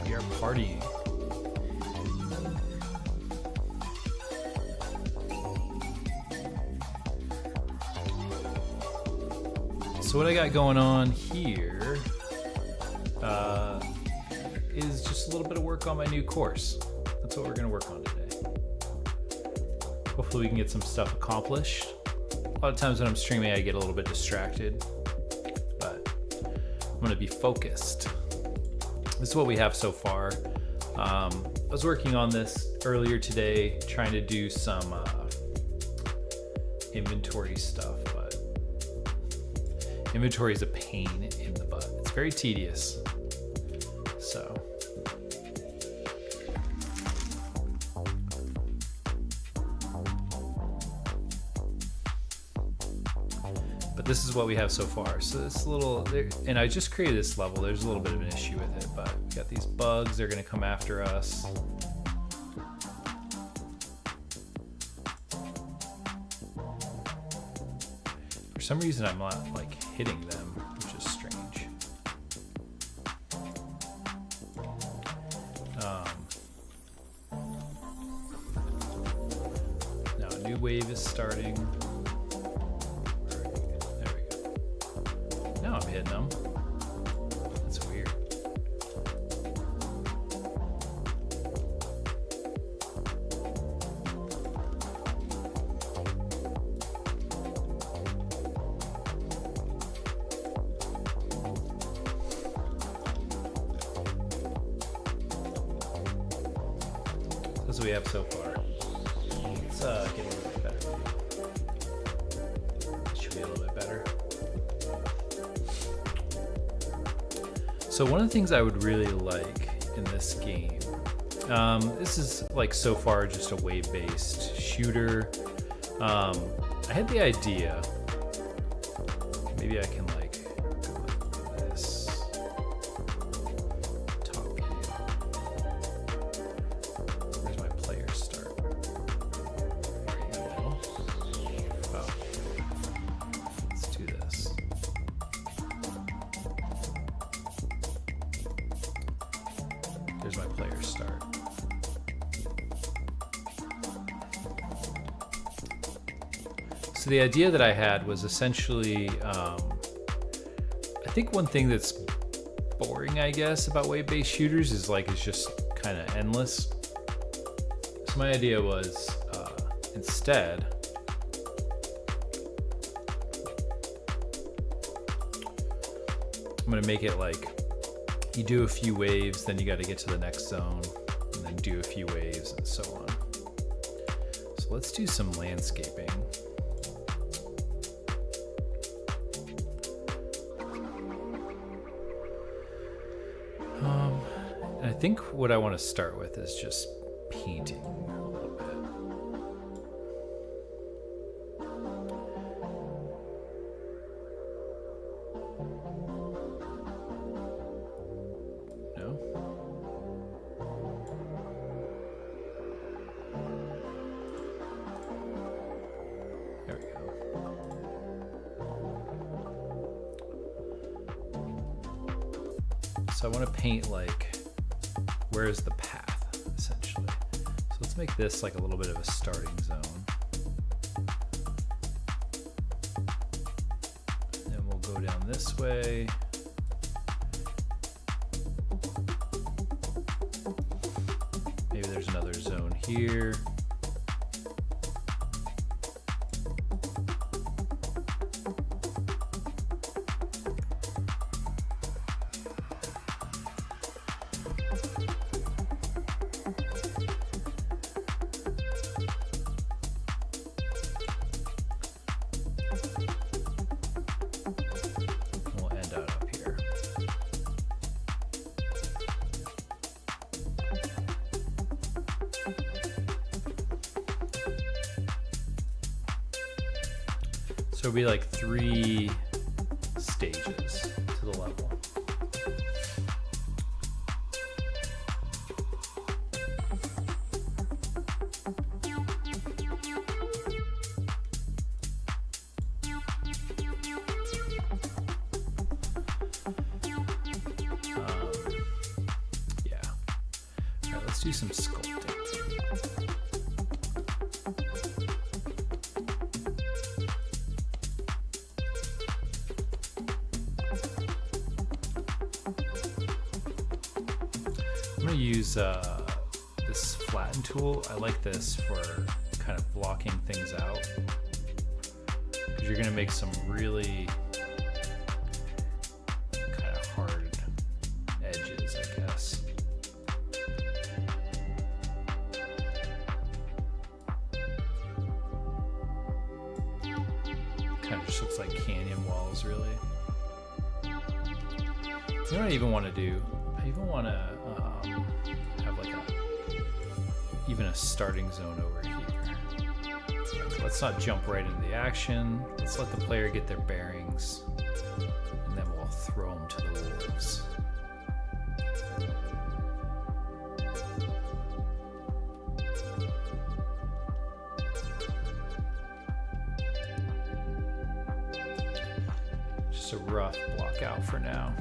We are partying. So what I got going on here is just a little bit of work on my new course. That's what we're going to work on today. Hopefully we can get some stuff accomplished. A lot of times when I'm streaming I get a little bit distracted, but I'm going to be focused. This is what we have so far. I was working on this earlier today, trying to do some inventory stuff, but inventory is a pain in the butt. It's very tedious. So but this is what we have so far. So it's a little there, and I just created this level. There's a little bit of an issue with it, but we got these bugs. They're going to come after us. For some reason, I'm not like hitting them, which is strange. Now a new wave is starting. There we go. Now I'm hitting them. That's weird. That's what we have so far. Let's get a little bit better. Should be a little bit better. So one of the things I would really like in this game, this is like so far just a wave-based shooter. I had the idea, maybe I can like go with this top view. Where's my player start? Right in the middle. Oh, let's do this. There's my player start. So the idea that I had was essentially, I think one thing that's boring, I guess, about wave-based shooters is like it's just kind of endless. So my idea was instead, I'm gonna make it like you do a few waves, then you got to get to the next zone, and then do a few waves, and so on. So let's do some landscaping. And I think what I want to start with is just painting a little bit. No? There we go. So I want to paint like, where's the path, essentially. So let's make this like a little bit of a starting zone. And we'll go down this way. Maybe there's another zone here. We'll end out up here. So it'll be like 3 stages to the level. Yeah. Let's do some sculpting. I'm going to use this flatten tool. I like this for kind of blocking things out, because you're going to make some really kind of hard edges, I guess. Kind of just looks like canyon walls, really. You know what I even want to do? I even want to have like even a starting zone over here. Like, let's not jump right into the action. Let's let the player get their bearings, and then we'll throw them to the wolves. Just a rough block out for now.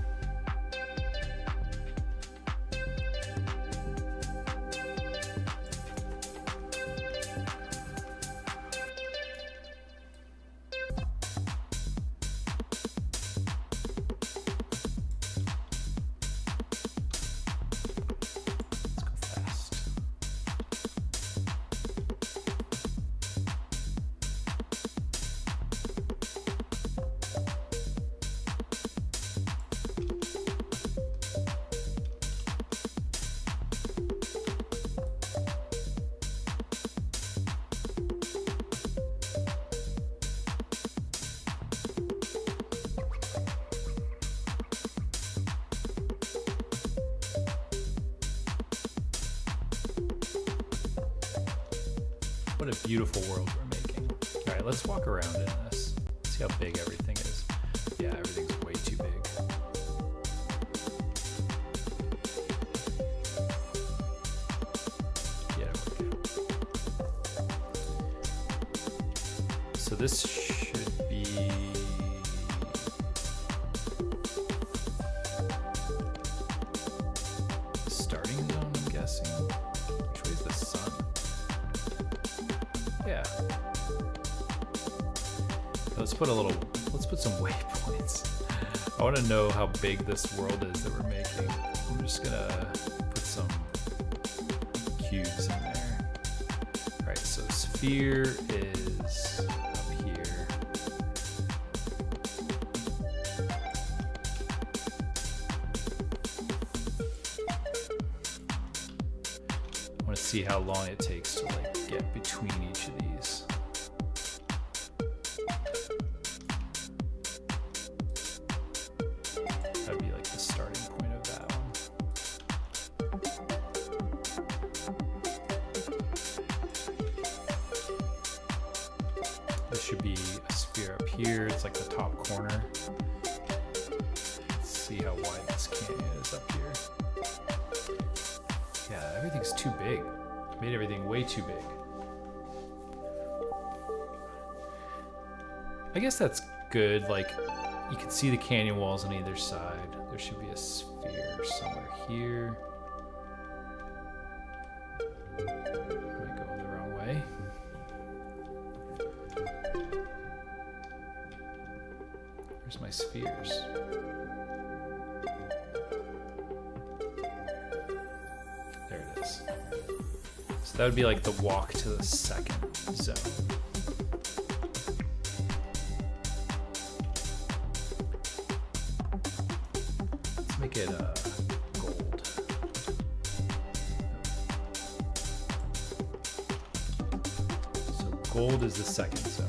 What a beautiful world we're making. All right, let's walk around in this. See how big everything is. Yeah, everything's way too big. Yeah, okay. So this should be... the starting zone, I'm guessing. Which way is the sun? Yeah. Let's put some waypoints. I want to know how big this world is that we're making. I'm just gonna put some cubes in there. All right, so sphere is up here. I want to see how long it takes to like get between each of these. That'd be like the starting point of that one. This should be a sphere up here. It's like the top corner. Let's see how wide this canyon is up here. Yeah, everything's too big. Made everything way too big. I guess that's good. Like, you can see the canyon walls on either side. There should be a sphere somewhere here. I might go the wrong way. Where's my spheres? There it is. So that would be like the walk to the second zone. Let's make it gold. So gold is the second zone.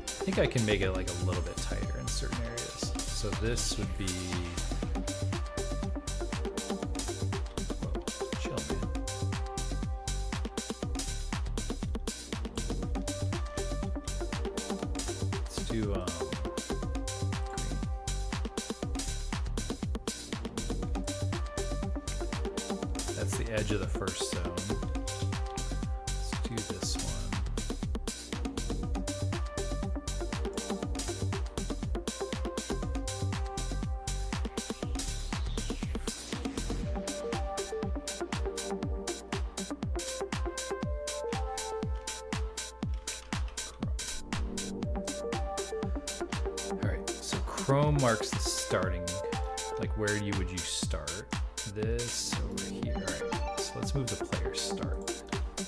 I think I can make it like a little bit tighter in certain areas. So this would be... Whoa, chill, man. Let's do green. That's the edge of the first zone. Let's do this one. Chrome marks the starting, like where would you start? This over here. All right, so let's move the player start. I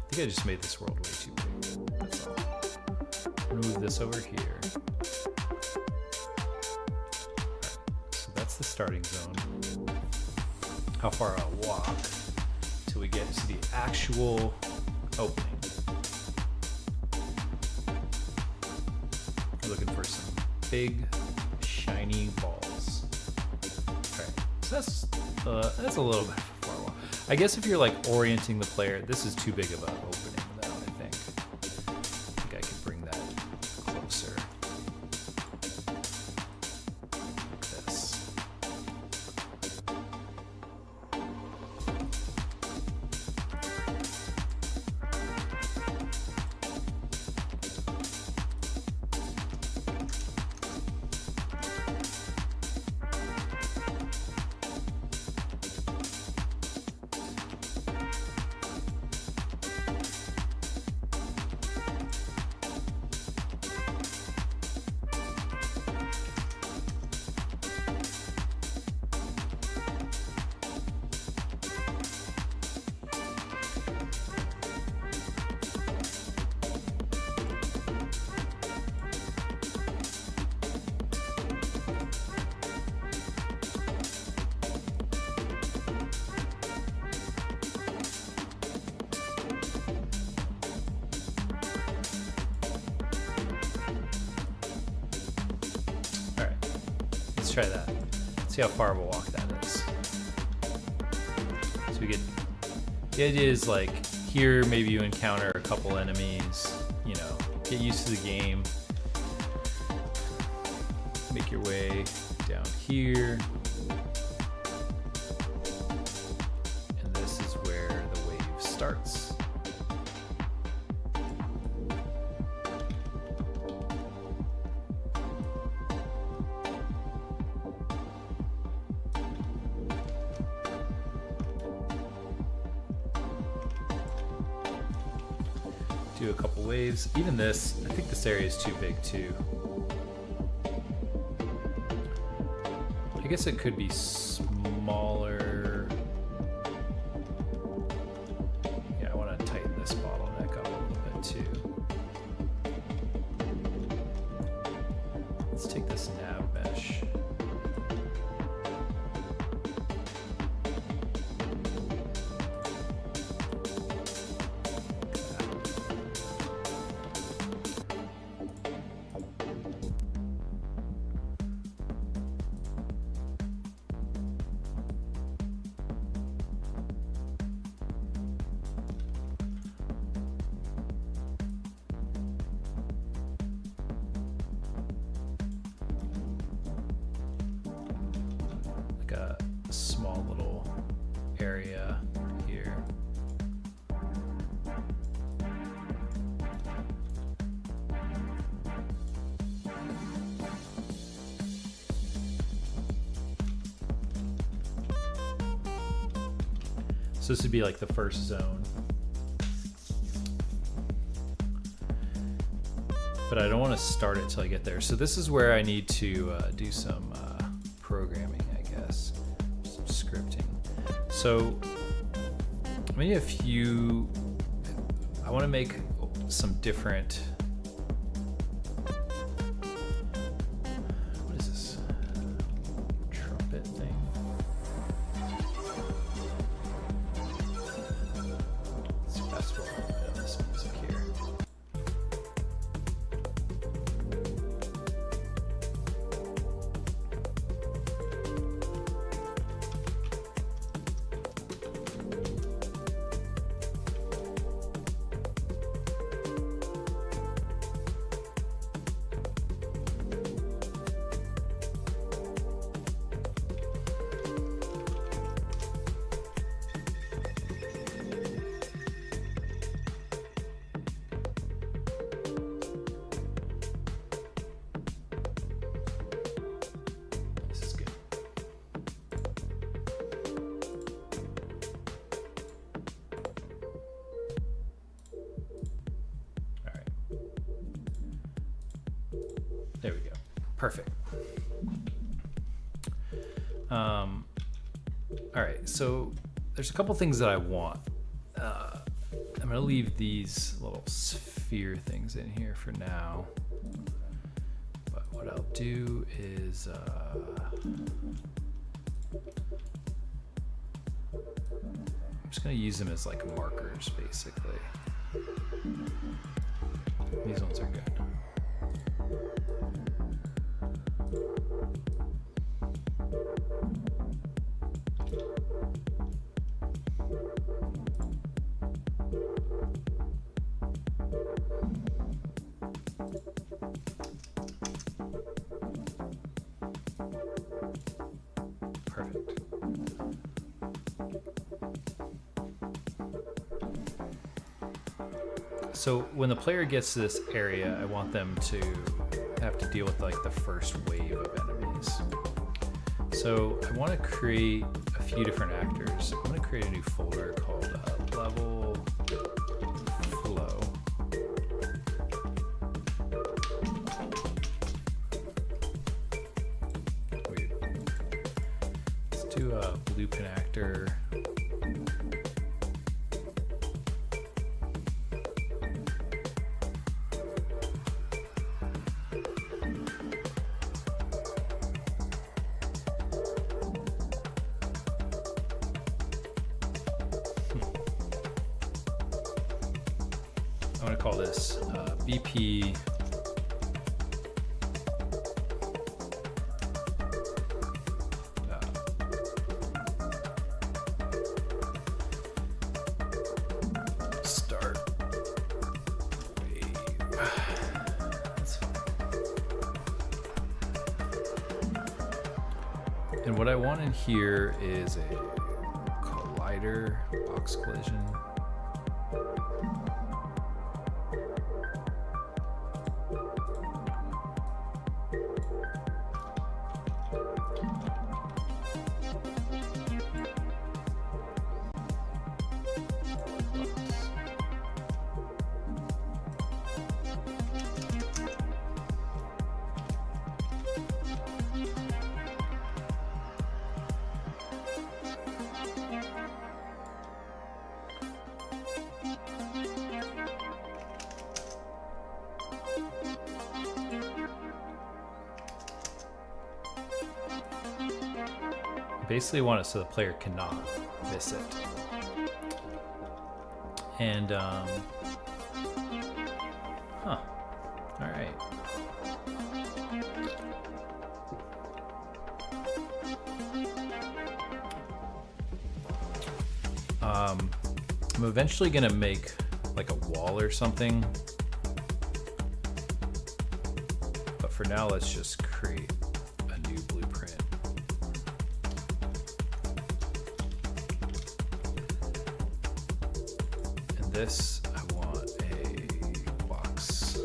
think I just made this world way too big. That's all. I'm gonna move this over here. Right, so that's the starting zone. How far I'll walk till we get to the actual opening. We're looking for some big, shiny balls. Okay, so that's a little bit far away. I guess if you're like orienting the player, this is too big of an opening though, I think I could bring that closer. Like this. Let's try that. See how far of a walk that is. So we get, the idea is like here maybe you encounter a couple enemies, you know, get used to the game, make your way down here, and this is where the wave starts. Do a couple waves. Even this, I think this area is too big too. I guess it could be smaller. Yeah, I want to tighten this bottleneck up a little bit too. Let's take this nav mesh. A small little area here. So this would be like the first zone. But I don't want to start it till I get there. So this is where I need to do some programming, I guess, some scripting. So maybe a few, I want to make some different, what is this, trumpet thing? Let's fast forward a bit of this music here. Perfect. All right, so there's a couple things that I want. I'm gonna leave these little sphere things in here for now. But what I'll do is I'm just gonna use them as like markers, basically. These ones are good. Perfect. So when the player gets to this area, I want them to have to deal with like the first wave of enemies. So I want to create a few different actors. I'm going to create a new folder called level flow. Weird. Let's do a blueprint actor. I'm going to call this BP start wave. That's fine. And what I want in here is a collider, box collision. Basically want it so the player cannot miss it. And all right. I'm eventually gonna make like a wall or something, but for now let's just create a new blueprint. And this, I want a box.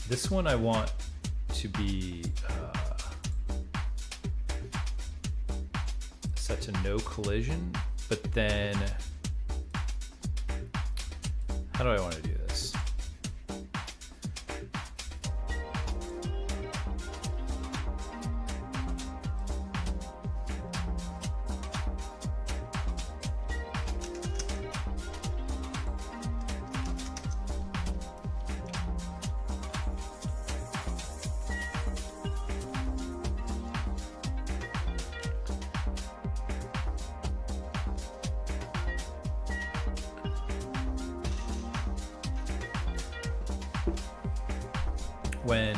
This one I want to be set to no collision, but then how do I want to do this? When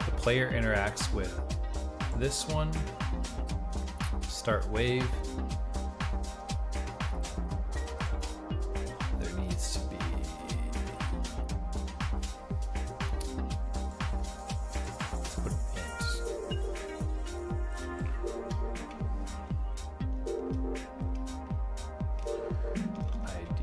the player interacts with this one, start wave, there needs to be let's put an int. ID.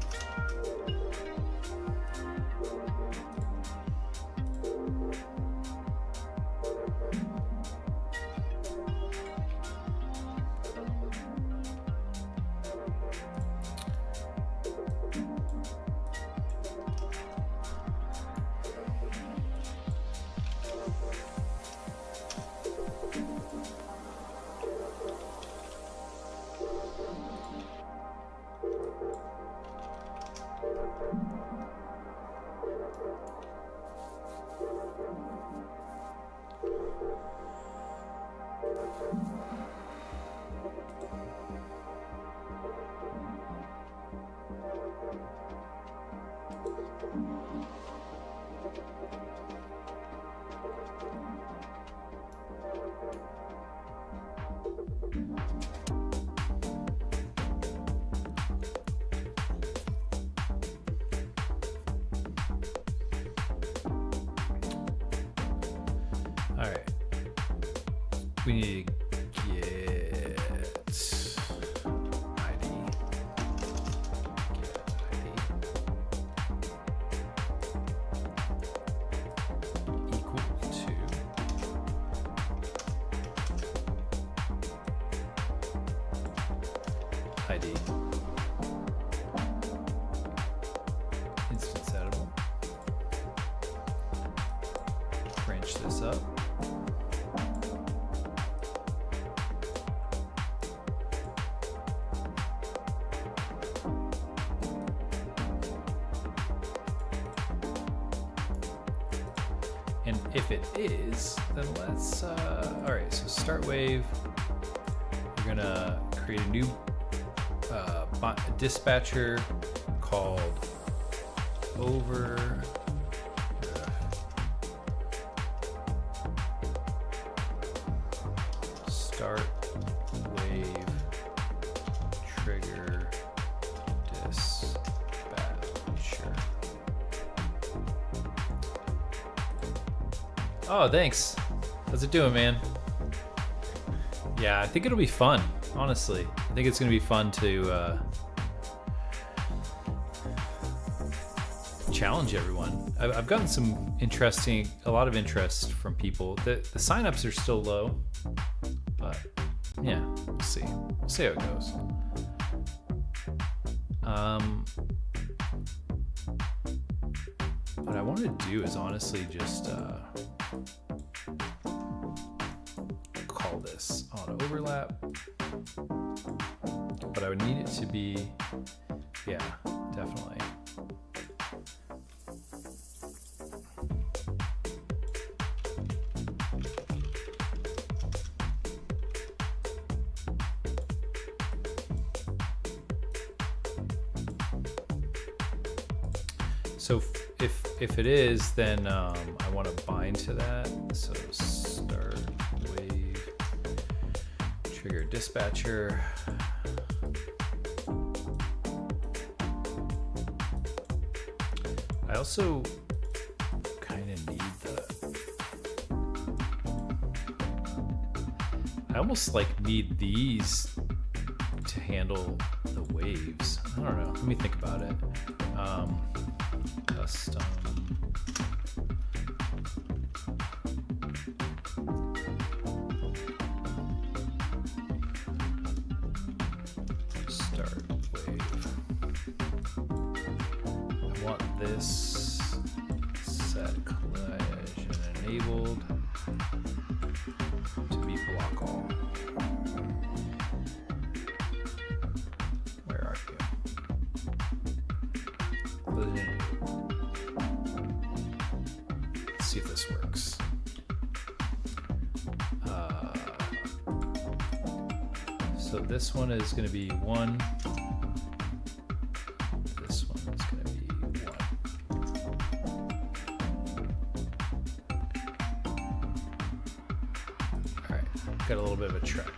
All right. We need to get ID. Get ID equal to ID instance editable. Branch this up. And if it is, then let's, all right, so start wave. We're gonna create a new dispatcher called over. Start wave trigger dispatcher. Oh, thanks. How's it doing, man? Yeah, I think it'll be fun, honestly. I think it's going to be fun to challenge everyone. I've gotten a lot of interest from people. The signups are still low, but yeah, we'll see. We'll see how it goes. What I want to do is honestly just call this on overlap, but I would need it to be, yeah, definitely. So if it is, then I want to bind to that. So start wave trigger dispatcher. I also kind of need I almost like need these to handle the waves. I don't know. Let me think about it. Custom. Start wave. I want this set collision enabled to be block all. Where are you? Collision. Let's see if this works. So this one is going to be 1. This one is going to be 1. All right, got a little bit of a track.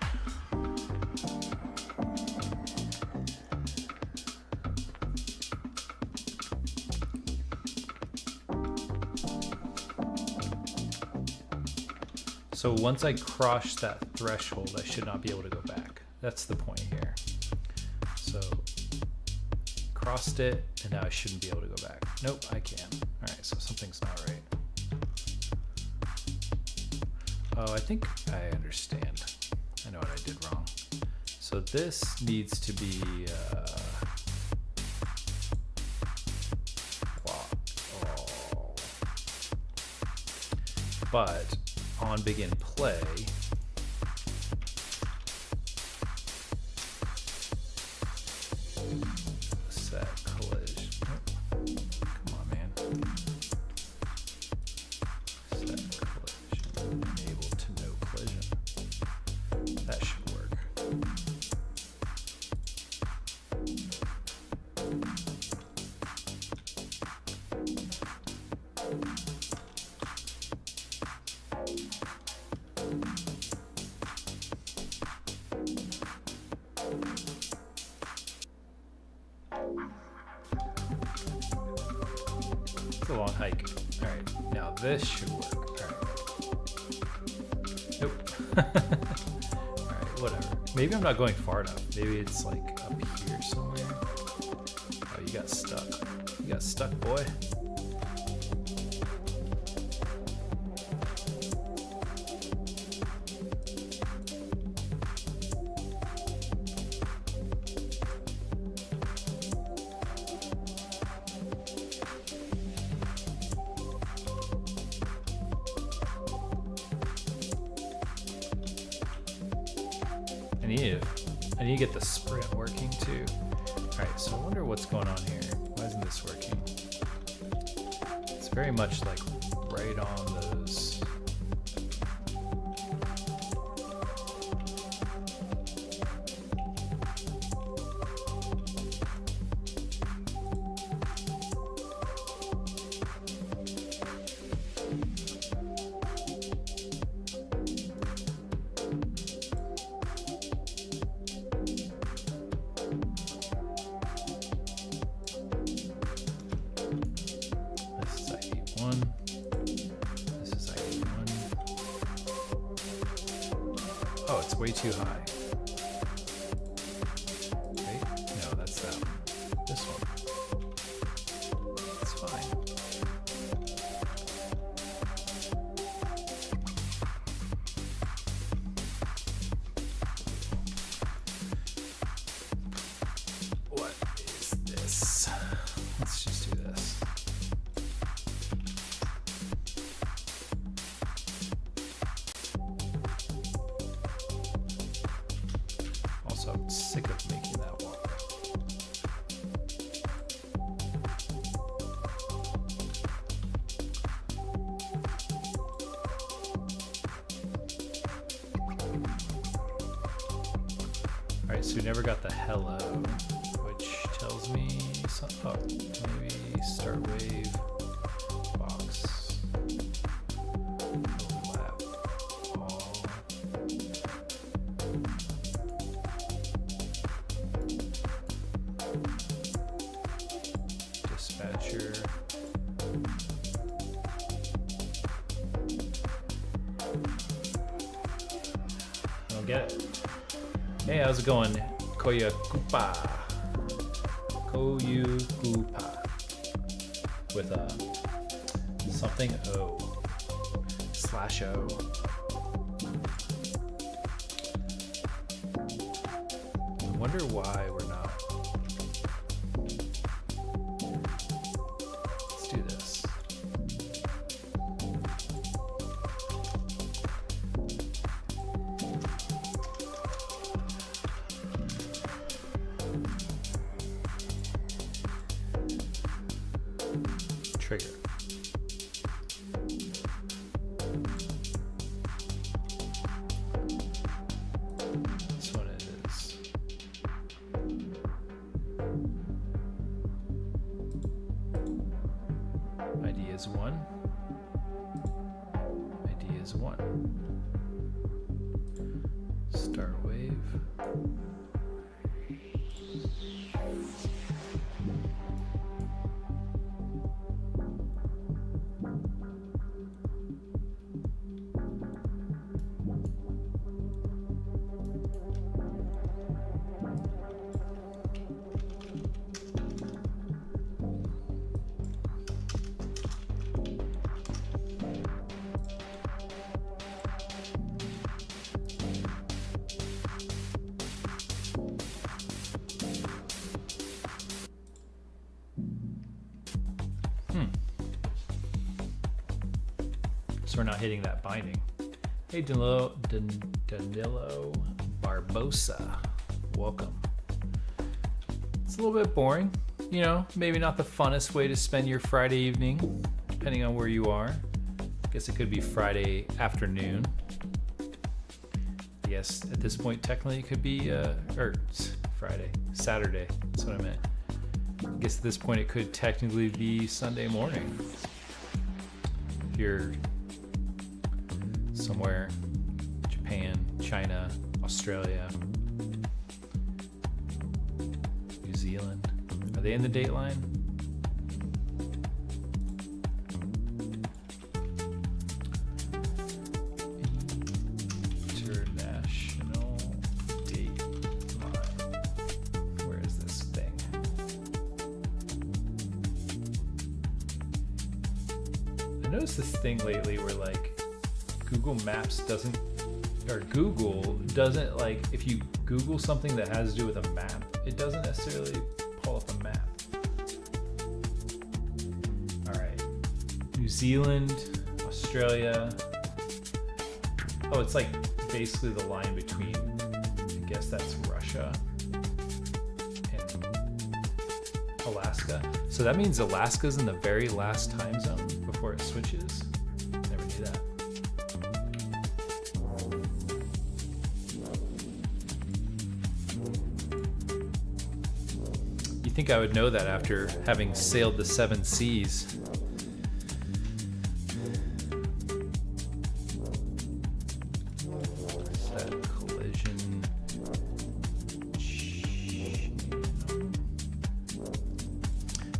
So once I cross that threshold, I should not be able to go back. That's the point here. So crossed it, and now I shouldn't be able to go back. Nope, I can. All right, so something's not right. Oh, I think I understand. I know what I did wrong. So this needs to be block all. But on begin play, set collision. Come on, man. Set collision enabled to no collision. hike. All right, now this should work. All right. Nope. All right, whatever. Maybe I'm not going far enough. Maybe it's like up here somewhere. Oh, you got stuck. You got stuck, boy. I need to get the sprint working too. All right, so I wonder what's going on here. Why isn't this working? It's very much like right on those. Oh, it's way too high. Okay, no, that's that one. This one. It's fine. What is this? Let's just do this. I'm sick of making that walk. All right, so we never got the hello, which tells me something. Oh, maybe start wave box. Overlap all. Dispatcher. I don't get it. Hey, how's it going? Koyakupa. Koyukupa. With a something O. /O. I wonder why we're not. Let's do this. Trigger. This one it is. ID is 1. ID is 1. Start wave. So we're not hitting that binding. Hey, Danilo Barbosa, welcome. It's a little bit boring, you know, maybe not the funnest way to spend your Friday evening, depending on where you are. I guess it could be Friday afternoon. Yes, at this point, technically it could be, Saturday, that's what I meant. I guess at this point it could technically be Sunday morning. If you're somewhere, Japan, China, Australia, New Zealand. Are they in the date line? noticed this thing lately where like Google Maps doesn't, or Google doesn't, like if you Google something that has to do with a map, it doesn't necessarily pull up a map. All right, New Zealand, Australia. Oh, it's like basically the line between, I guess that's Russia and Alaska. So that means Alaska's in the very last time zone before it switches. Never knew that. You think I would know that after having sailed the 7 seas?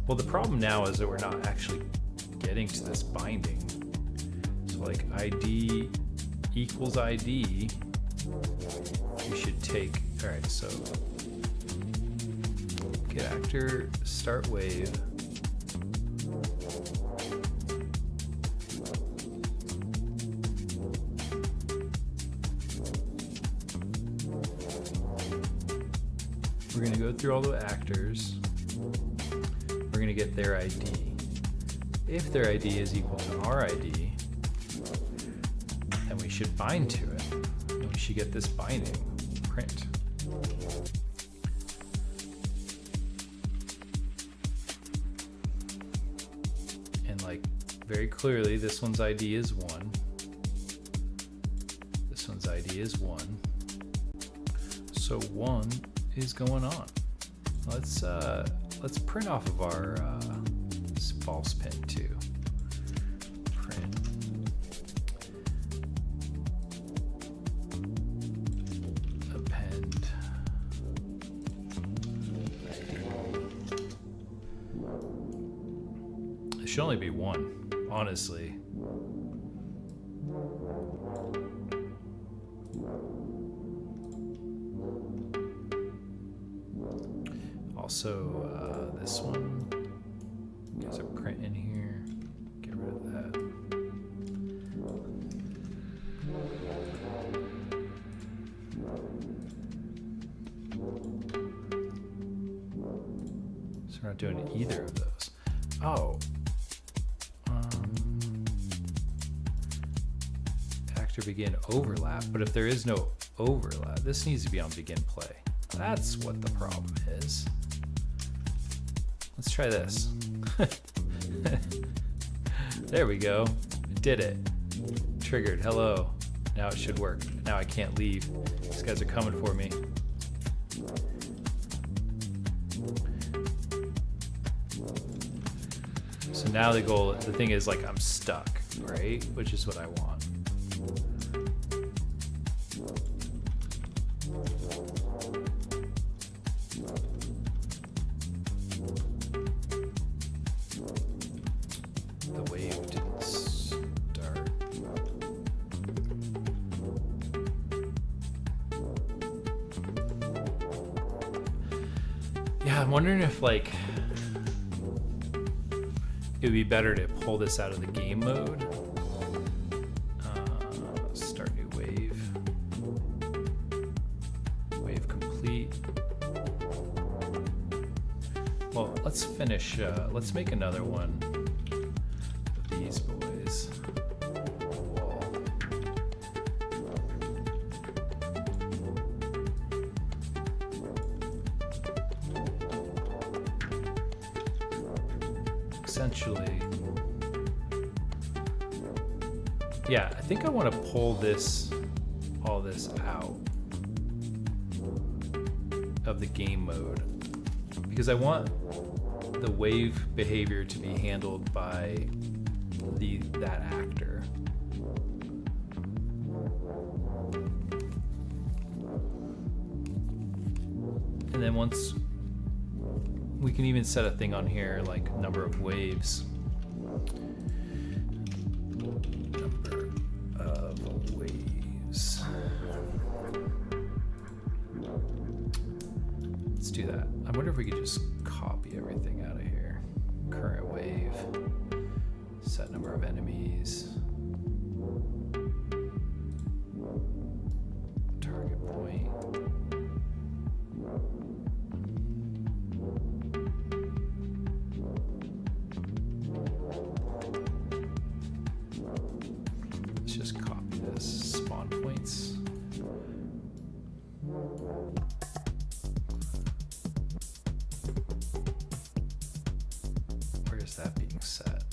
Well, the problem now is that we're not actually getting to this binding. So like ID equals ID, we should take, all right, so get actor, start wave. We're gonna go through all the actors. We're going to get their ID. If their ID is equal to our ID, then we should bind to it. And we should get this binding, print. And like very clearly, this one's ID is 1. This one's ID is 1. So 1 is going on. Let's print off of our false pin too. Print. Append. It should only be 1, honestly. Also, this one, there's a print in here, get rid of that. So we're not doing either of those. Oh. Actor begin overlap, but if there is no overlap, this needs to be on begin play. That's what the problem is. Let's try this. There we go. Did it. Triggered. Hello. Now it should work. Now I can't leave. These guys are coming for me. So now the thing is like I'm stuck, right? Which is what I want. Yeah, I'm wondering if like it would be better to pull this out of the game mode. Start new wave. Wave complete. Well, let's finish. Let's make another one of these boys. Wall. Essentially, yeah, I think I want to pull all this out of the game mode because I want the wave behavior to be handled by that actor. And then once we can even set a thing on here like number of waves. Number of waves. Let's do that. I wonder if we could just copy everything out of here. Current wave. Set number of enemies. Target point. Let's just copy this. Spawn points. Where is that being set?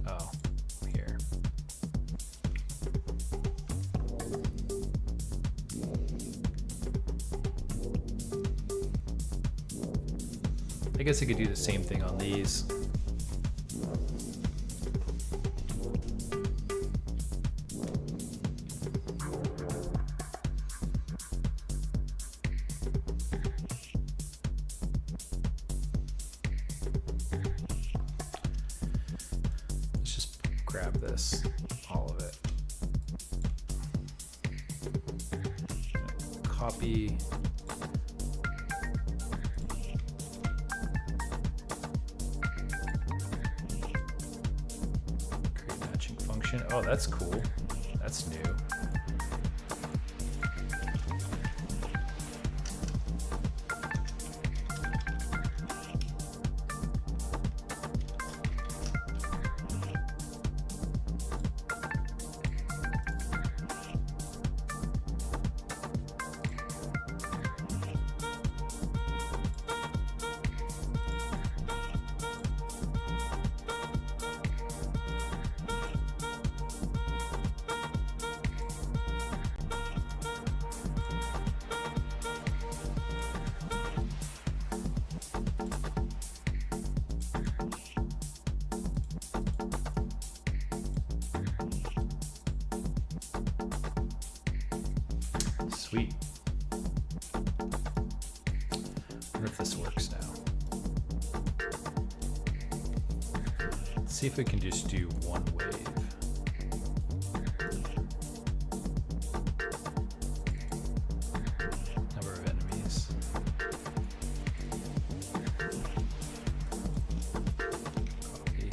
Oh, here. I guess I could do the same thing on these. Let's just grab this, all of it. Copy. Create matching function. Oh, that's cool. That's new. Sweet. Wonder if this works now. Let's see if we can just do one wave. Number of enemies. Copy.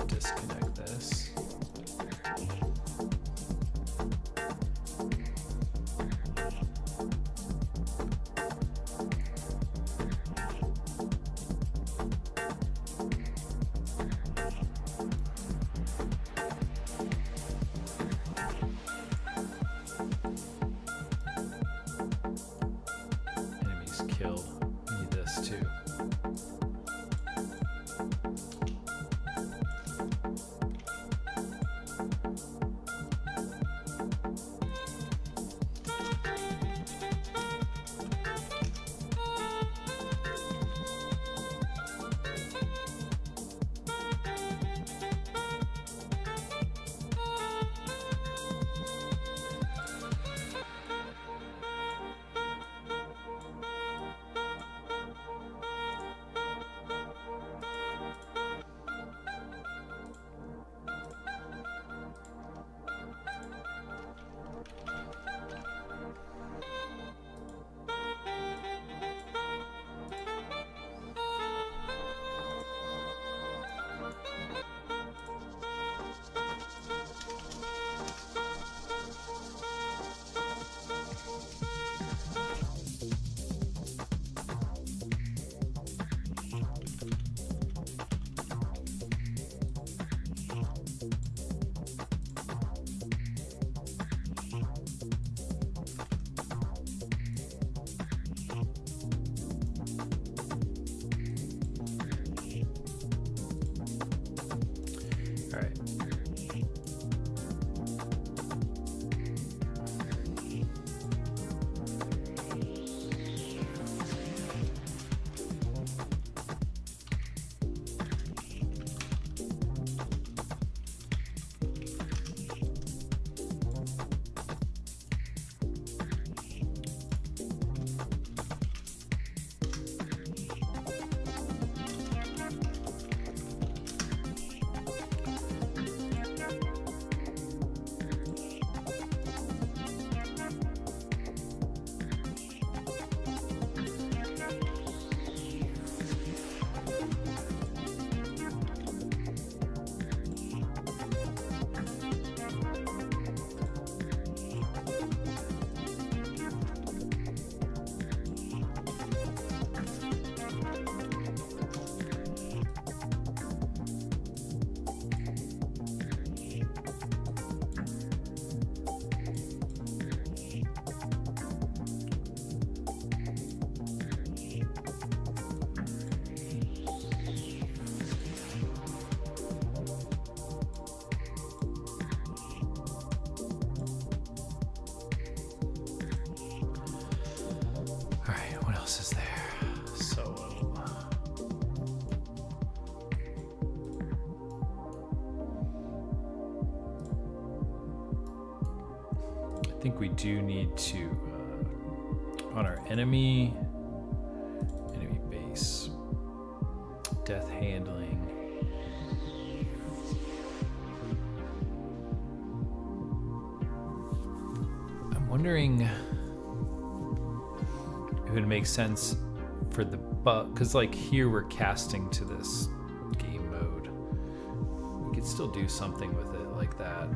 Disconnect this. Enemies killed. Need this too. I think we do need to, on our enemy base, death handling. I'm wondering if it makes sense for the bug, because like here we're casting to this game mode. We could still do something with it like that.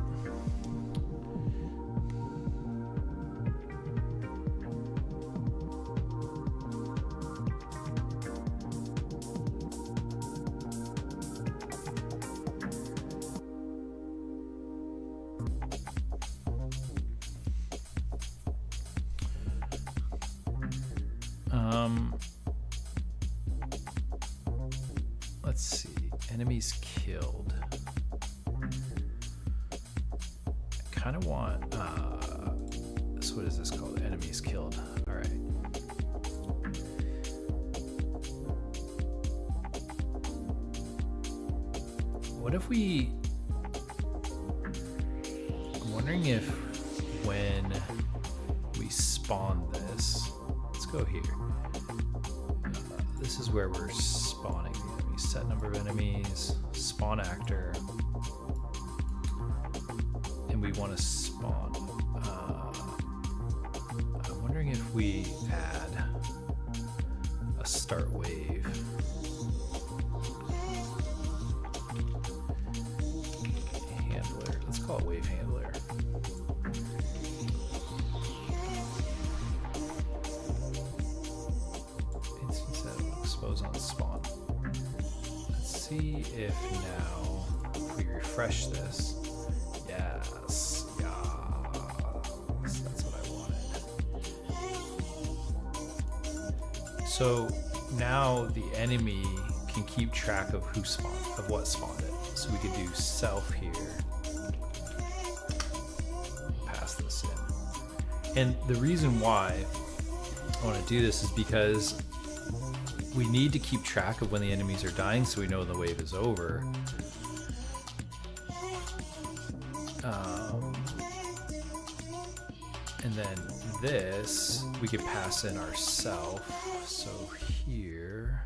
Let's see, enemies killed. I kind of want, so what is this called? Enemies killed. All right. What if we, I'm wondering if when we spawn this, let's go here. This is where we're spawning the enemies. Set number of enemies, spawn actor, and we want to spawn. I'm wondering if we add a start wave. Handler, let's call it wave handler. On spawn. Let's see if now if we refresh this. Yes, that's what I wanted. So now the enemy can keep track of who spawned, of what spawned it. So we could do self here. Pass this in. And the reason why I want to do this is because we need to keep track of when the enemies are dying so we know the wave is over. And then this, we could pass in ourself. So here,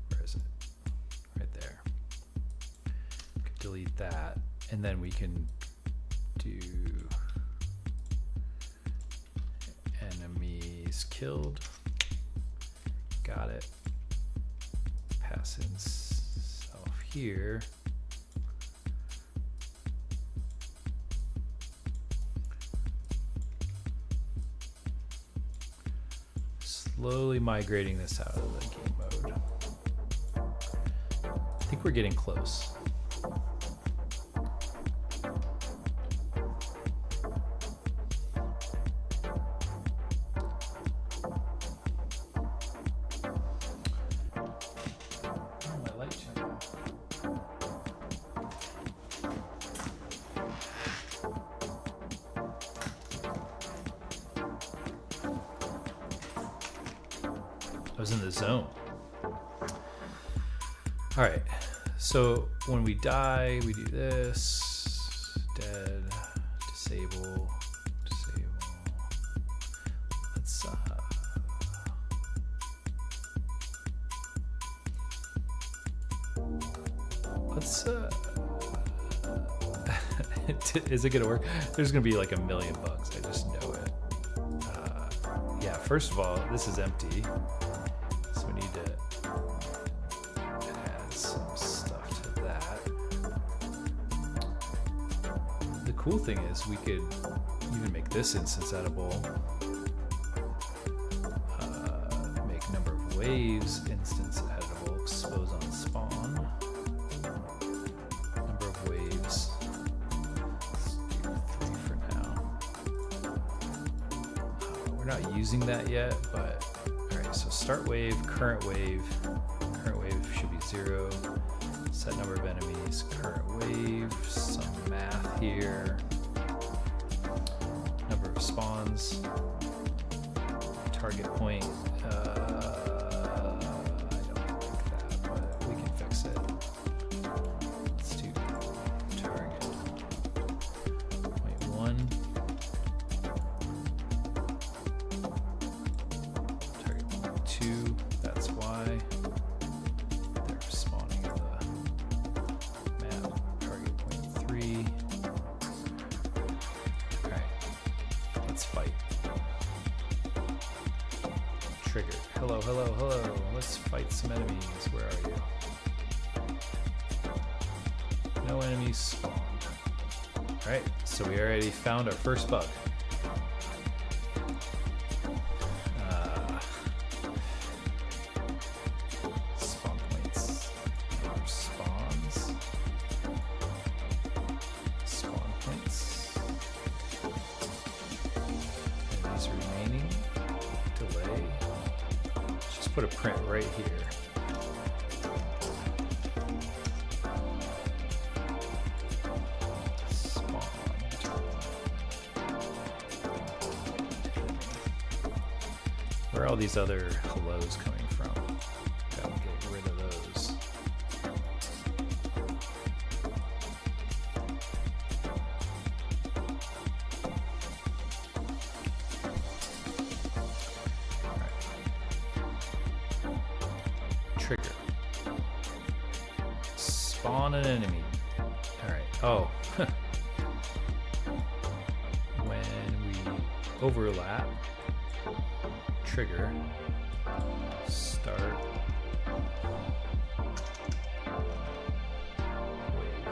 where is it? Right there. We could delete that. And then we can do enemies killed. Got it. Pass in self here. Slowly migrating this out of the game mode. I think we're getting close. I was in the zone. All right, so when we die, we do this, dead, disable. Let's is it gonna work? There's gonna be like a million bugs, I just know it. Yeah, first of all, this is empty. So we need to add some stuff to that. The cool thing is we could even make this instance editable. Make number of waves instance editable, expose on spawn. Number of waves. Let's do 3 for now. We're not using that yet, but so start wave, current wave should be 0. Set number of enemies, current wave, some math here. Number of spawns, target point. I don't like that, but we can fix it. Let's do target point 2. That's why they're spawning in the map. Target point 3. Alright, let's fight. Trigger. Hello, hello, hello. Let's fight some enemies. Where are you? No enemies spawned. Alright, so we already found our first bug. Spawn points. Spawns. Spawn points. Enemies remaining. Delay. Let's just put a print right here. Where are all these other hellos coming from? Gotta get rid of those. Alright. Trigger. Spawn an enemy. Alright. Oh. When we overlap, trigger, start, wave.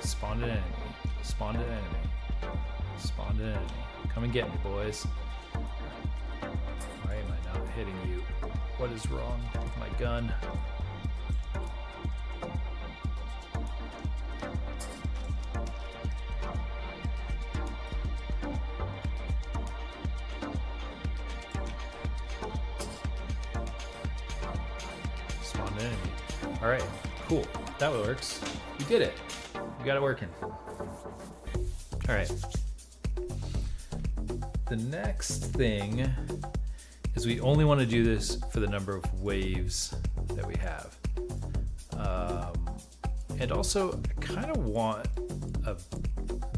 Spawned an enemy, spawned an enemy, spawned an enemy. Come and get me, boys. Why am I not hitting you? What is wrong with my gun? Enemy. All right, cool. That works. We did it. We got it working. All right. The next thing is we only want to do this for the number of waves that we have. And also, I kind of want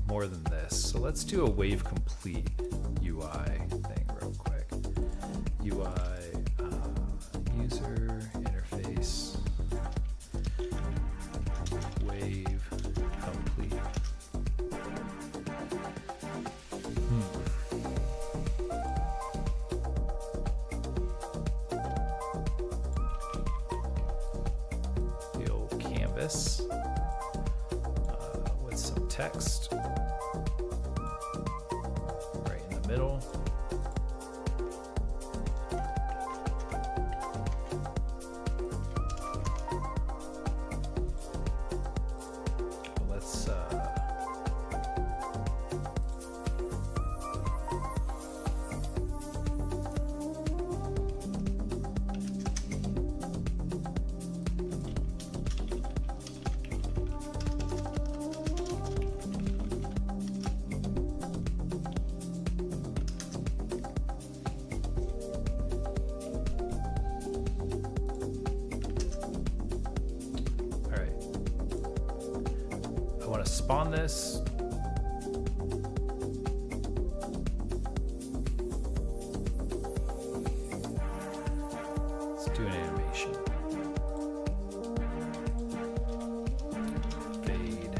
more than this. So let's do a wave complete UI thing real quick. UI user interface wave complete. The old canvas with some text right in the middle. Spawn this. Let's do an animation. Fade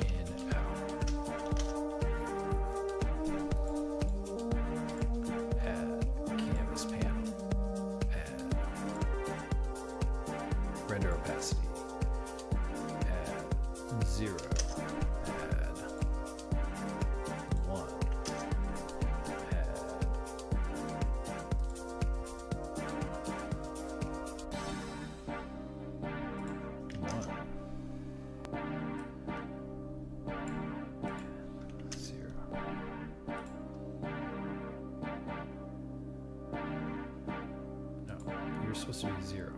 in, out. Add canvas panel. Add render opacity. Add 0. Supposed to be 0.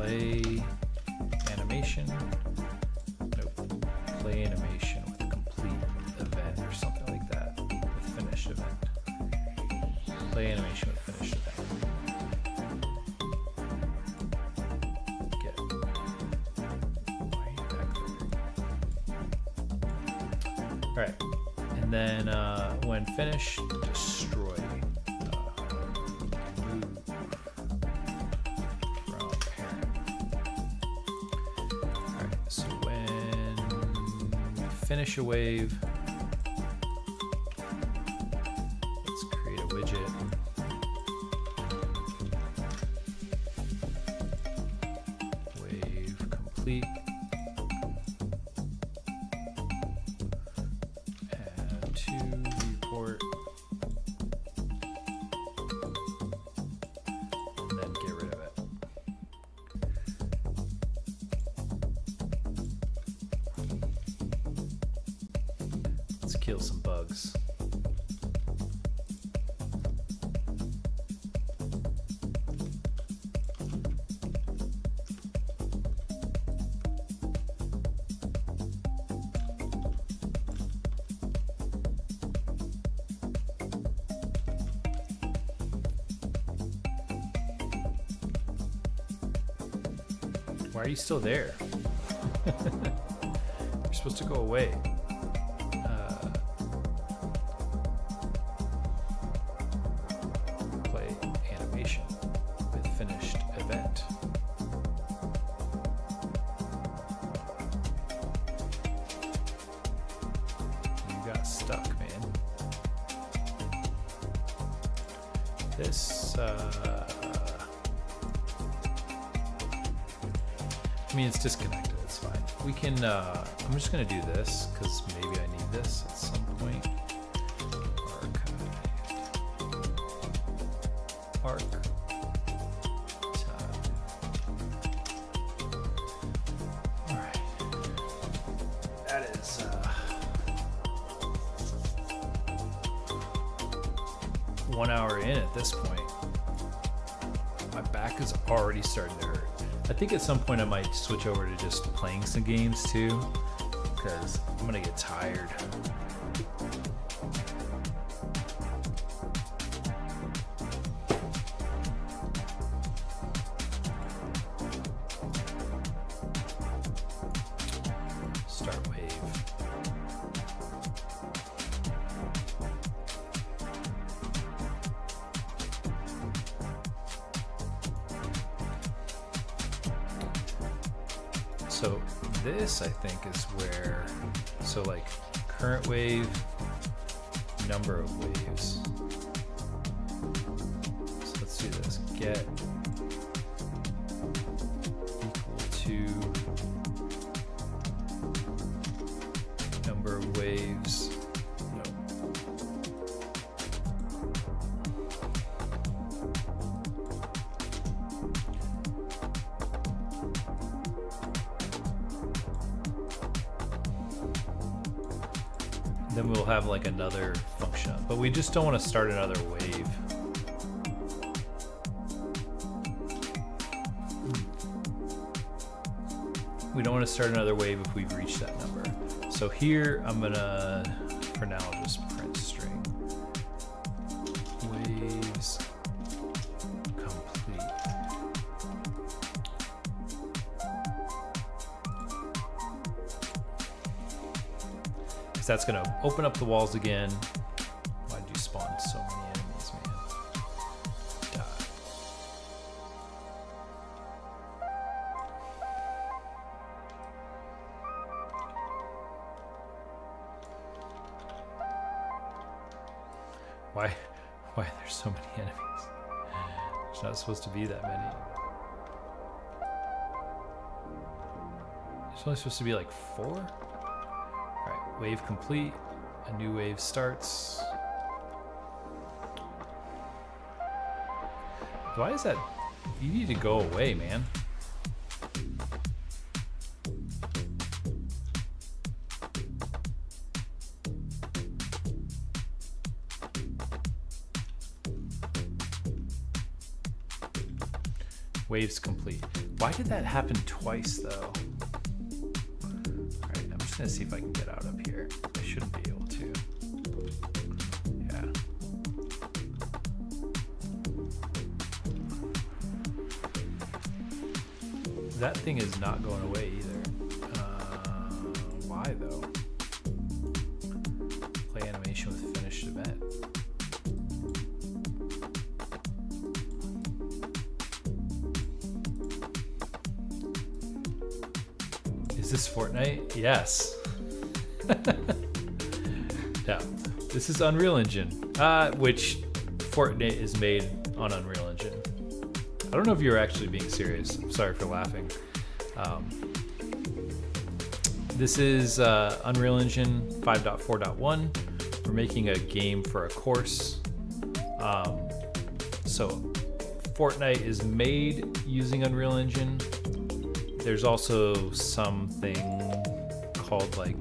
play animation. Nope. Play animation with a complete event or something like that. With finished event. Play animation with finished event. Get it. All right, and then when finished, destroy. Remove from parent. All right, so when we finish a wave, let's create a widget. Wave complete. Report, and then get rid of it. Let's kill some bugs. Why are you still there? You're supposed to go away. Play animation with finished event. You got stuck, man. This, I mean, it's disconnected, it's fine. We can, I'm just gonna do this, because maybe I need this at some point. Arc. Alright. That is, 1 hour in at this point. My back is already starting to hurt. I think at some point I might switch over to just playing some games too, because I'm gonna get tired. Start wave. So this, I think, is where, so like current wave, number of waves. So let's do this. Get equal to number of waves. No. Then we'll have like another function, but we just don't want to start another wave. We don't want to start another wave if we've reached that number. So here I'm gonna, for now, just print string. Waves complete. Because that's gonna open up the walls again. Why'd you spawn so many enemies, man? Die. Why are there so many enemies? There's not supposed to be that many. There's only supposed to be like 4? Alright, wave complete. A new wave starts. Why is that? You need to go away, man. Waves complete. Why did that happen twice though? All right, I'm just gonna see if I can get out up here. I shouldn't be able to. Yeah. That thing is not going away either. Why though? Play animation with finished event. Is this Fortnite? Yes. Yeah, this is Unreal Engine, which Fortnite is made on Unreal Engine. I don't know if you're actually being serious. I'm sorry for laughing. This is Unreal Engine 5.4.1. We're making a game for a course. So Fortnite is made using Unreal Engine. There's also something called like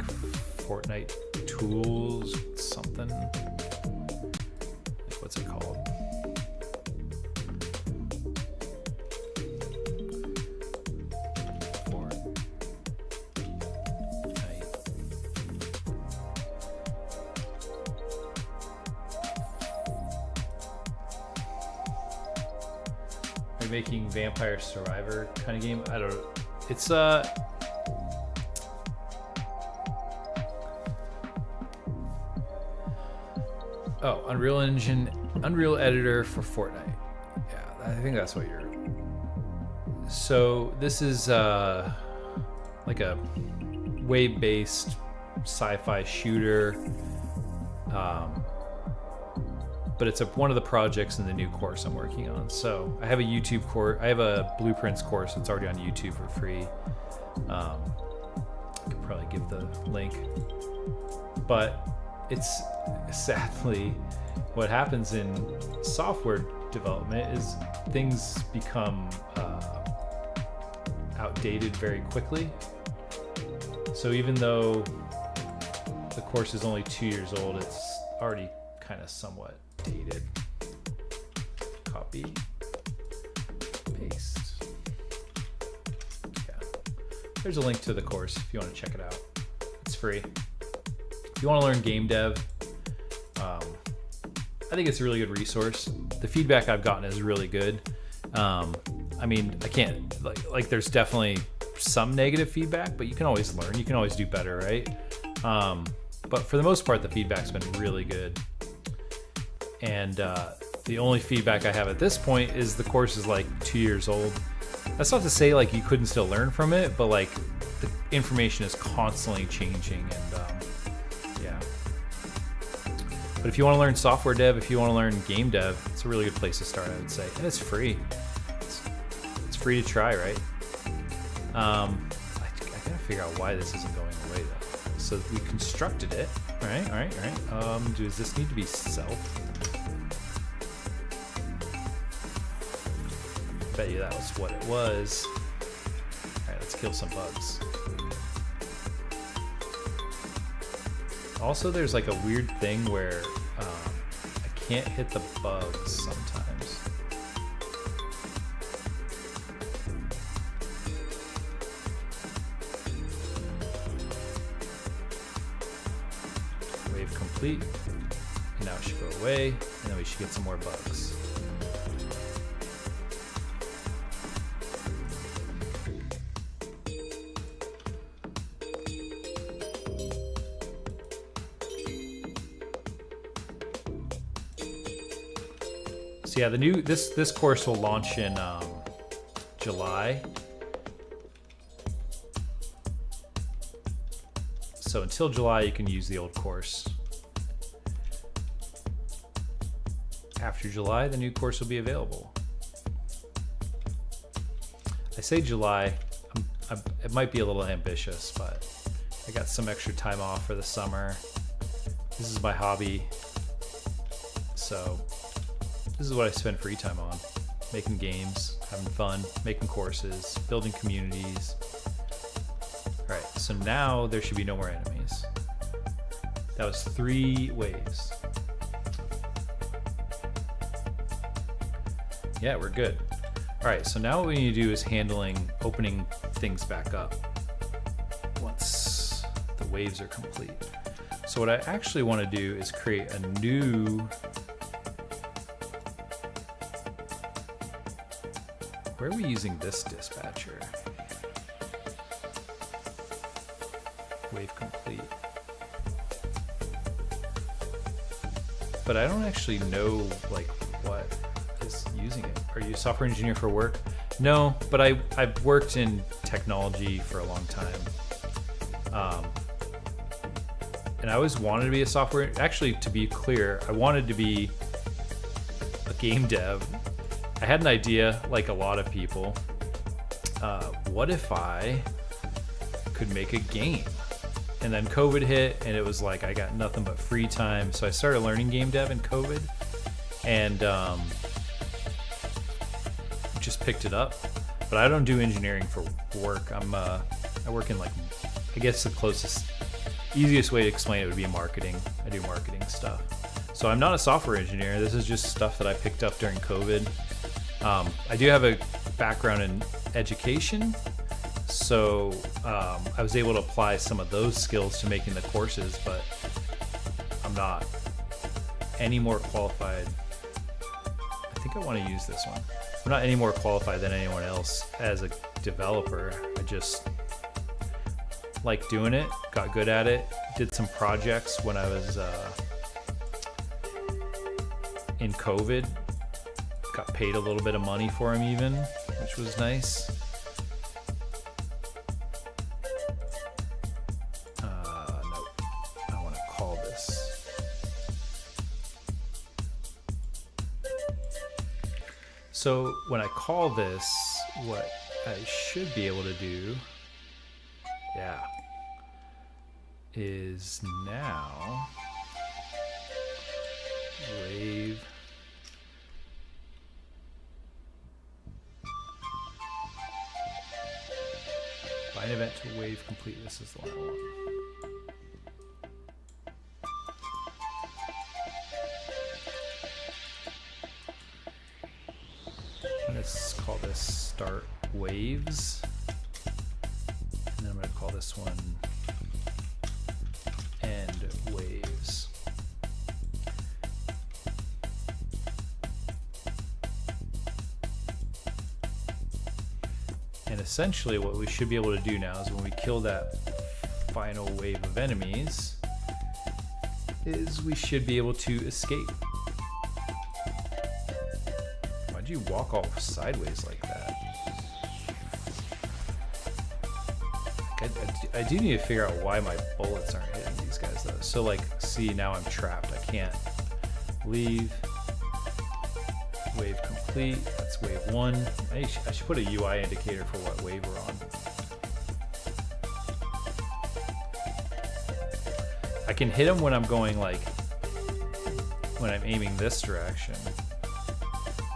Fortnite Tools, something. What's it called? Making Vampire Survivor kind of game. I don't know. It's oh, Unreal Engine, Unreal Editor for Fortnite. Yeah, I think that's what you're. So this is like a wave-based sci-fi shooter. But it's one of the projects in the new course I'm working on. So I have a YouTube course. I have a Blueprints course that's already on YouTube for free. I could probably give the link. But it's sadly what happens in software development is things become outdated very quickly. So even though the course is only 2 years old, it's already kind of somewhat dated. Copy, paste. Yeah. There's a link to the course if you want to check it out. It's free. If you want to learn game dev, I think it's a really good resource. The feedback I've gotten is really good. I mean, I can't like there's definitely some negative feedback, but you can always learn. You can always do better, right? But for the most part, the feedback's been really good. And the only feedback I have at this point is the course is like 2 years old. That's not to say like you couldn't still learn from it, but like the information is constantly changing, and yeah. But if you want to learn software dev, if you want to learn game dev, it's a really good place to start, I would say. And it's free. It's free to try, right? I gotta figure out why this isn't going away though. So we constructed it. All right. Does this need to be self? Bet you that was what it was. All right, let's kill some bugs. Also, there's like a weird thing where I can't hit the bugs sometimes. Wave complete. And now it should go away, and then we should get some more bugs. So yeah, the new this course will launch in July. So until July, you can use the old course. After July, the new course will be available. I say July, it might be a little ambitious, but I got some extra time off for the summer. This is my hobby, so this is what I spend free time on. Making games, having fun, making courses, building communities. All right, so now there should be no more enemies. That was 3 waves. Yeah, we're good. All right, so now what we need to do is opening things back up once the waves are complete. So what I actually want to do is create a new, where are we using this dispatcher? Wave complete. But I don't actually know like what is using it. Are you a software engineer for work? No, but I've worked in technology for a long time. And I always wanted to be a software, actually to be clear, I wanted to be a game dev. I had an idea like a lot of people. What if I could make a game? And then COVID hit and it was like I got nothing but free time. So I started learning game dev in COVID and just picked it up. But I don't do engineering for work. I work in like, I guess the easiest way to explain it would be marketing. I do marketing stuff. So I'm not a software engineer. This is just stuff that I picked up during COVID. I do have a background in education. So I was able to apply some of those skills to making the courses, but I'm not any more qualified. I think I want to use this one. I'm not any more qualified than anyone else as a developer. I just like doing it, got good at it, did some projects when I was in COVID, got paid a little bit of money for them even, which was nice. So when I call this, what I should be able to do, is now wave bind event to wave complete. This is the one I want. Let's call this start waves, and then I'm going to call this one end waves. And essentially what we should be able to do now is when we kill that final wave of enemies is we should be able to escape. Why'd you walk all sideways like that? I do need to figure out why my bullets aren't hitting these guys though. So like, see, now I'm trapped. I can't leave. Wave complete. That's wave one. I should put a UI indicator for what wave we're on. I can hit them when I'm going like, when I'm aiming this direction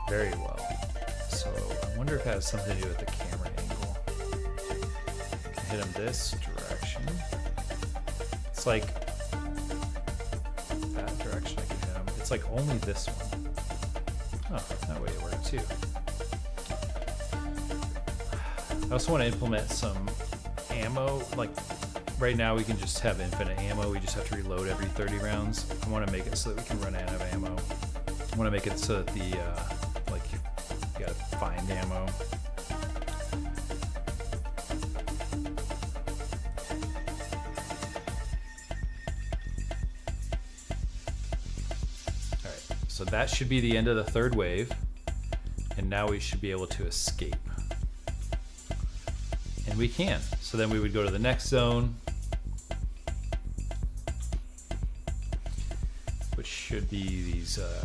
very well. So I wonder if that has something to do with the camera angle. I can hit them this direction. It's like that direction I can hit them. It's like only this one. Oh, that way it worked too. I also want to implement some ammo. Like right now we can just have infinite ammo. We just have to reload every 30 rounds. I want to make it so that we can run out of ammo. I want to make it so that the like you gotta find ammo. Alright, so that should be the end of the third wave. And now we should be able to escape. And we can. So then we would go to the next zone, which should be these, there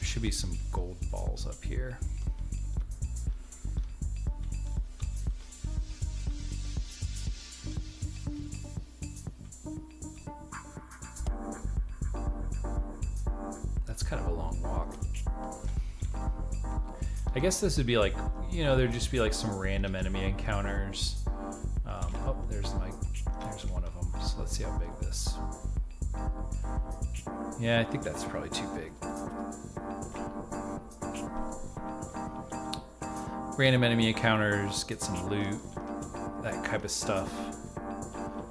should be some gold balls up here. That's kind of a long walk. I guess this would be like, you know, there'd just be like some random enemy encounters. Oh, there's one of them. So let's see how big this. Yeah, I think that's probably too big. random enemy encounters, get some loot, that type of stuff.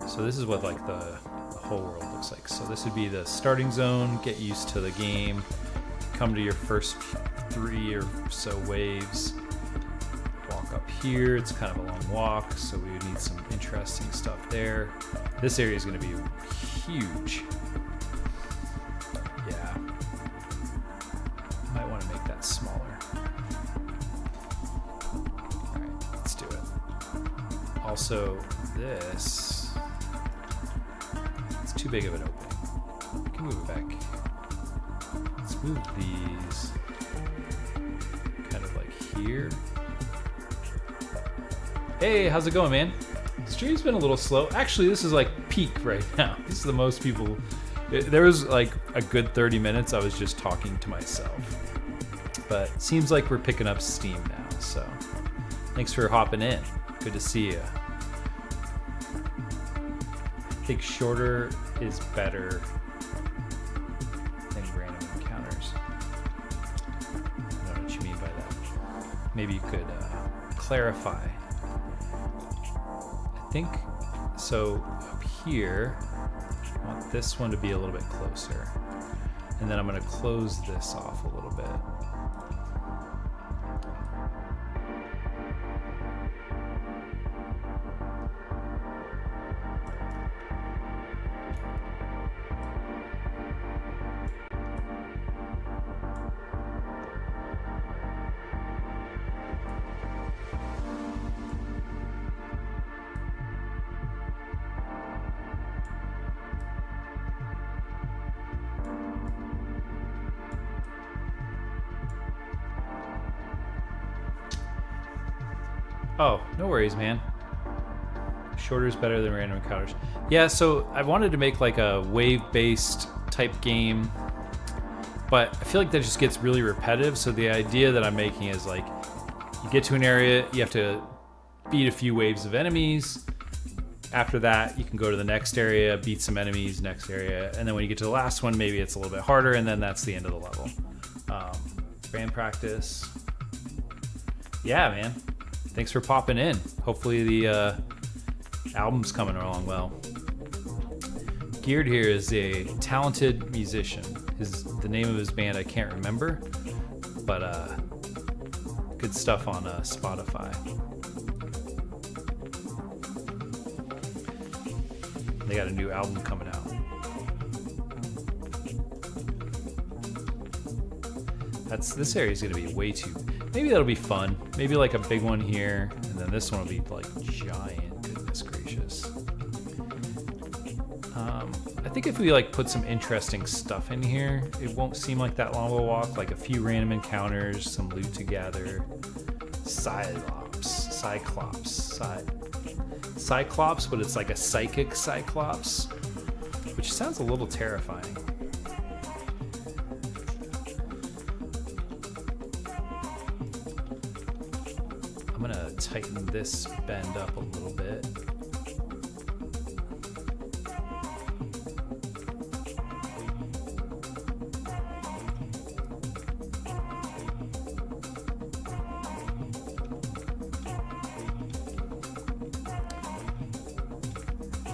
So this is what like the whole world looks like. So this would be the starting zone, get used to the game, come to your first 3 or so waves, walk up here. It's kind of a long walk, so we would need some interesting stuff there. This area is going to be huge. Yeah. Might want to make that smaller. Alright, let's do it. Also, this, it's too big of an opening. We can move it back. Let's move these kind of like here. Hey, how's it going, man? Stream's been a little slow. Actually, this is like peak right now. This is the most people. There was like a good 30 minutes I was just talking to myself. But it seems like we're picking up steam now, so thanks for hopping in. Good to see you. I think shorter is better than random encounters. I don't know what you mean by that. Maybe you could clarify. I think so. Up here, I want this one to be a little bit closer, and then I'm going to close this off a little bit. Oh, no worries, man. Shorter is better than random encounters. Yeah, so I wanted to make like a wave-based type game, but I feel like that just gets really repetitive. So the idea that I'm making is like, you get to an area, you have to beat a few waves of enemies. After that, you can go to the next area, beat some enemies, next area, and then when you get to the last one, maybe it's a little bit harder, and then that's the end of the level. Band practice. Yeah, man. Thanks for popping in. Hopefully the album's coming along well. Geared here is a talented musician. The name of his band I can't remember, but good stuff on Spotify. They got a new album coming out. This area is gonna be way too. Maybe that'll be fun. Maybe like a big one here, and then this one will be like giant. Goodness gracious. I think if we like put some interesting stuff in here, it won't seem like that long of a walk. Like a few random encounters, some loot to gather. Cyclops, but it's like a psychic Cyclops, which sounds a little terrifying. I'm gonna tighten this bend up a little bit.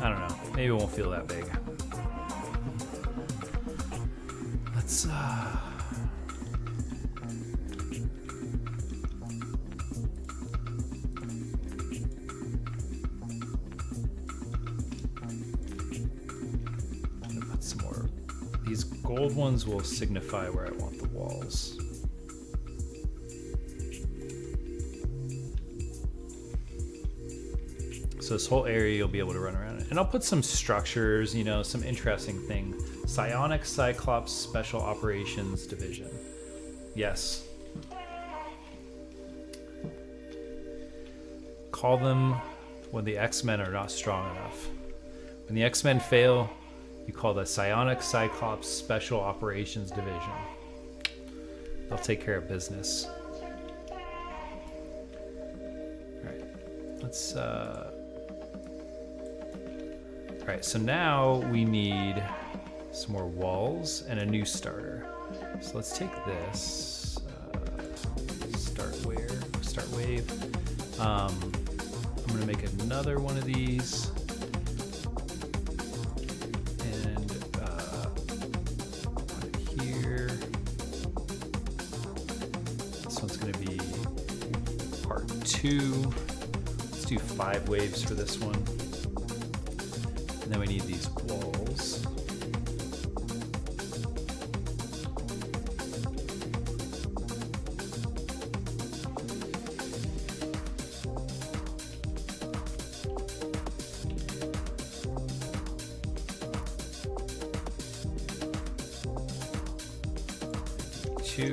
I don't know, maybe it won't feel that big. Let's put some more. These gold ones will signify where I want the walls. So this whole area you'll be able to run around it. And I'll put some structures, you know, some interesting thing. Psionic Cyclops Special Operations Division. Yes. Call them when the X-Men are not strong enough. When the X-Men fail, you call the Psionic Cyclops Special Operations Division. They'll take care of business. Alright. Let's Alright, so now we need some more walls and a new starter. So let's take this. Start start wave. I'm going to make another one of these. And put it here. This one's going to be part 2. Let's do 5 waves for this one. And then we need these walls. Two.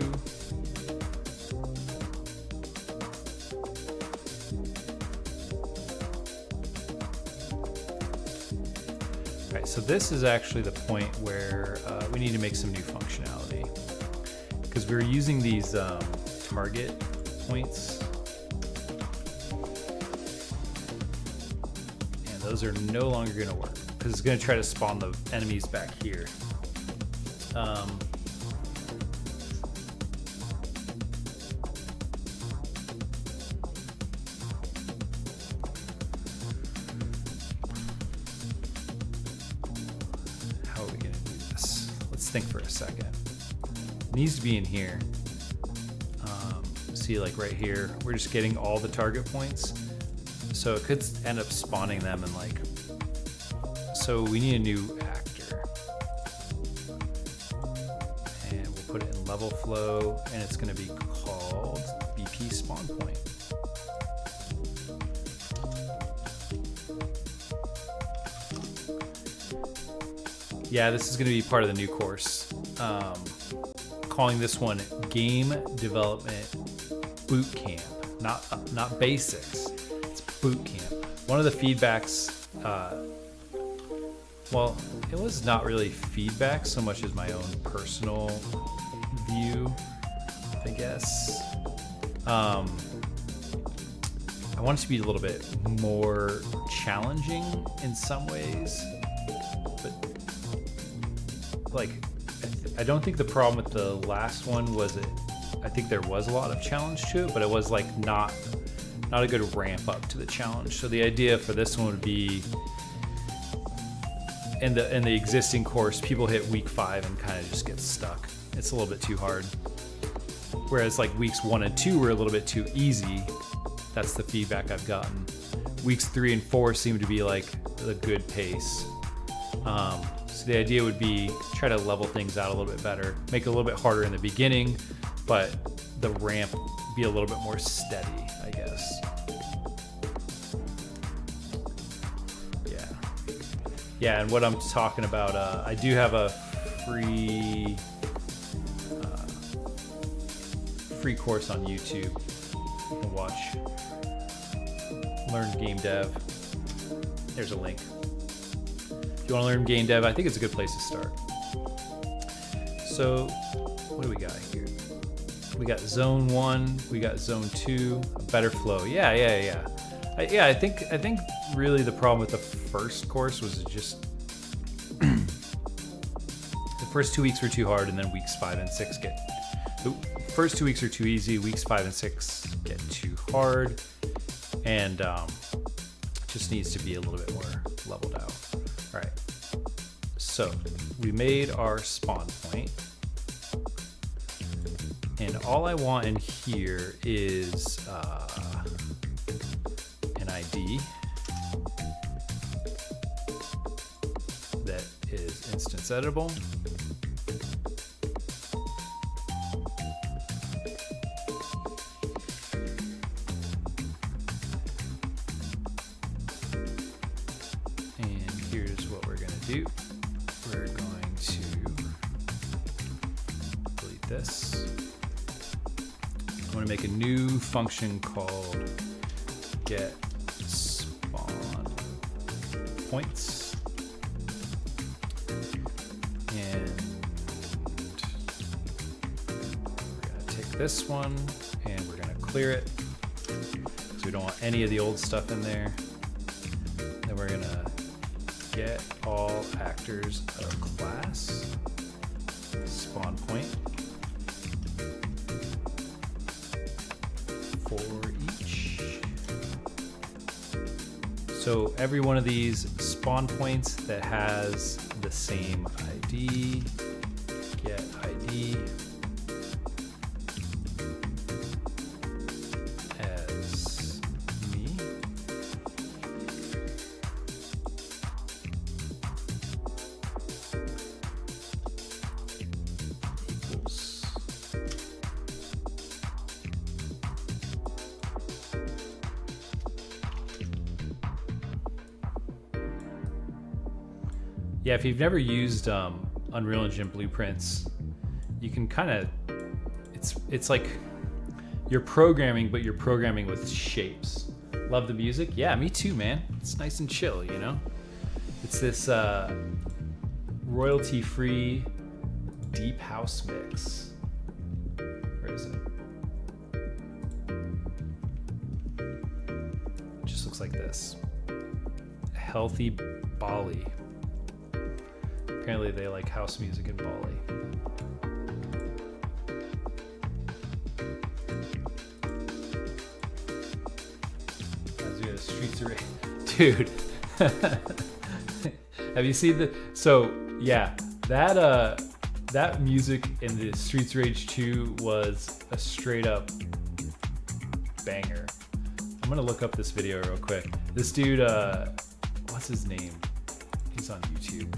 All right, so this is actually the point where we need to make some new functionality, because we were using these target points, and those are no longer going to work because it's going to try to spawn the enemies back here. Think for a second. It needs to be in here. See, like right here, we're just getting all the target points, so it could end up spawning them, and like, so we need a new actor, and we'll put it in level flow, and it's going to be called BP spawn point. Yeah, this is going to be part of the new course. Calling this one Game Development Boot Camp, not basics. It's boot camp. One of the feedbacks, well, it was not really feedback so much as my own personal view, I guess. I want it to be a little bit more challenging in some ways, but like, I don't think the problem with the last one was it. I think there was a lot of challenge to it, but it was like not a good ramp up to the challenge. So the idea for this one would be, in the existing course, people hit week 5 and kind of just get stuck. It's a little bit too hard. Whereas like weeks 1 and 2 were a little bit too easy. That's the feedback I've gotten. Weeks 3 and 4 seem to be like the good pace. So the idea would be try to level things out a little bit better, make it a little bit harder in the beginning, but the ramp be a little bit more steady, I guess. Yeah, and what I'm talking about, I do have a free course on YouTube. You can watch, Learn Game Dev. There's a link. If you want to learn game dev, I think it's a good place to start. So, what do we got here? We got zone 1, we got zone 2, a better flow. Yeah. I think really the problem with the first course was just the first 2 weeks were too hard, and then weeks 5 and 6 the first 2 weeks are too easy. Weeks 5 and 6 get too hard, and just needs to be a little bit more leveled out. All right, so we made our spawn point, and all I want in here is an ID that is instance editable. Do. We're going to delete this. I'm going to make a new function called get spawn points, and we're going to take this one and we're going to clear it because we don't want any of the old stuff in there. Then we're going to get all actors of class spawn point for So every one of these spawn points that has the same ID, get ID as me. Equals. Yeah, if you've never used Unreal Engine blueprints, you can kind of, it's like you're programming, but you're programming with shapes. Love the music? Yeah, me too, man. It's nice and chill, you know? It's this royalty-free deep house mix. Where is it? It just looks like this. Healthy Bali. Apparently they like house music in Bali. Guys, we got a Streets of Rage. Dude. Have you seen the, so yeah, that music in the Streets of Rage 2 was a straight up banger. I'm gonna look up this video real quick. This dude, what's his name? He's on YouTube.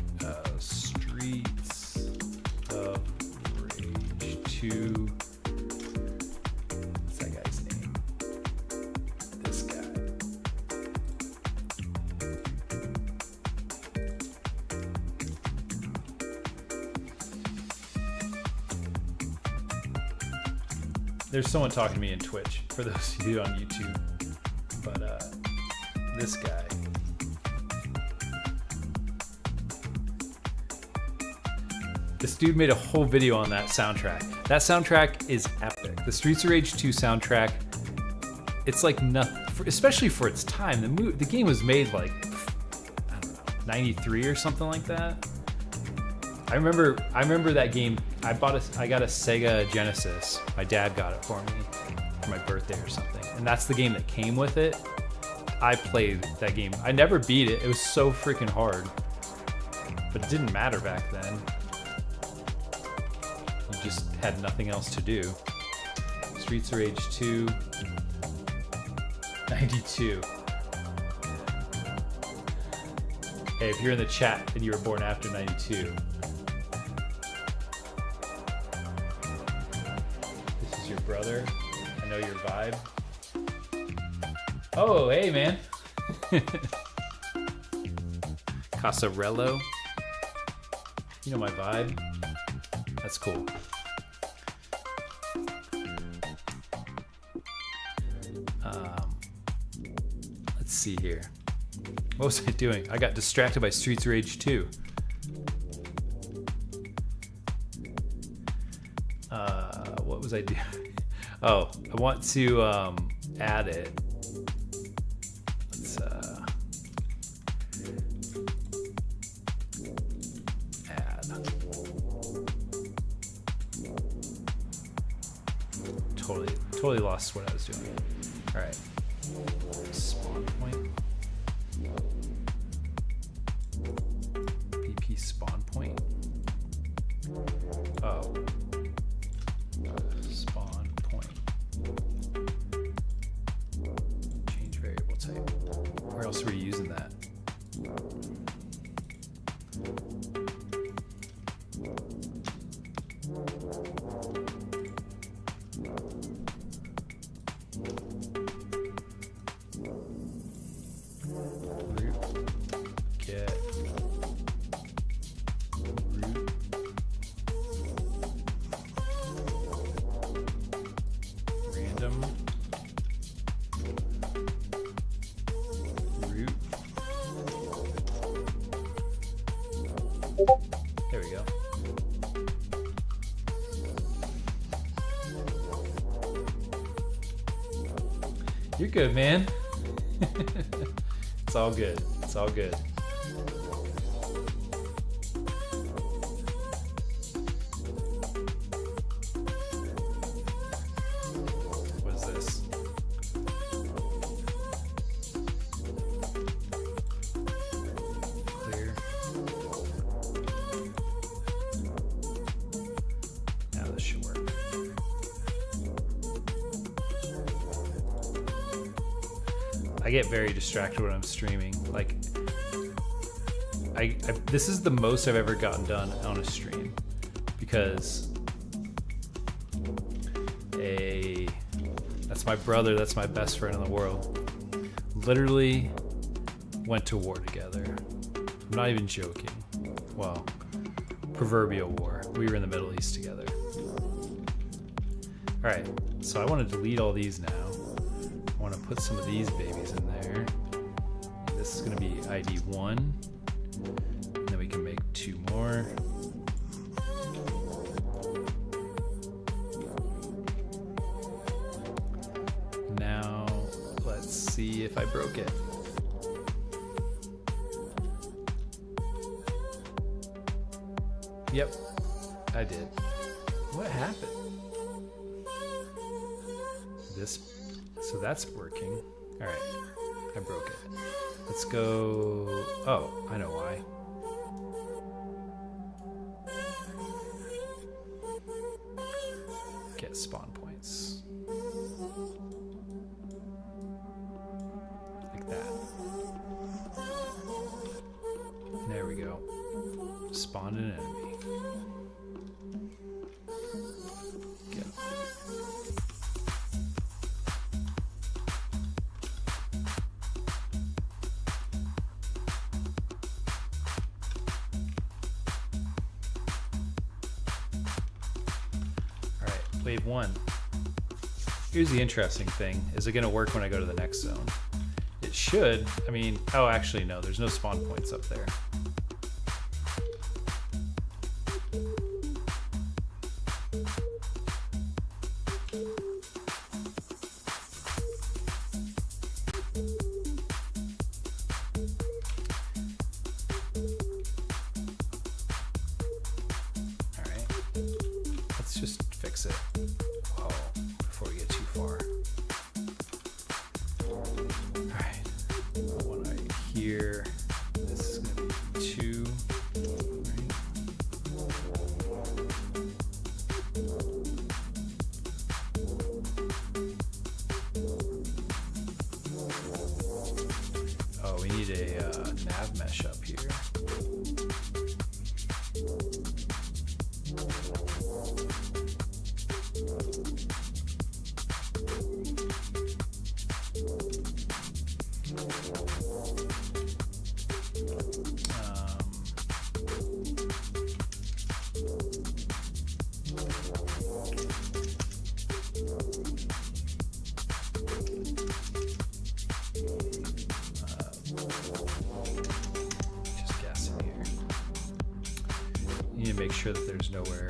Streets of Rage 2. What's that guy's name? This guy. There's someone talking to me in Twitch, for those of you on YouTube. But this guy. This dude made a whole video on that soundtrack. That soundtrack is epic. The Streets of Rage 2 soundtrack, it's like nothing, especially for its time. The game was made like, I don't know, 93 or something like that. I remember that game. I got a Sega Genesis. My dad got it for me for my birthday or something. And that's the game that came with it. I played that game. I never beat it. It was so freaking hard. But it didn't matter back then. You just had nothing else to do. Streets of Rage 2. 92. Hey, if you're in the chat and you were born after 92. This is your brother. I know your vibe. Oh, hey, man. Casarello. You know my vibe. That's cool. Let's see here. What was I doing? I got distracted by Streets of Rage 2. What was I doing? Oh, I want to add it. Let's add. Totally lost what I was doing. All right. Spawn point. BP spawn point. Oh. Spawn point. Change variable type. Where else were you using that? There we go. You're good, man. It's all good. It's all good. What is this? I get very distracted when I'm streaming. Like, this is the most I've ever gotten done on a stream, because that's my brother, that's my best friend in the world. Literally went to war together. I'm not even joking. Well, proverbial war. We were in the Middle East together. All right, so I want to delete all these now. I want to put some of these babies in there. This is going to be ID 1. And then we can make 2 more. Now, let's see if I broke it. Yep, I did. What happened? So that's working. All right, I broke it. Let's go. Oh, I know why. Get spawn points. Like that. There we go. Spawn an enemy. Wave 1. Here's the interesting thing. Is it going to work when I go to the next zone? It should. I mean, oh, actually, no. There's no spawn points up there. Make sure that there's nowhere.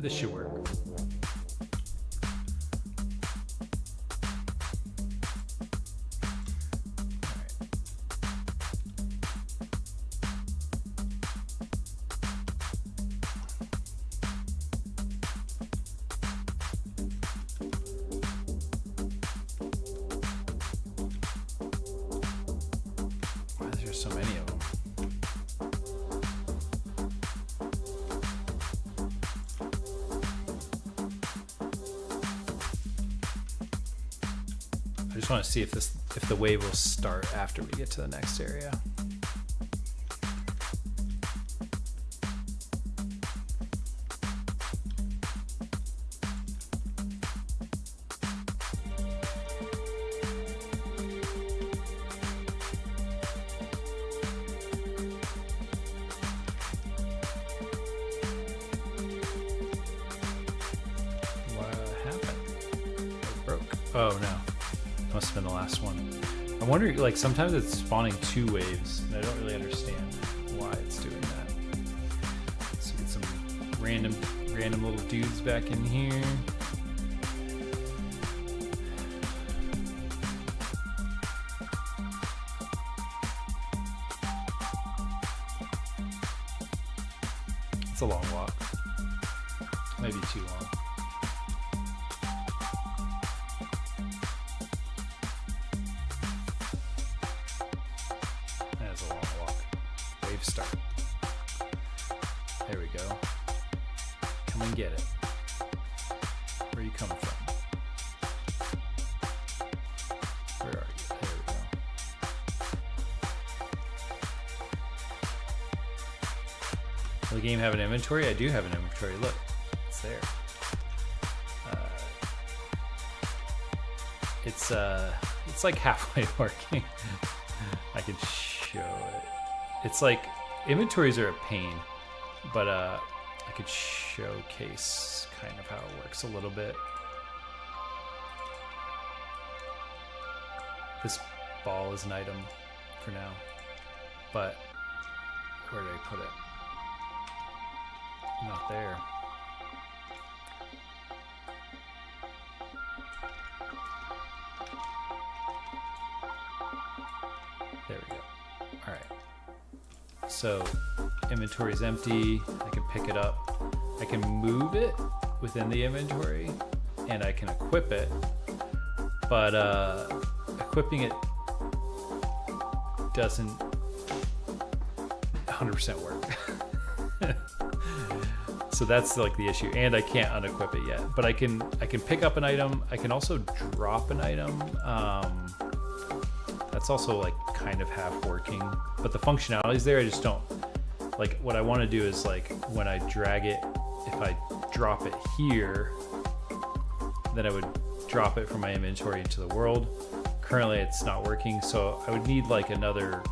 This should work. Why is there so many of them? I just want to see if the wave will start after we get to the next area. Oh no, must have been the last one. I wonder, like sometimes it's spawning 2 waves, and I don't really understand why it's doing that. Let's get some random little dudes back in here. It's a long walk. Maybe too long. That's a long walk. Wave start. There we go. Come and get it. Where are you coming from? Where are you? There we go. Will the game have an inventory? I do have an inventory. Look, it's there. It's like halfway working. I can show it. It's like inventories are a pain, but I could showcase kind of how it works a little bit. This ball is an item for now, but where did I put it? Not there. There we go. All right. So inventory is empty. I can pick it up. I can move it within the inventory, and I can equip it. But equipping it doesn't 100% work. So that's like the issue, and I can't unequip it yet. But I can pick up an item. I can also drop an item. That's also like kind of half working, but the functionality is there. I just don't like. What I want to do is like when I drag it, if I drop it here, then I would drop it from my inventory into the world. Currently it's not working, so I would need like another.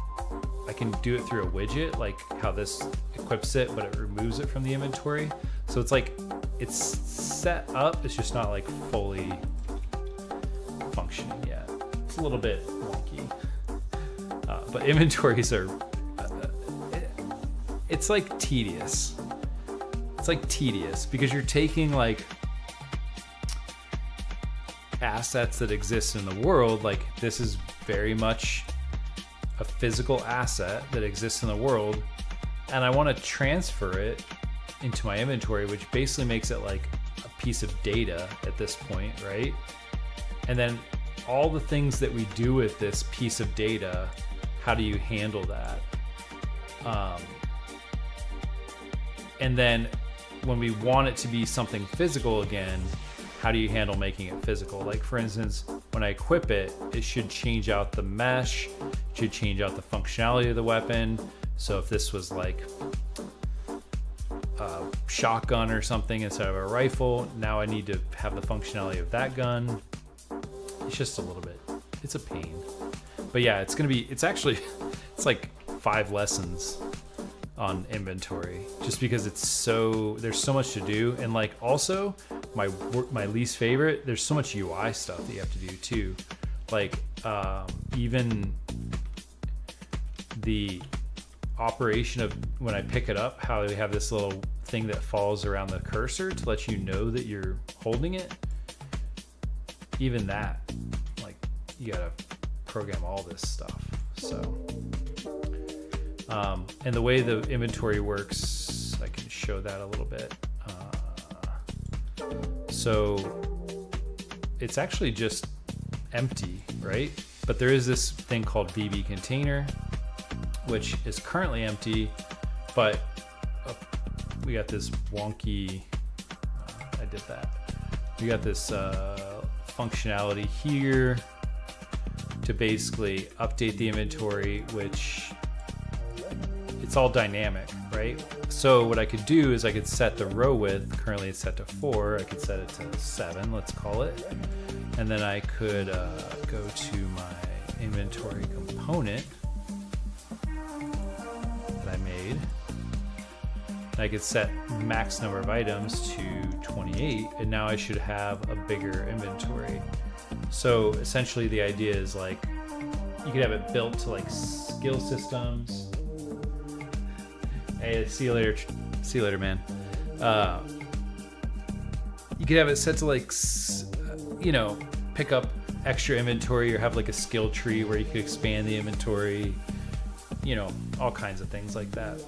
I can do it through a widget, like how this equips it, but it removes it from the inventory. So it's like it's set up, it's just not like fully functioning yet. It's a little bit wonky, but inventories are it's like tedious. It's like tedious because you're taking like assets that exist in the world. Like this is very much a physical asset that exists in the world, and I want to transfer it into my inventory, which basically makes it like a piece of data at this point, right? And then all the things that we do with this piece of data, how do you handle that? And then when we want it to be something physical again, how do you handle making it physical? Like for instance, when I equip it, it should change out the mesh, it should change out the functionality of the weapon. So if this was like a shotgun or something instead of a rifle, now I need to have the functionality of that gun. It's just a little bit, it's a pain. But yeah, it's like 5 lessons on inventory, just because there's so much to do. And like also my least favorite, there's so much UI stuff that you have to do too. Like even the operation of when I pick it up, how they have this little thing that falls around the cursor to let you know that you're holding it. Even that, like you gotta program all this stuff. So and the way the inventory works, I can show that a little bit. So it's actually just empty, right? But there is this thing called VB container, which is currently empty, but we got this wonky, I did that. We got this functionality here to basically update the inventory, which it's all dynamic, right? So what I could do is I could set the row width, currently it's set to 4, I could set it to 7, let's call it. And then I could go to my inventory component that I made. And I could set max number of items to 28, and now I should have a bigger inventory. So essentially the idea is like you could have it built to like skill systems. Hey, see you later, man. You could have it set to like, you know, pick up extra inventory, or have like a skill tree where you could expand the inventory, you know, all kinds of things like that.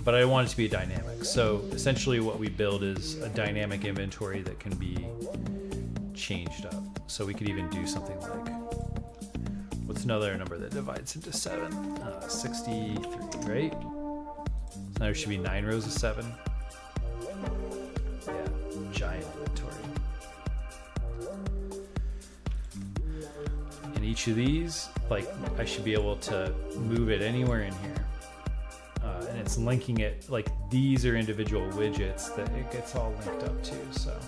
But I want it to be dynamic. So essentially what we build is a dynamic inventory that can be changed up. So we could even do something like, what's another number that divides into 7? 63, right? So now there should be 9 rows of 7. Yeah, giant inventory. And each of these, like, I should be able to move it anywhere in here. And it's linking it, like these are individual widgets that it gets all linked up to, so.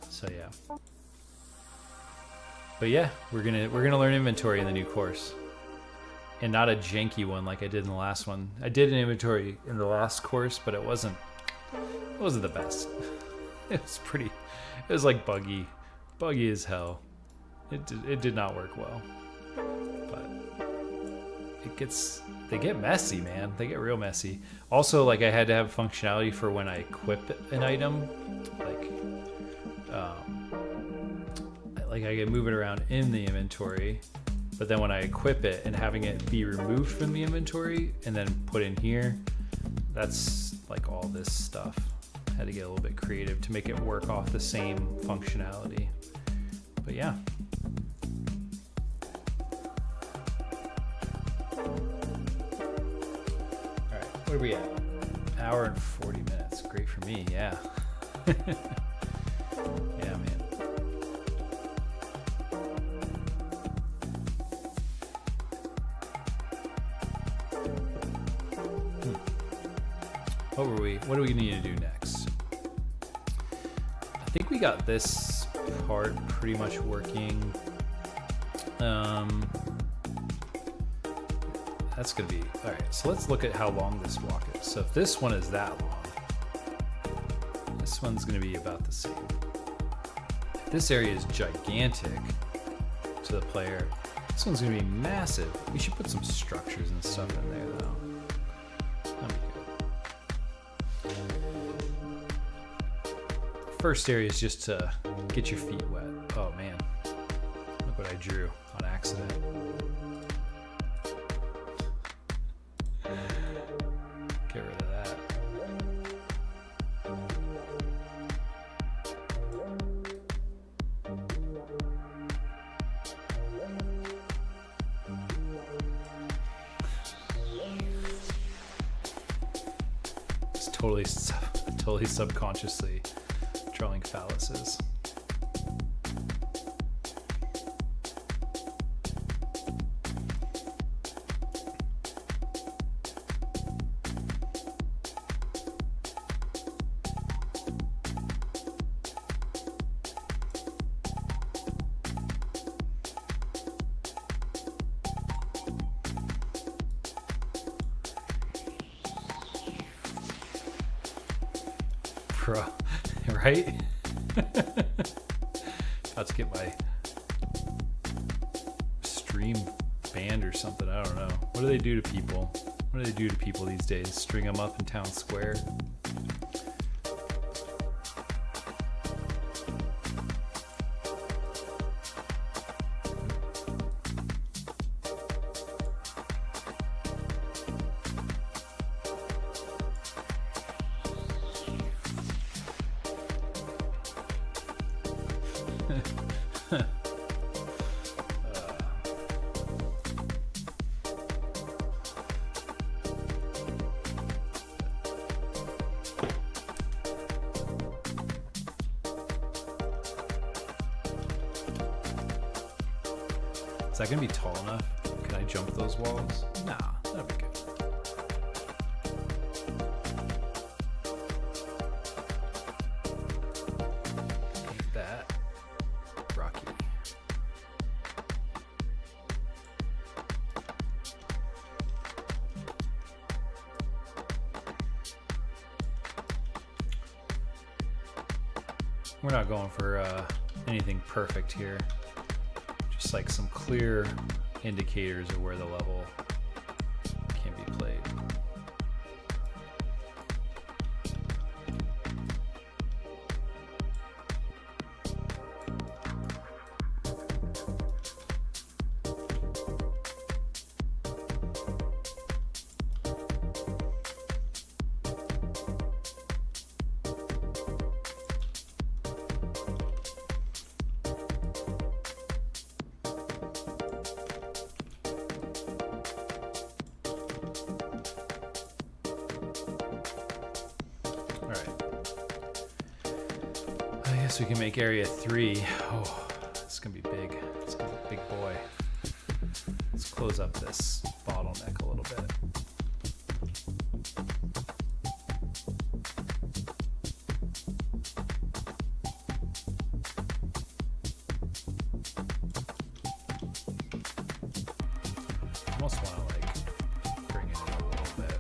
So yeah. But yeah, we're gonna learn inventory in the new course. And not a janky one like I did in the last one. I did an inventory in the last course, but it wasn't the best. It was like buggy as hell. It did not work well. But they get messy, man. They get real messy. Also, like I had to have functionality for when I equip an item, like I can move it around in the inventory, but then when I equip it and having it be removed from the inventory and then put in here, that's like all this stuff. Had to get a little bit creative to make it work off the same functionality. But yeah. All right, what are we at? Hour and 40 minutes. Great for me, yeah. Yeah, man. What do we need to do next? I think we got this part pretty much working. That's gonna be, all right, so let's look at how long this walk is. So if this one is that long, this one's gonna be about the same. If this area is gigantic to the player, this one's gonna be massive. We should put some structures and stuff in there though. That'd be good. First area is just to get your feet wet. Oh man, look what I drew on accident. Get rid of that. It's totally subconsciously drawing phalluses. Bro, right? About to get my stream banned or something. I don't know. What do they do to people? What do they do to people these days? String them up in town square? Is that gonna be tall enough? Can I jump those walls? Nah, that'll be good. That rocky. We're not going for anything perfect here. Just like some clear indicators of where the level can be played. We can make area 3. Oh, it's gonna be big. It's gonna be a big boy. Let's close up this bottleneck a little bit. Almost want to like bring it in a little bit.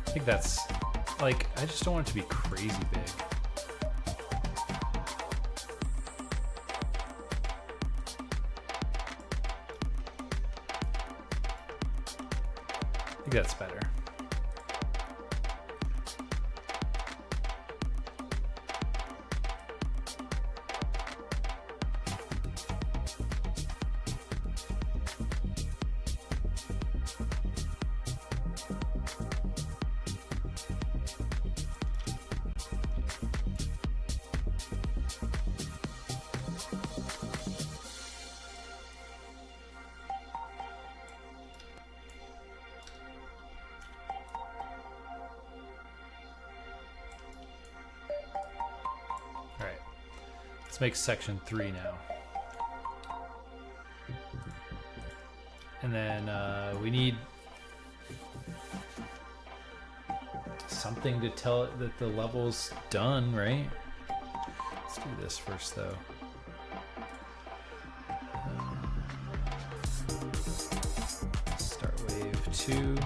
I think that's like, I just don't want it to be crazy big. I think that's better. Let's make section 3 now. And then we need something to tell it that the level's done, right? Let's do this first though. Start wave 2.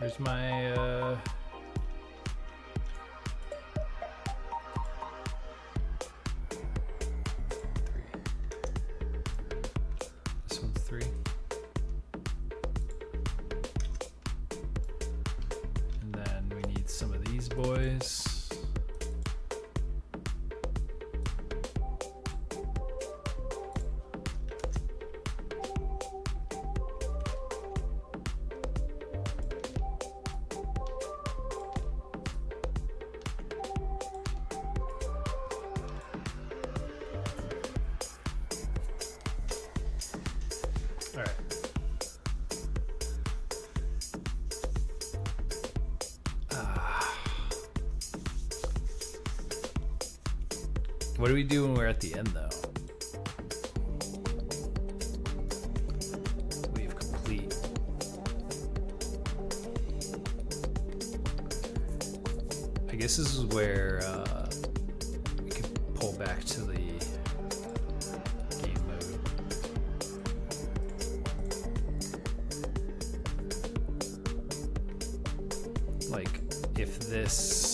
Here's my this one's 3. And then we need some of these boys. What do we do when we're at the end, though? Wave complete. I guess this is where we can pull back to the game mode. Like, if this...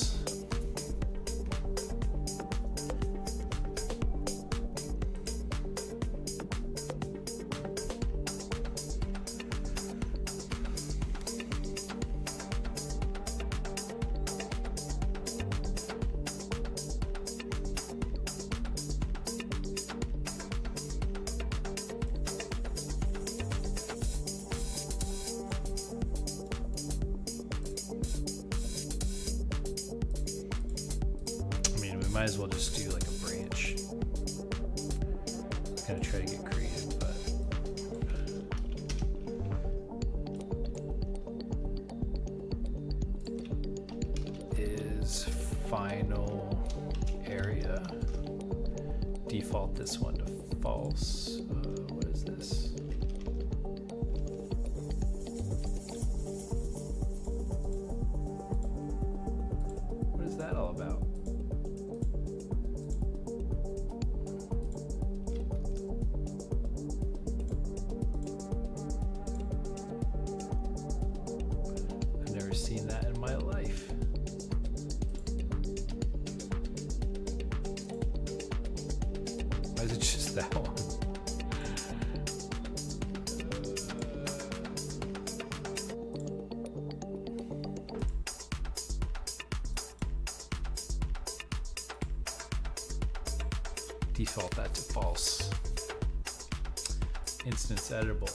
Might as well just do like a branch. I'm gonna try to get creative, but is final area. Default this one to false. What is this? What is that all about? Seen that in my life. Why is it just that one? Default that to false. Instance editable.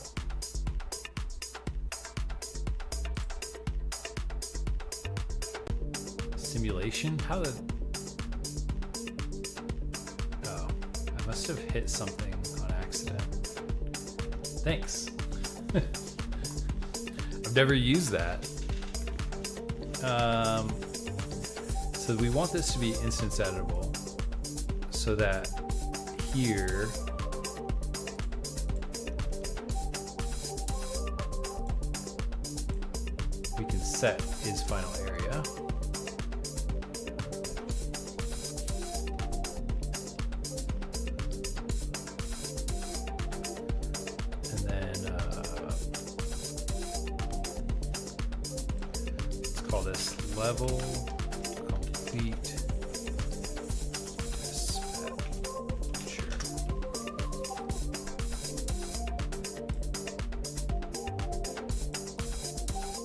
Simulation? How the... Oh, I must have hit something on accident. Thanks. I've never used that. So we want this to be instance editable so that here we can set is final area. This level complete dispatcher.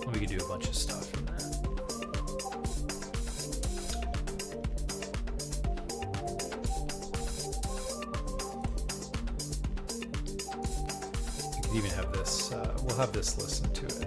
We could do a bunch of stuff from that. We could even have this. We'll have this listen to it.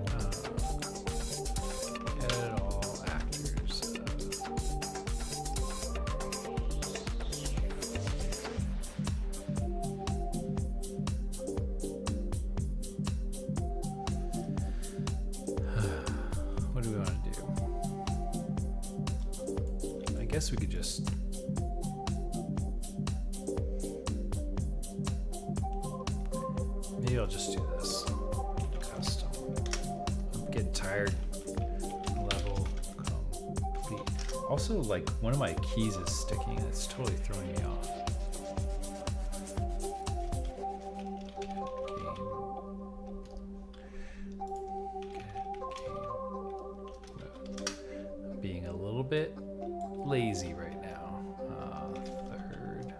What do we want to do? I guess we could just... Maybe I'll just do this. Custom. I'm getting tired. Level complete. Also, like, one of my keys is sticking. It's totally throwing me off. Being a little bit lazy right now. Third.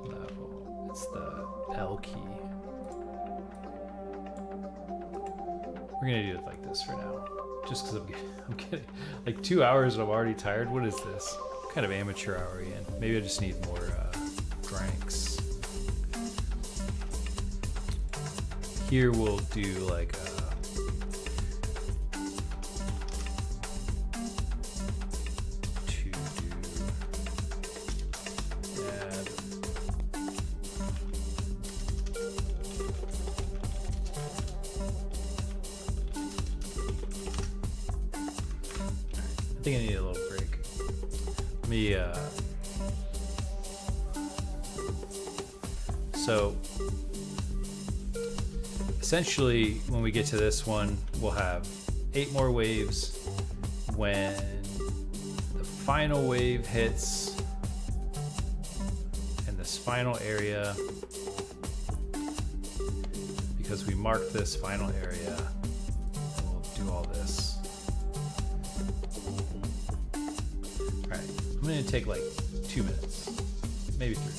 Level. It's the L key. We're gonna do it like this for now. Just because I'm getting like 2 hours and I'm already tired. What is this? What kind of amateur hour are we in? Maybe I just need more drinks. Here we'll do like a think I need a little break. Let me, so essentially when we get to this one, we'll have 8 more waves. When the final wave hits in this final area, because we marked this final area, we'll do all this. All right, I'm gonna take like 2 minutes, maybe 3.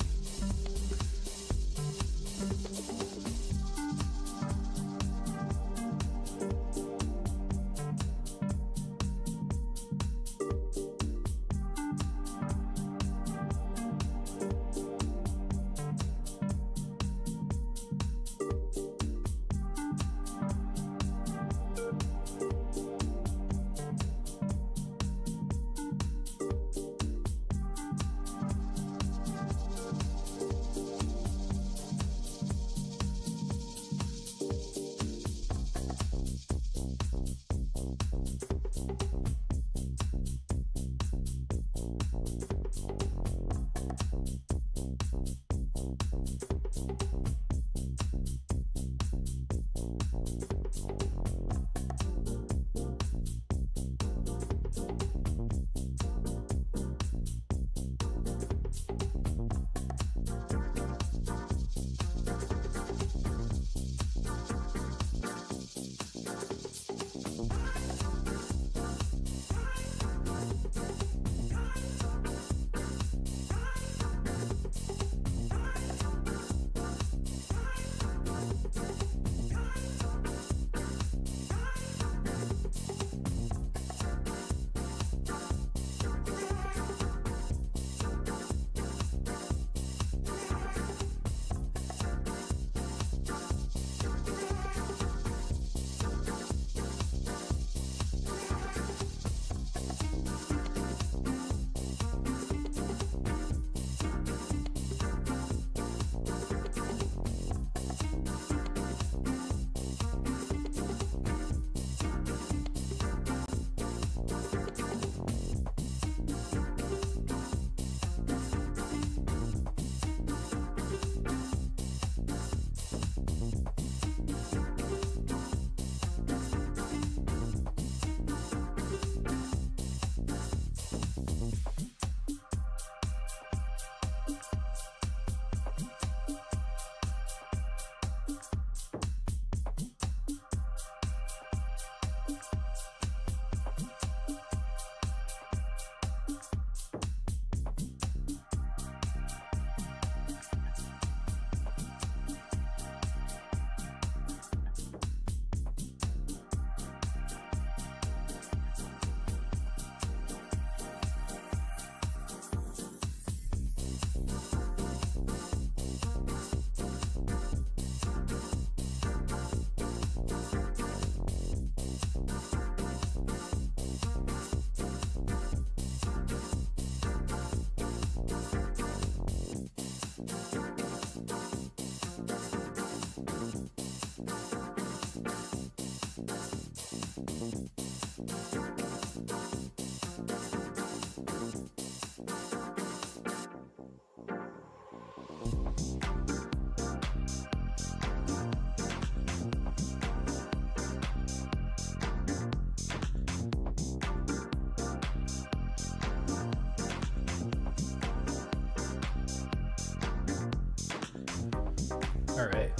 All right.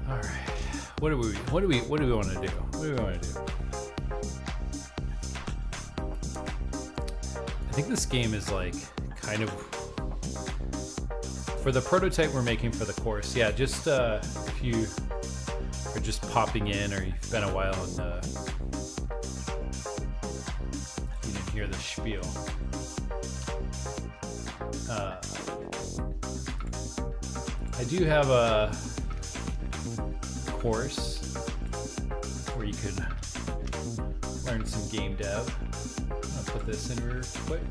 All right. What do we want to do? What do we want to do? I think this game is like kind of for the prototype we're making for the course. Yeah, just if you are just popping in or you've been a while and you didn't hear the spiel. I do have a course where you could learn some game dev. I'll put this in real quick.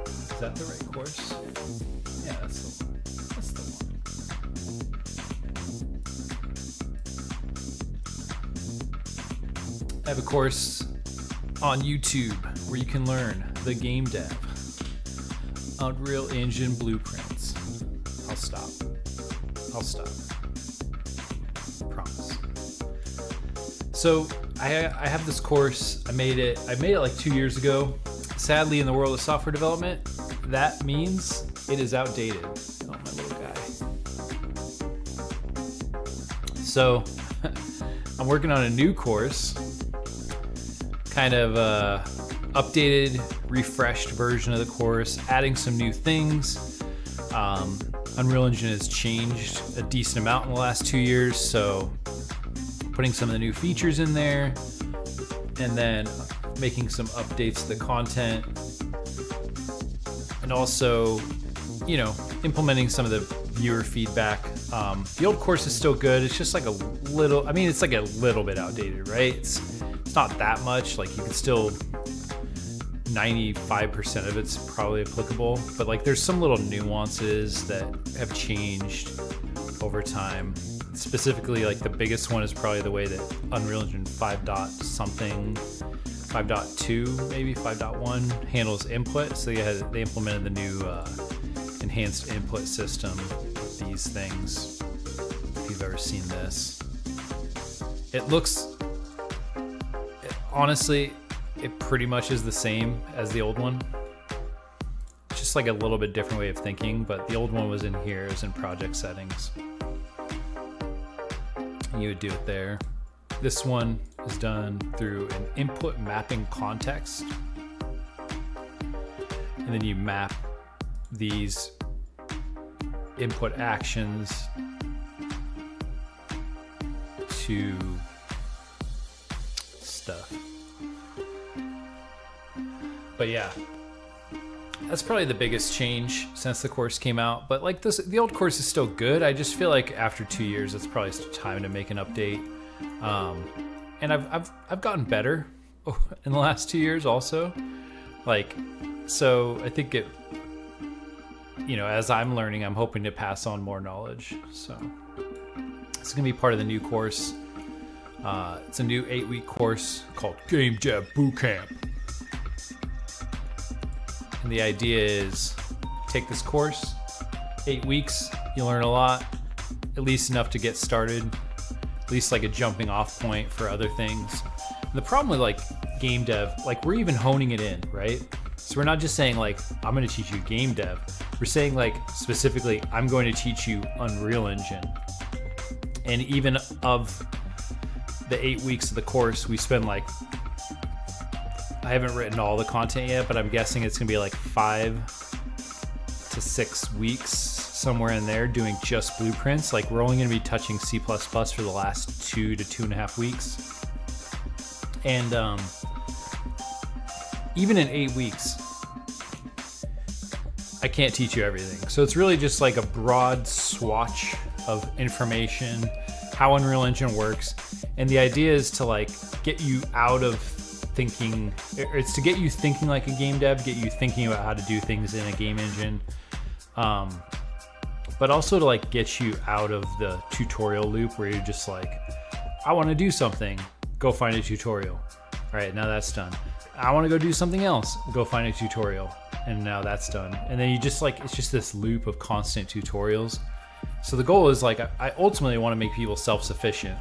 Is that the right course? Yeah, that's the one. I have a course on YouTube where you can learn the game dev, Unreal Engine blueprints. I'll stop. Promise. So I have this course. I made it like 2 years ago. Sadly, in the world of software development, that means it is outdated. Oh, my little guy. So I'm working on a new course, kind of updated, refreshed version of the course, adding some new things. Unreal Engine has changed a decent amount in the last 2 years, so putting some of the new features in there, and then making some updates to the content, and also, you know, implementing some of the viewer feedback. The old course is still good. It's just like a little, it's like a little bit outdated, right? It's not that much. Like, you can still, 95% of it's probably applicable, but like there's some little nuances that have changed over time. Specifically, like the biggest one is probably the way that Unreal Engine 5.2, maybe 5.1 handles input. So they implemented the new enhanced input system with these things. If you've ever seen this, honestly, it pretty much is the same as the old one. It's just like a little bit different way of thinking, but the old one was in here, is in project settings. You would do it there. This one is done through an input mapping context. And then you map these input actions to stuff. But yeah, that's probably the biggest change since the course came out. But like the old course is still good. I just feel like after 2 years, it's probably time to make an update. And I've gotten better in the last 2 years also. Like, so I think it, you know, as I'm learning, I'm hoping to pass on more knowledge. So it's gonna be part of the new course. It's a new 8-week course called Game Dev Bootcamp. And the idea is, take this course, 8 weeks, you learn a lot, at least enough to get started, at least like a jumping off point for other things. And the problem with like game dev, like we're even honing it in, right? So we're not just saying like, I'm gonna teach you game dev. We're saying like, specifically, I'm going to teach you Unreal Engine. And even of the 8 weeks of the course, we spend like, I haven't written all the content yet, but I'm guessing it's gonna be like 5 to 6 weeks, somewhere in there, doing just blueprints. Like, we're only gonna be touching C++ for the last 2 to 2.5 weeks. And even in 8 weeks, I can't teach you everything. So it's really just like a broad swatch of information, how Unreal Engine works. And the idea is to like get you out of thinking, it's to get you thinking like a game dev, get you thinking about how to do things in a game engine, but also to like get you out of the tutorial loop where you're just like, I want to do something, go find a tutorial. All right, now that's done. I want to go do something else, go find a tutorial, and now that's done. And then you just like, it's just this loop of constant tutorials. So the goal is like, I ultimately want to make people self-sufficient,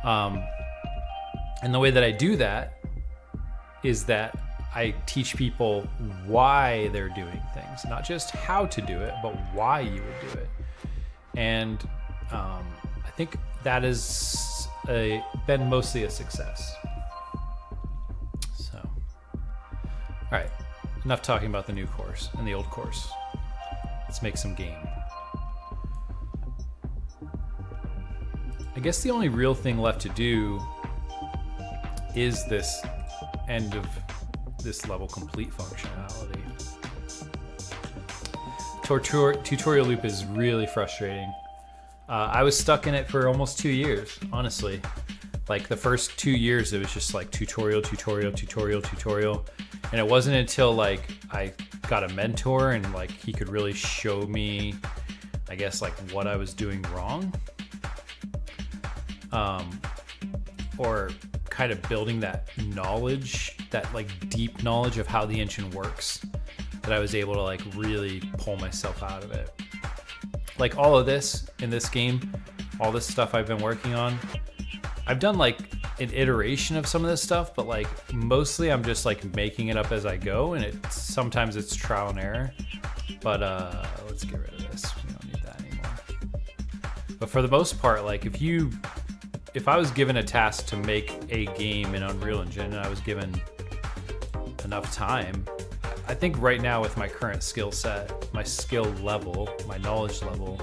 and the way that I do that is that I teach people why they're doing things, not just how to do it, but why you would do it. And I think that has been mostly a success. So, all right, enough talking about the new course and the old course. Let's make some game. I guess the only real thing left to do is this end of this level complete functionality. Tutorial loop is really frustrating. I was stuck in it for almost 2 years, honestly. Like the first 2 years, it was just like tutorial. And it wasn't until like I got a mentor and like he could really show me, I guess, like what I was doing wrong. Or kind of building that knowledge, that like deep knowledge of how the engine works, that I was able to like really pull myself out of it. Like all of this in this game, all this stuff I've been working on, I've done like an iteration of some of this stuff, but like mostly I'm just like making it up as I go, and sometimes it's trial and error. But let's get rid of this. We don't need that anymore. But for the most part, like if I was given a task to make a game in Unreal Engine and I was given enough time, I think right now with my current skill set, my skill level, my knowledge level,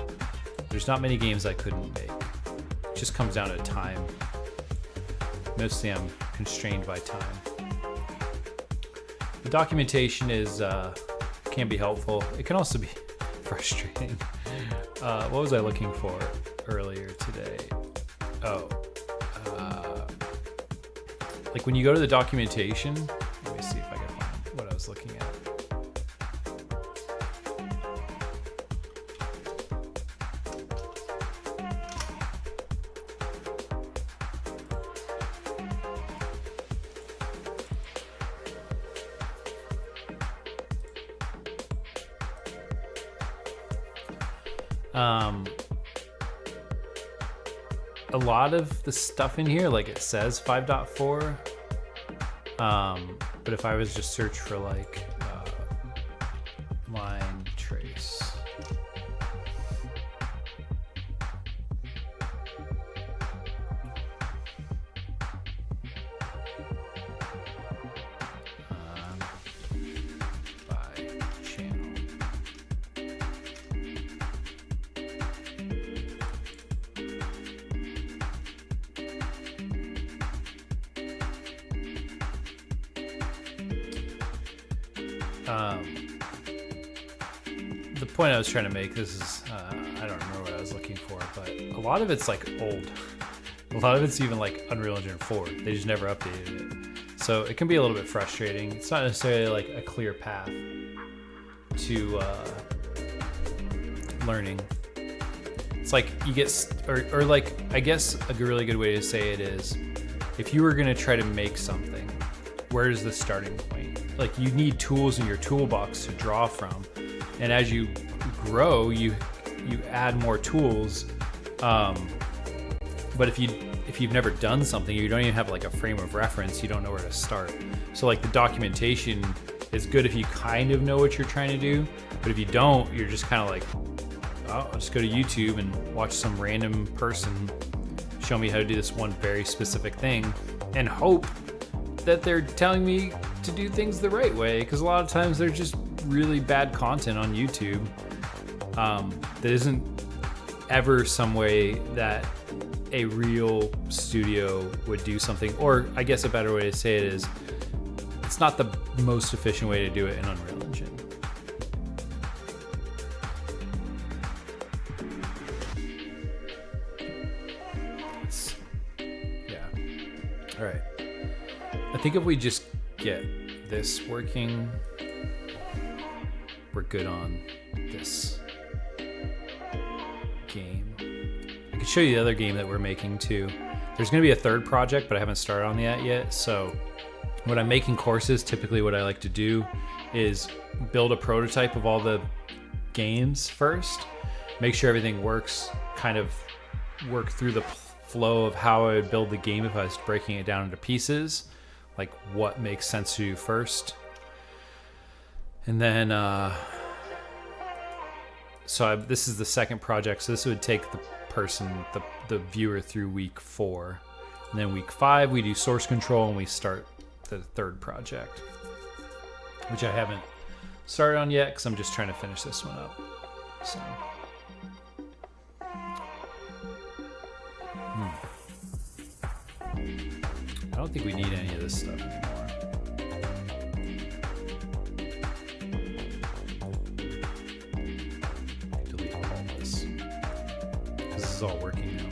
there's not many games I couldn't make. It just comes down to time. Mostly I'm constrained by time. The documentation can be helpful. It can also be frustrating. What was I looking for earlier today? Like when you go to the documentation, let me see if I can find what I was looking at. A lot of the stuff in here, like it says 5.4, but if I was just search for like line trace, by channel. The point I was trying to make, this is, I don't remember what I was looking for, but a lot of it's like old. A lot of it's even like Unreal Engine 4. They just never updated it. So it can be a little bit frustrating. It's not necessarily like a clear path to learning. It's like you get, or like, I guess a really good way to say it is, if you were gonna try to make something, where's the starting point? Like you need tools in your toolbox to draw from. And as you grow, you add more tools. But if you've never done something, you don't even have like a frame of reference, you don't know where to start. So like the documentation is good if you kind of know what you're trying to do, but if you don't, you're just kind of like, oh, I'll just go to YouTube and watch some random person show me how to do this one very specific thing and hope that they're telling me to do things the right way, because a lot of times they're just really bad content on YouTube that isn't ever some way that a real studio would do something. Or I guess a better way to say it is, it's not the most efficient way to do it in Unreal Engine. Yeah. All right. I think if we just get this working, we're good on this game. I could show you the other game that we're making too. There's going to be a third project, but I haven't started on that yet. So when I'm making courses, typically what I like to do is build a prototype of all the games first, make sure everything works, kind of work through the flow of how I would build the game if I was breaking it down into pieces, like what makes sense to you first. And then, this is the second project, so this would take the person, the viewer through week 4. And then week 5, we do source control and we start the third project, which I haven't started on yet because I'm just trying to finish this one up. So. I don't think we need any of this stuff anymore. Delete all this, because this is all working now.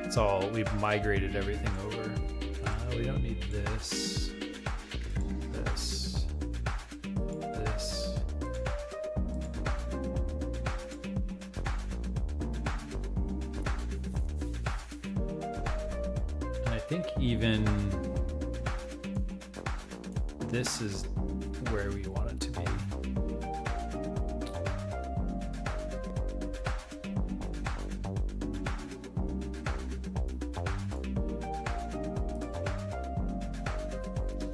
It's all, we've migrated everything over. We don't need this. this, this, this. And I think even this is where we want it to be.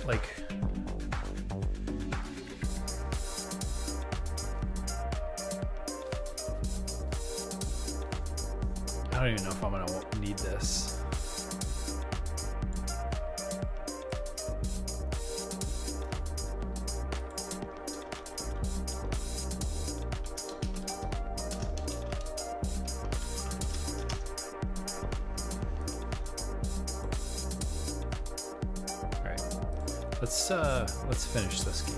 Like, I don't even know if I'm gonna need this. Let's finish this game.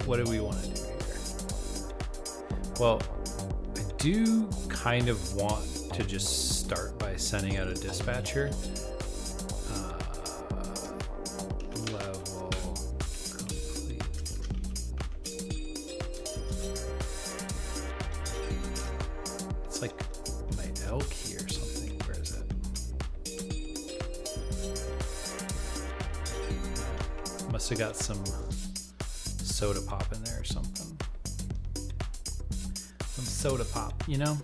What do we want to do here? Well, I do kind of want to just start by sending out a dispatcher. Level complete. It's like my elk here or something. Where is it? Must have got some soda pop in there or something. Some soda pop, you know?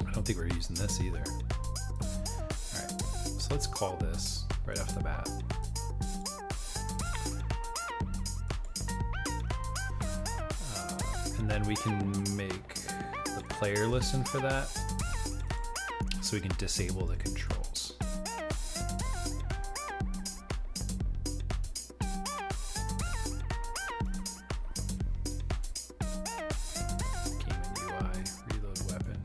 I don't think we're using this either. All right, so let's call this right off the bat. And then we can make the player listen for that, so we can disable the controls. Game UI, reload weapon.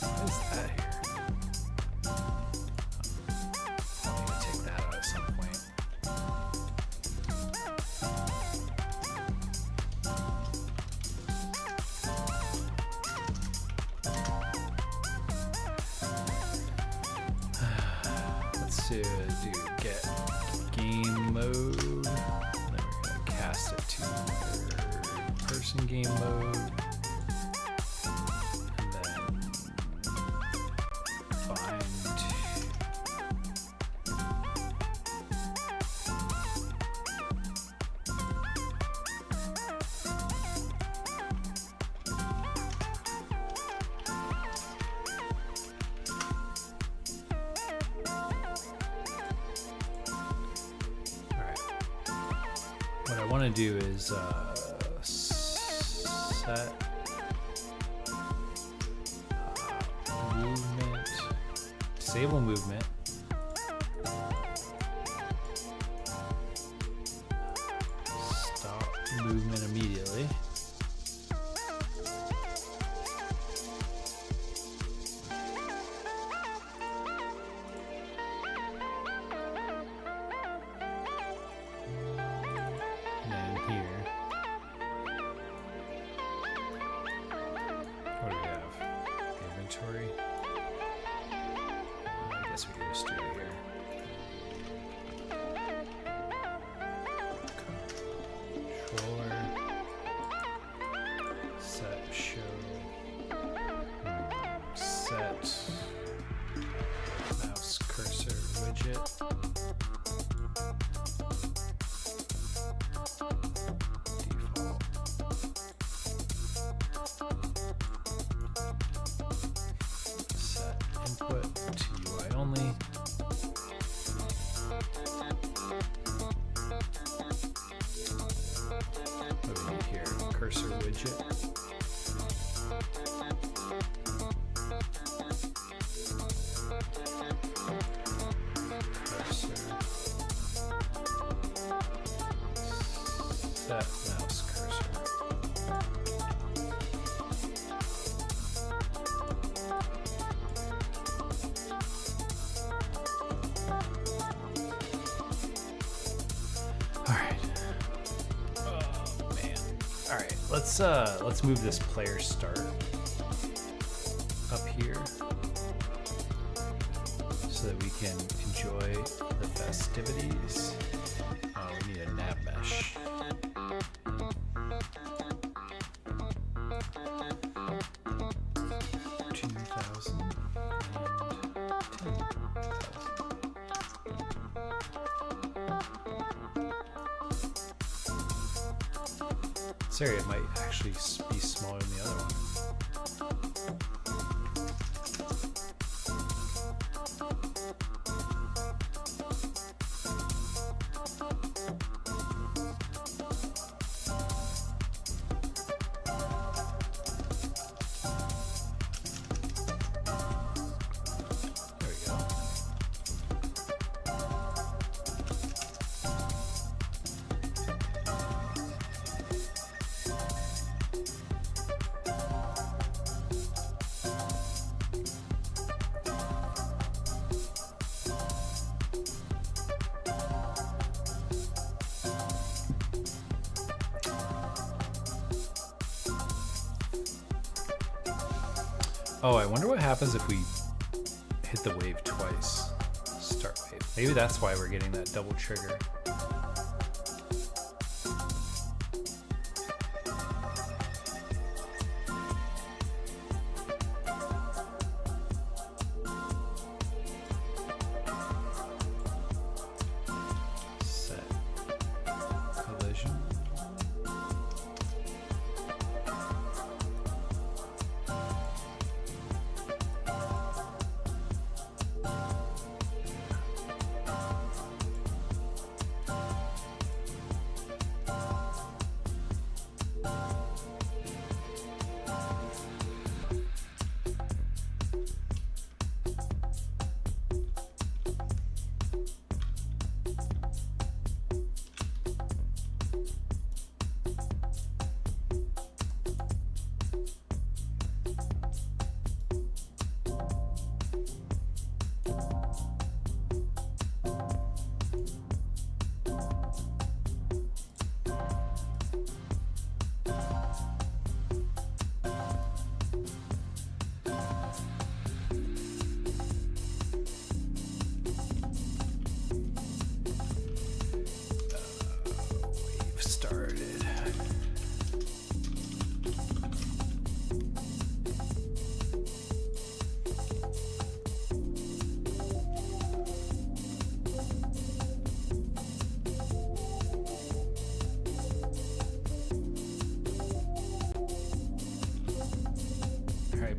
What is that here? I'll need to take that out at some point. To do get game mode, then we're going to cast it to third person game mode, and then find what I want to do is set movement, disable movement, stop movement immediately. What do we have? Inventory. I guess we can just do it here. Controller. Set show. Set mouse cursor widget. Input to UI only. What do we need here? Cursor widget. Cursor. Set mouse cursor. let's move this player start up here so that we can enjoy the festivities. Oh, we need a nav mesh. This area might actually be smaller than the other one. There we go. Oh, I wonder what happens if we hit the wave twice. Start wave. Maybe that's why we're getting that double trigger. Set collision.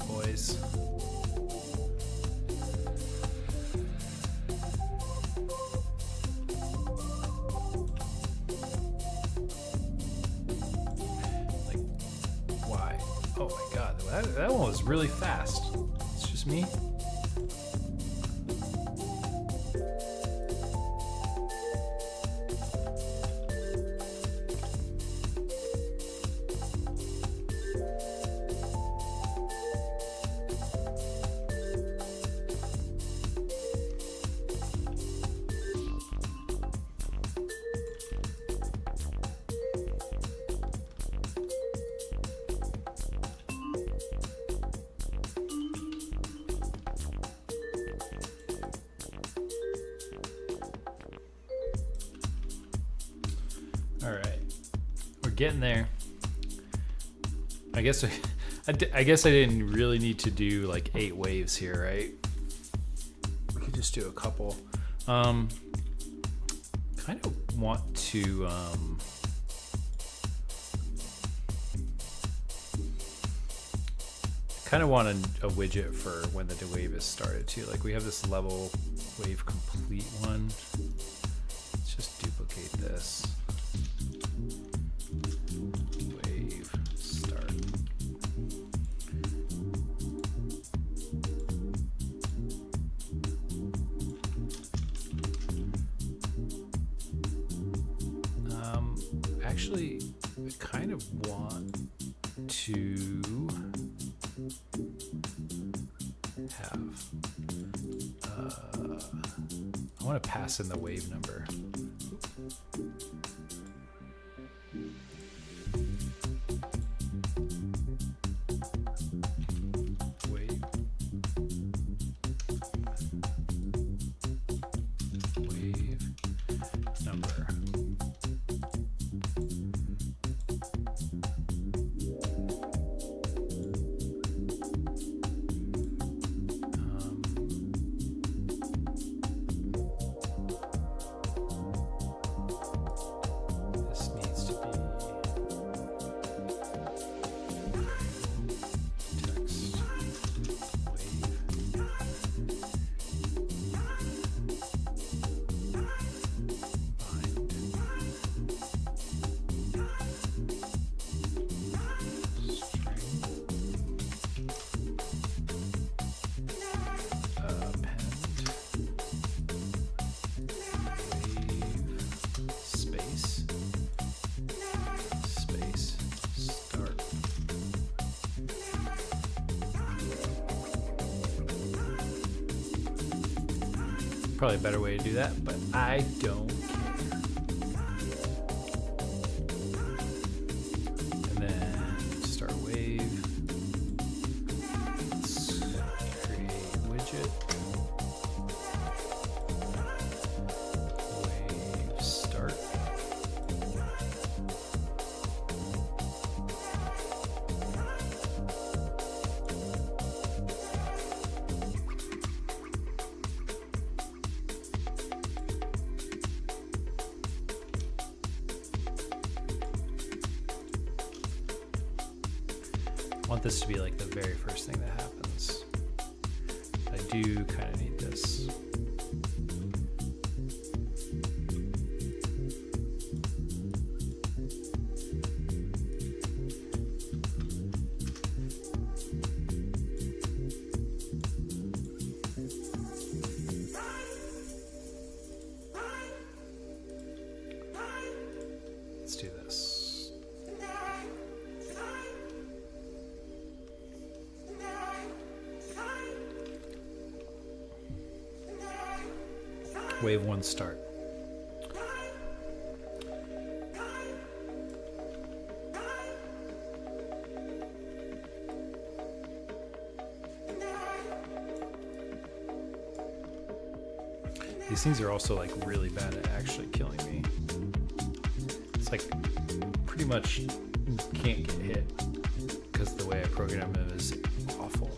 Boys. Like, why? Oh my god, that one was really fast. It's just me. All right, we're getting there. I guess I didn't really need to do like 8 waves here, right? We could just do a couple. Kind of want to kind of want a widget for when the wave is started too. Like we have this level wave complete one. Let's just duplicate this. Wave start. Actually, I kind of want to have I want to pass in the wave number. Probably a better way to do that, but I don't care. And then start a wave. Let's create widget. Wave start. I want this to be like the very first thing that happens. I do kind of need this. Let's do this. Wave 1 start. These things are also like really bad at actually killing me. It's like pretty much can't get hit because the way I program them is awful.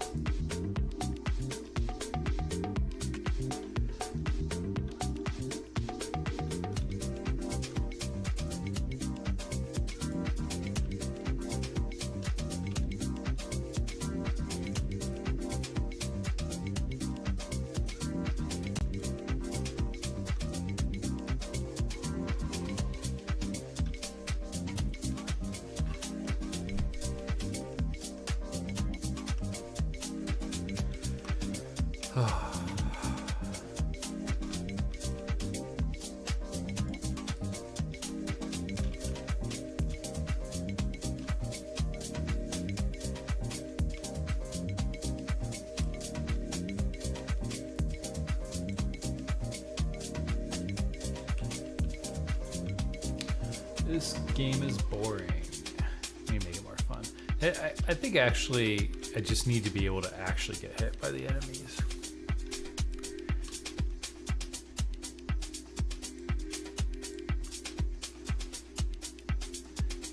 This game is boring. Let me make it more fun. I think actually I just need to be able to actually get hit by the enemies.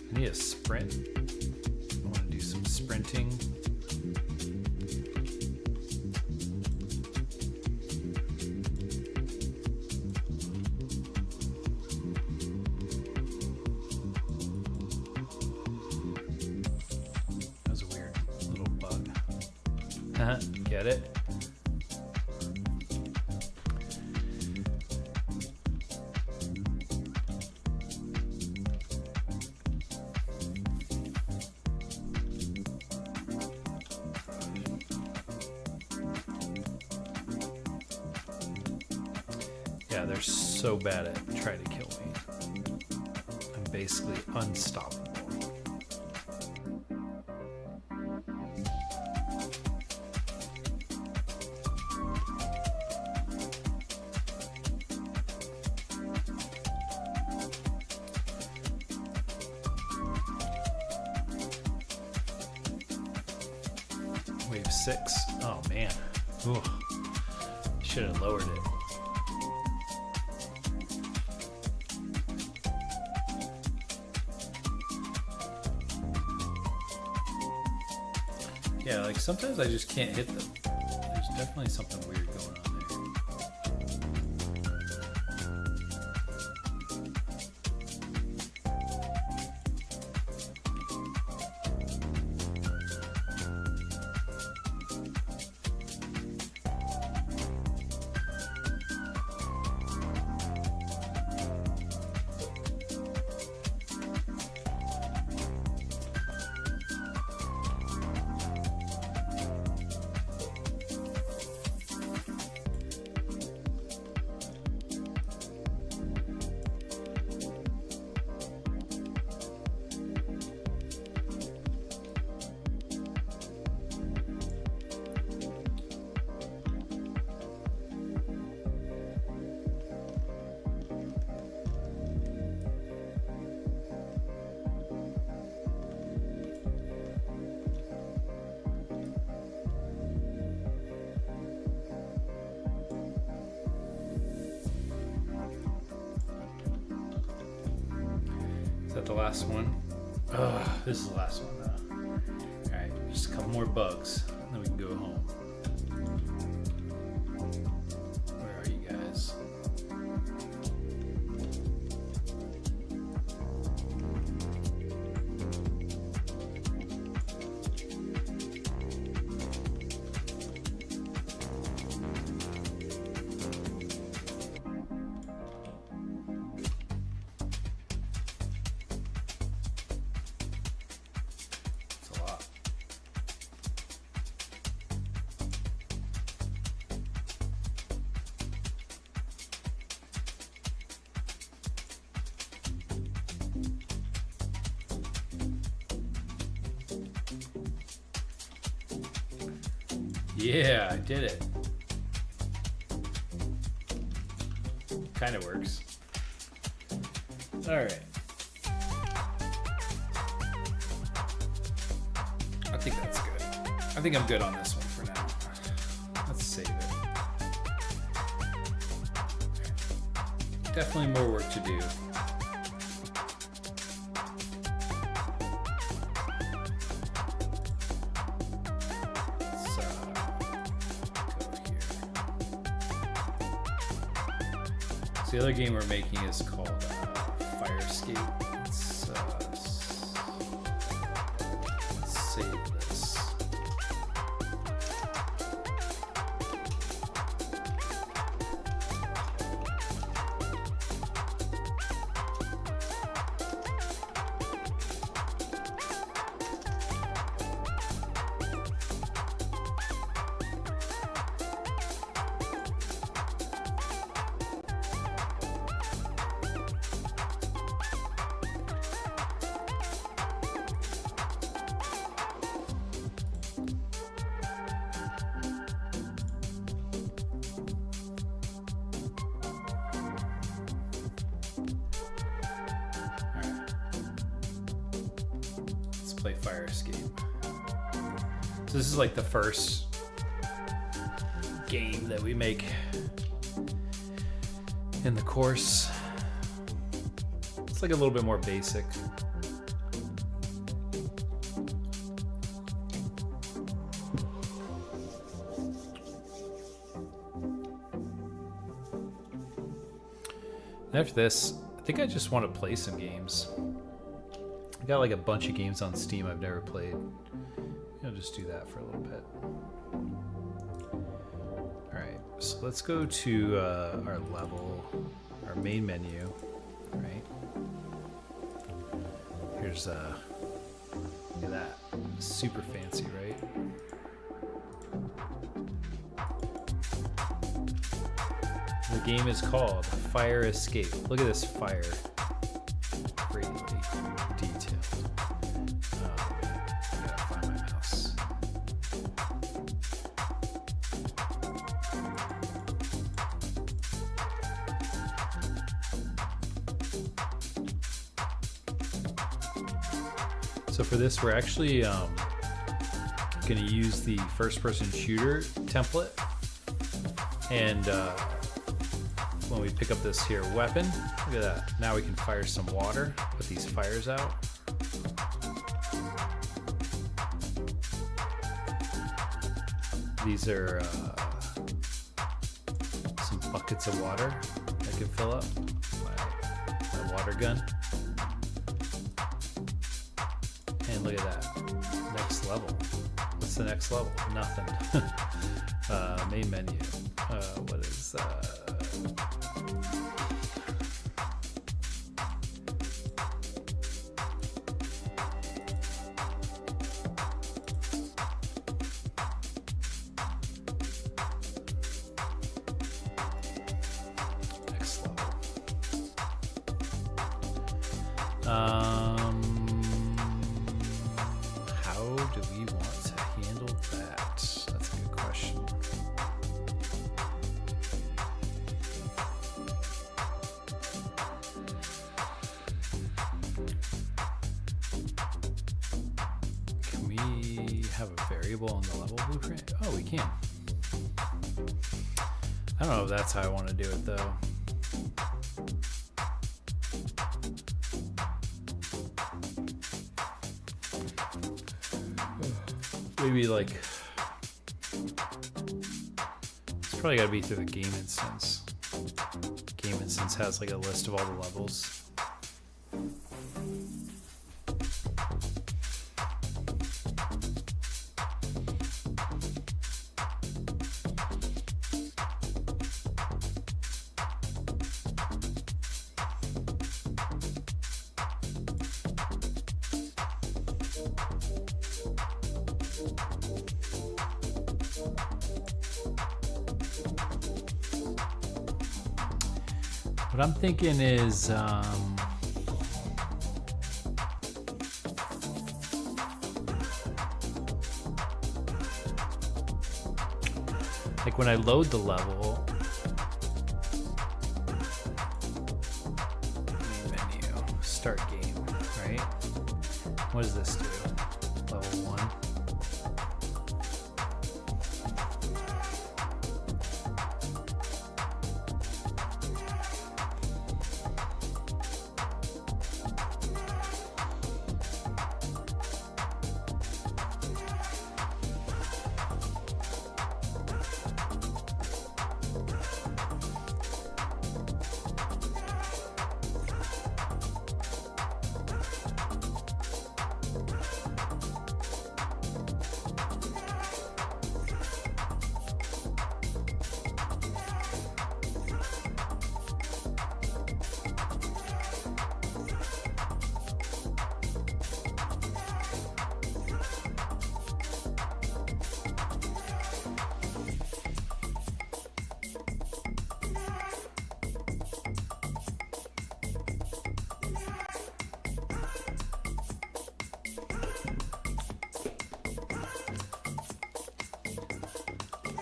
I need a sprint. I want to do some sprinting. That was a weird little bug. Get it? Yeah, they're so bad at trying to kill me. I'm basically unstoppable. Wave 6. Oh man. Ooh. Should have lowered it. Yeah, like sometimes I just can't hit them. There's definitely something weird going on there. the last one. This is the last one though. Alright, just a couple more bugs, and then we can go home. Where are you guys? Yeah, I did it. Kind of works. All right. I think that's good. I think I'm good on this one for now. Let's save it. Definitely more work to do. The other game we're making is called Fire Escape. Let's save this. Play Fire Escape. So this is like the first game that we make in the course. It's like a little bit more basic. And after this, I think I just want to play some games. I got like a bunch of games on Steam I've never played. I'll just do that for a little bit. Alright, so let's go to our level, our main menu, right? Here's, look at that. Super fancy, right? The game is called Fire Escape. Look at this fire. Greatly detailed. I gotta find my mouse. So for this, we're actually going to use the first-person shooter template, and when we pick up this here weapon, look at that. Now we can fire some water, put these fires out. These are some buckets of water I can fill up my water gun. And look at that, next level. What's the next level? Nothing. Main menu. What is next level? How do we want to handle that? That's a good question. Can we have a variable on the level blueprint? Oh, we can. I don't know if that's how I want to do it though. maybe like, it's probably got to be through the game instance. Game instance has like a list of all the levels. What I'm thinking is, like when I load the level, menu, start game, right? What does this do? Level 1.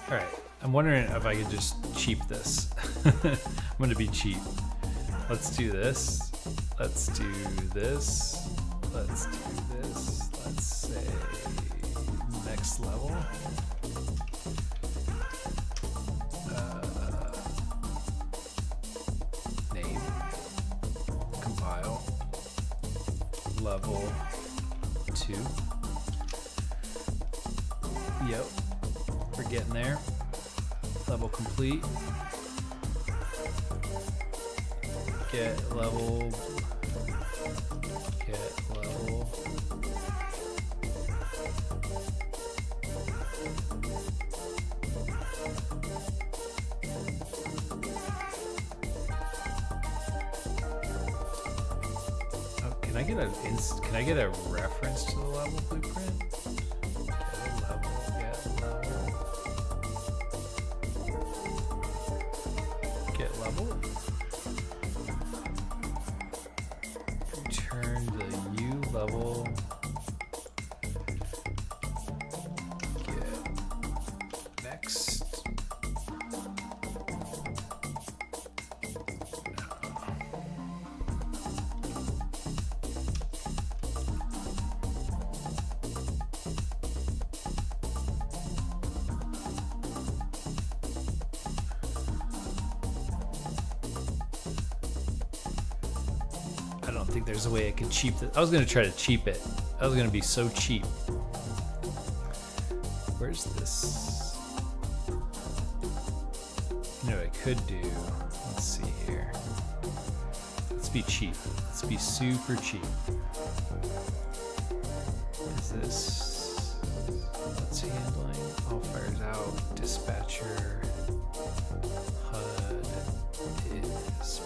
All right, I'm wondering if I could just cheap this. I'm going to be cheap. Let's do this. Let's do this. Let's do this. Let's say next level. Name. Compile. Level 2. Yep. We're getting there. Level complete. Get level. Get level. Oh, can I get a reference to the level blueprint? Return the U level. Get next. I don't think there's a way I can cheap this. I was gonna try to cheap it. I was gonna be so cheap. Where's this? You know what I could do? Let's see here. Let's be cheap. Let's be super cheap. Is this what's handling? All fires out. Dispatcher. HUD is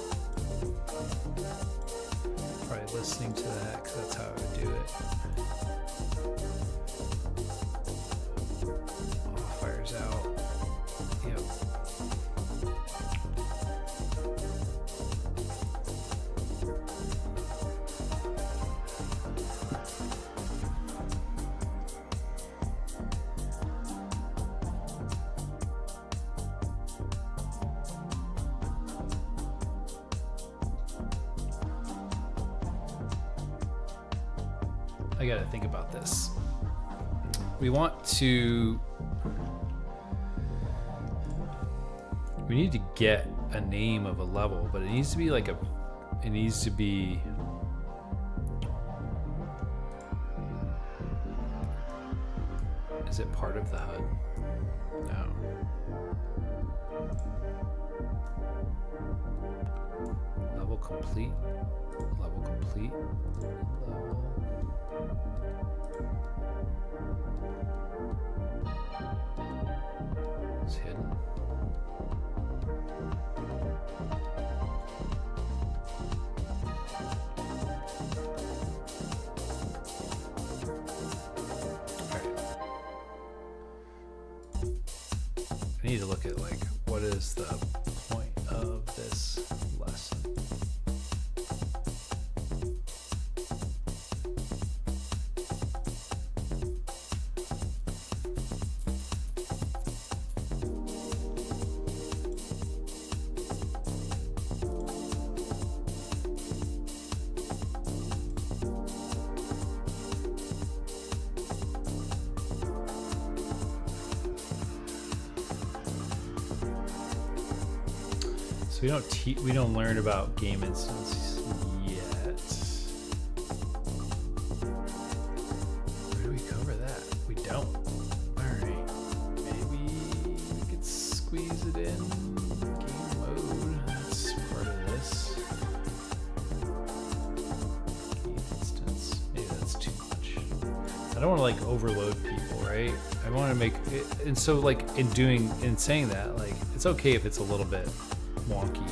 probably listening to that because that's how I would do it. All fires out. Yep. I gotta think about this. We need to get a name of a level, but it needs to be like is Is it part of the HUD? No. Level complete. Level complete. Level. It's hidden. I need to look at like what is the point of this lesson. So we don't learn about game instance yet. Where do we cover that? We don't. All right, maybe we could squeeze it in. Game mode. That's part of this. Game instance. Maybe that's too much. I don't want to like overload people, right? I want to make it, and so like in saying that, like it's okay if it's a little bit wonky.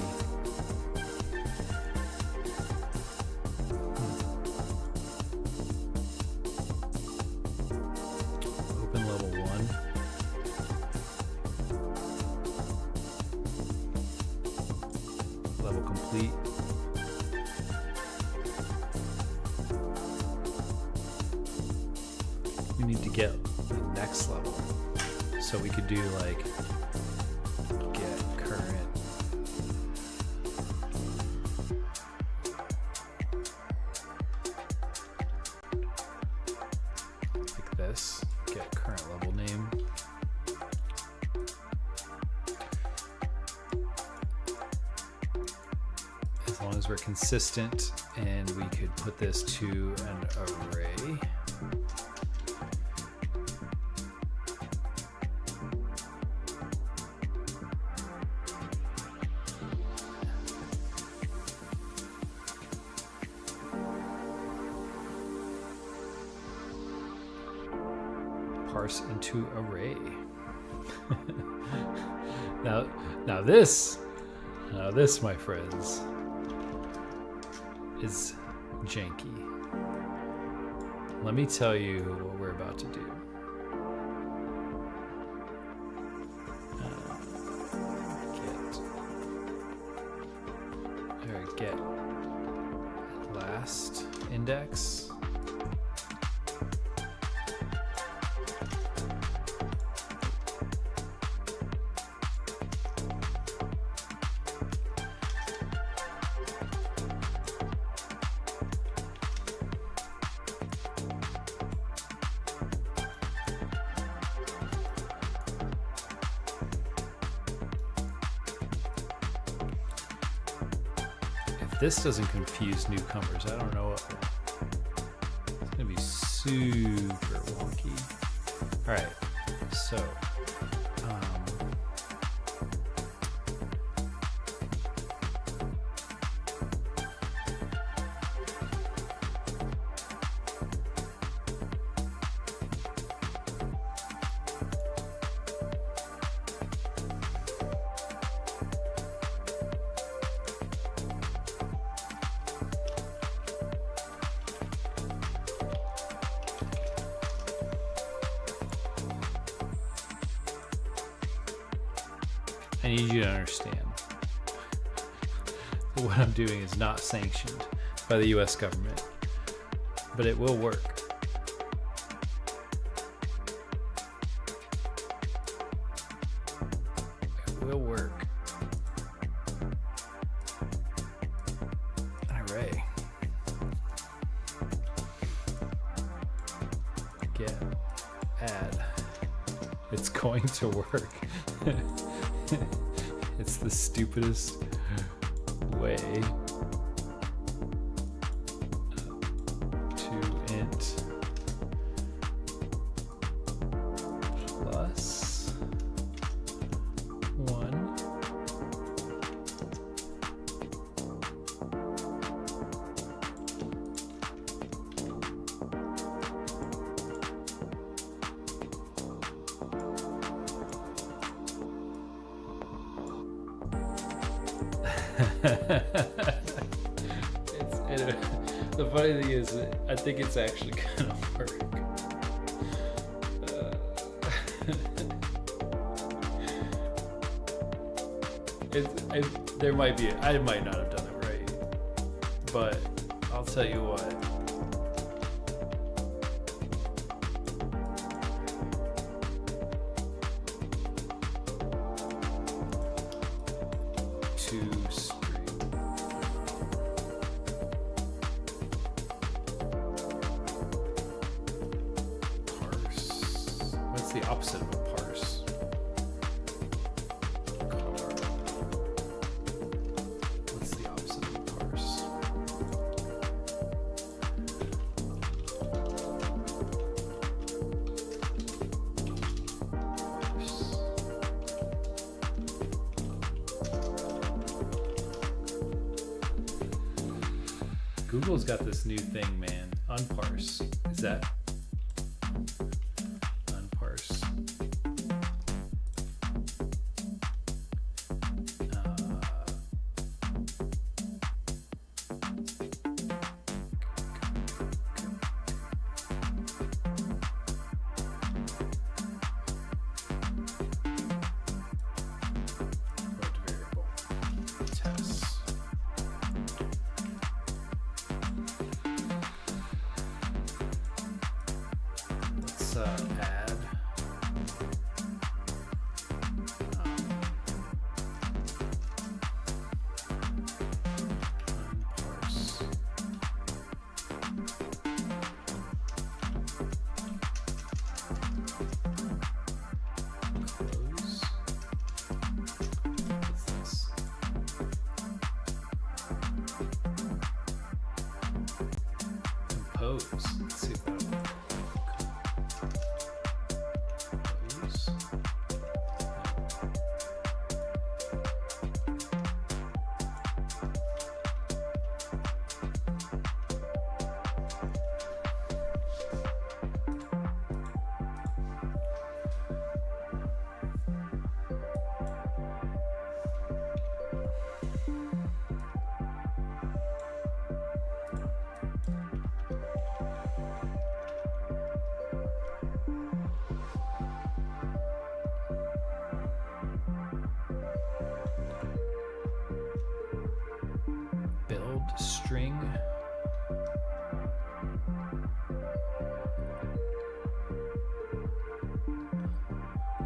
Open level 1. Level complete. We need to get the next level. So we could do like get current. This, get current level name. As long as we're consistent, and we could put this to an array. Parse into array. now this, my friends, is janky. Let me tell you what we're about to do. Get last index. This doesn't confuse newcomers. I don't know. It's gonna be super wonky. All right, so I need you to understand that what I'm doing is not sanctioned by the US government, but it will work. It will work. An array. Get, add. It's going to work. It's the stupidest way to int The funny thing is, I think it's actually gonna work. There might be. I might not have done it right, but I'll tell you what. Two string. Parse. What's the opposite of a parse? What's the opposite of a parse? Google's got this new thing, man. Unparse. Is that unparse? Quote variable. Tests. Add unparse. Close. What's this? Compose. Let's see if that'll work. Build string.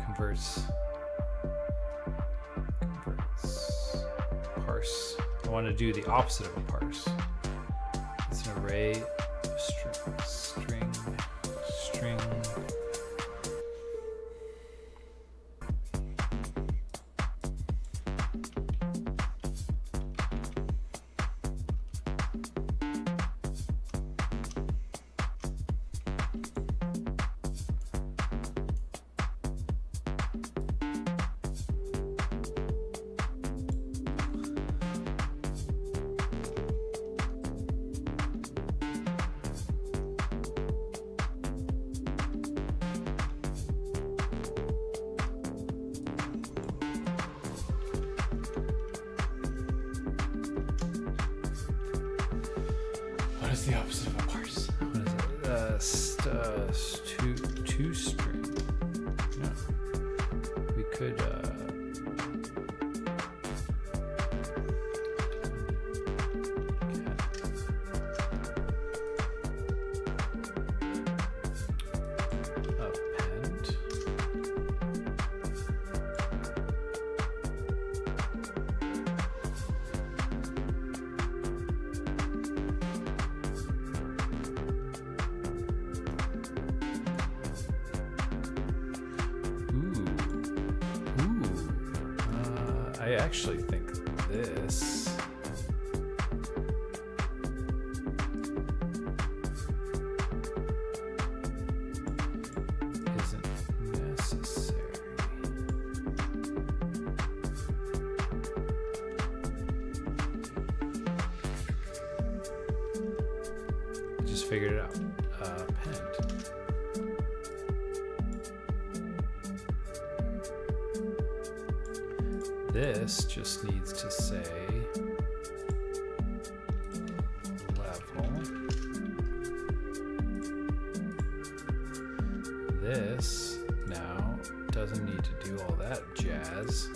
Converts. Parse. I want to do the opposite of a parse. It's an array of string. What is the opposite of a parse? What is it? Two string. No. We could append. I actually think this isn't necessary. I just figured it out. Append. This just needs to say level. This now doesn't need to do all that jazz.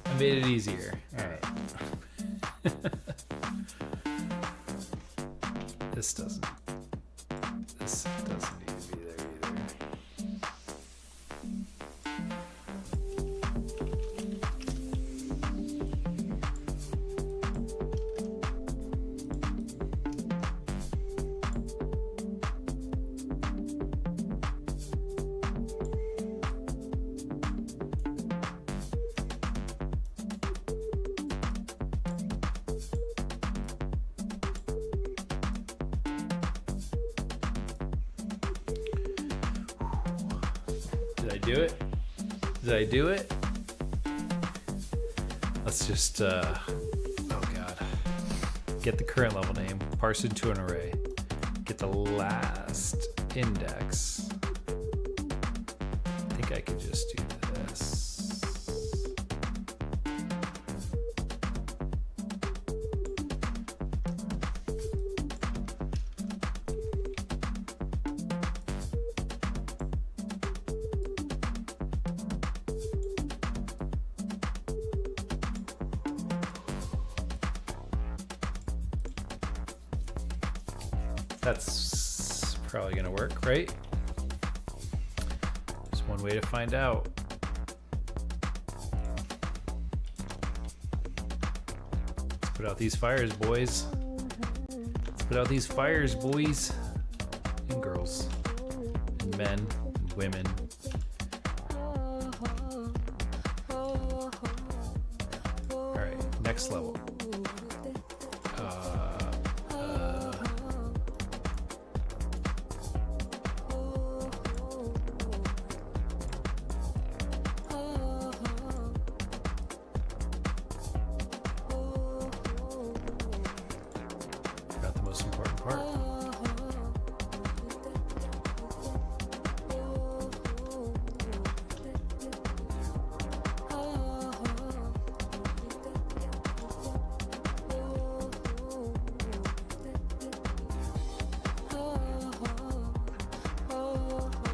I made it easier. All right. This doesn't need to be there either. Did I do it? Let's just, oh God. Get the current level name, parse into an array. Get the last index. I think I could just do this. That's probably gonna work, right? There's one way to find out. Let's put out these fires, boys. Let's put out these fires, boys and girls, and men and women. All right, next level.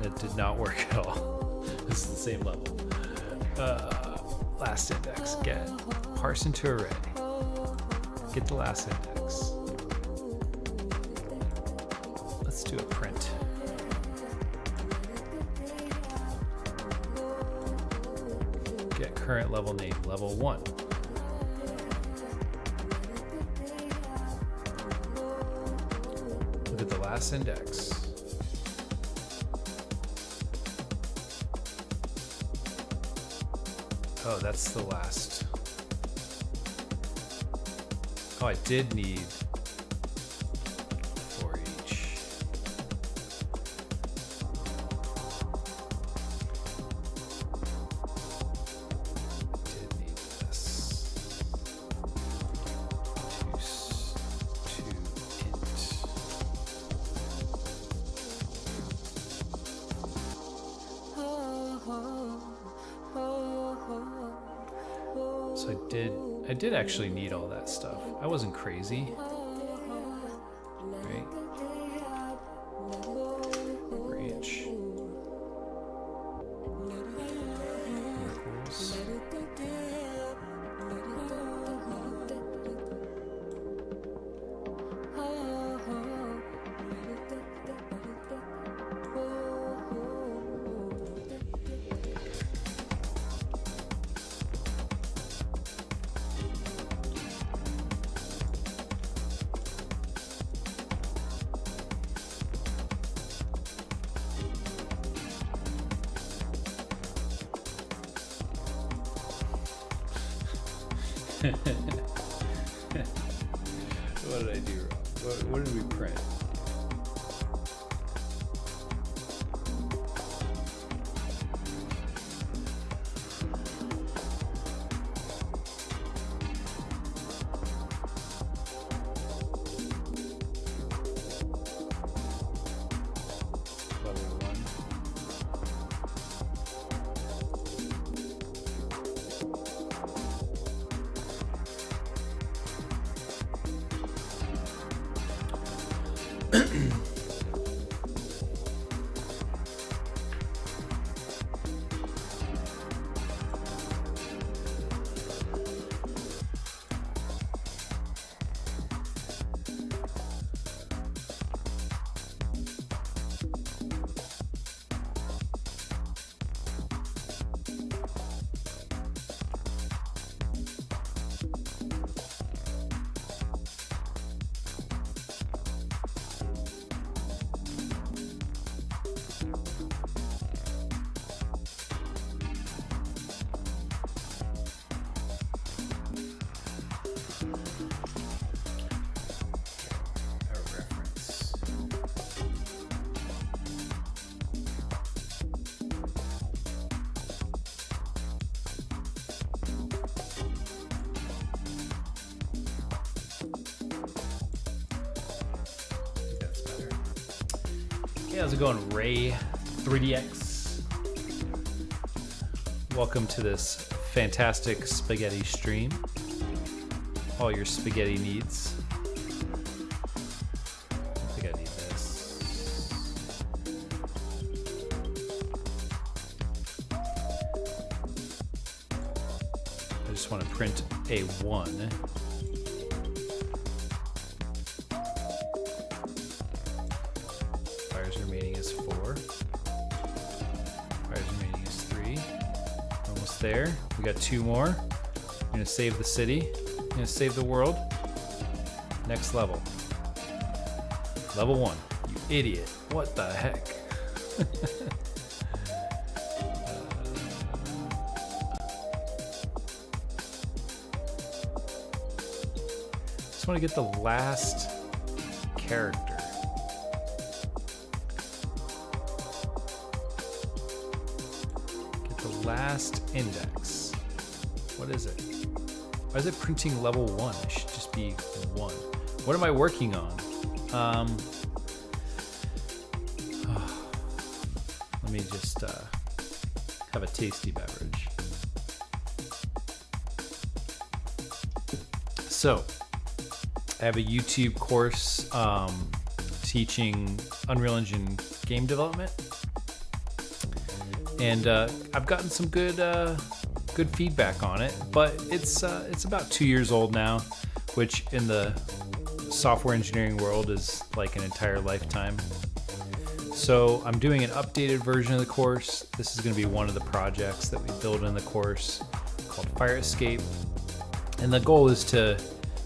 It did not work at all. This is the same level. Last index, get parse into array. Get the last index. Let's do a print. Get current level name, level 1. Look at the last index. Oh, that's the last. Oh, I did need for each. Did need this. To int. So I did actually need all that stuff. I wasn't crazy. Right? Branch. Equals. What did I do wrong? What did we print? Hey, how's it going, Ray 3DX? Welcome to this fantastic spaghetti stream. All your spaghetti needs. I think I need this. I just want to print a 1. Remaining is 4. Fires remaining is 3. Almost there. We got 2 more. I'm gonna save the city. I'm gonna save the world. Next level. Level 1. You idiot. What the heck? Just want to get the last character. Last index. What is it? Why is it printing level 1? It should just be 1. What am I working on? Let me just have a tasty beverage. So, I have a YouTube course teaching Unreal Engine game development. And I've gotten some good feedback on it, but it's about 2 years old now, which in the software engineering world is like an entire lifetime. So I'm doing an updated version of the course. This is going to be one of the projects that we build in the course called Fire Escape. And the goal is to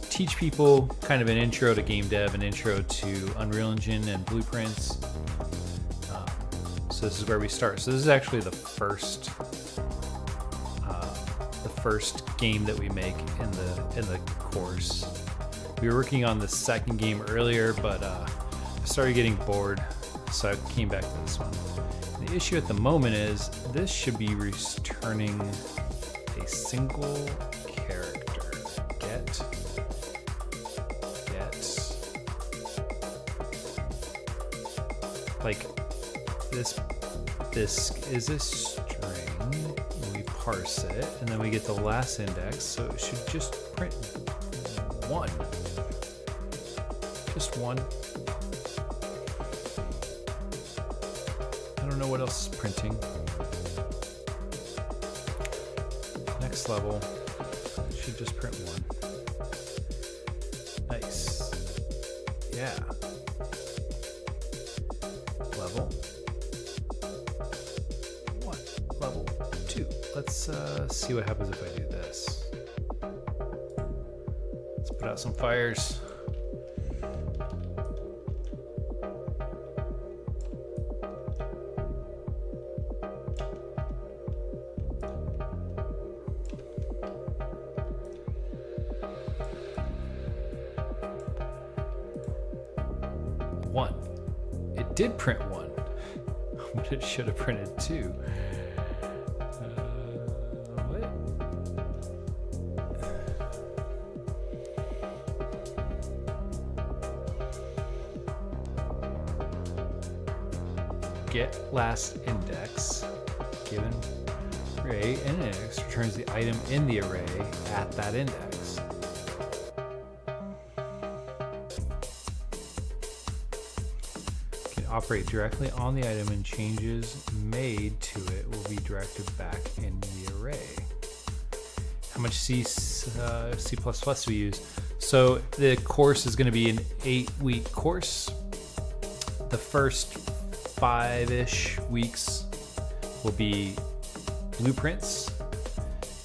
teach people kind of an intro to game dev, an intro to Unreal Engine and blueprints. So this is where we start. So this is actually the first game that we make in the course. We were working on the second game earlier, but I started getting bored, so I came back to this one. And the issue at the moment is this should be returning a single character. Get. Like this is a string. We parse it, and then we get the last index. So it should just print 1. Just 1. I don't know what else is printing. Next level should just print 1. Nice. Yeah. Level 1. Level 2. Let's see what happens if I do this. Let's put out some fires. 1. It did print 1, but it should have printed 2. What? Get last index given array and index returns the item in the array at that index. Can operate directly on the item and changes made to it will be directed back in the array. How much C++ do we use? So the course is going to be an 8-week course. The first 5-ish weeks will be blueprints,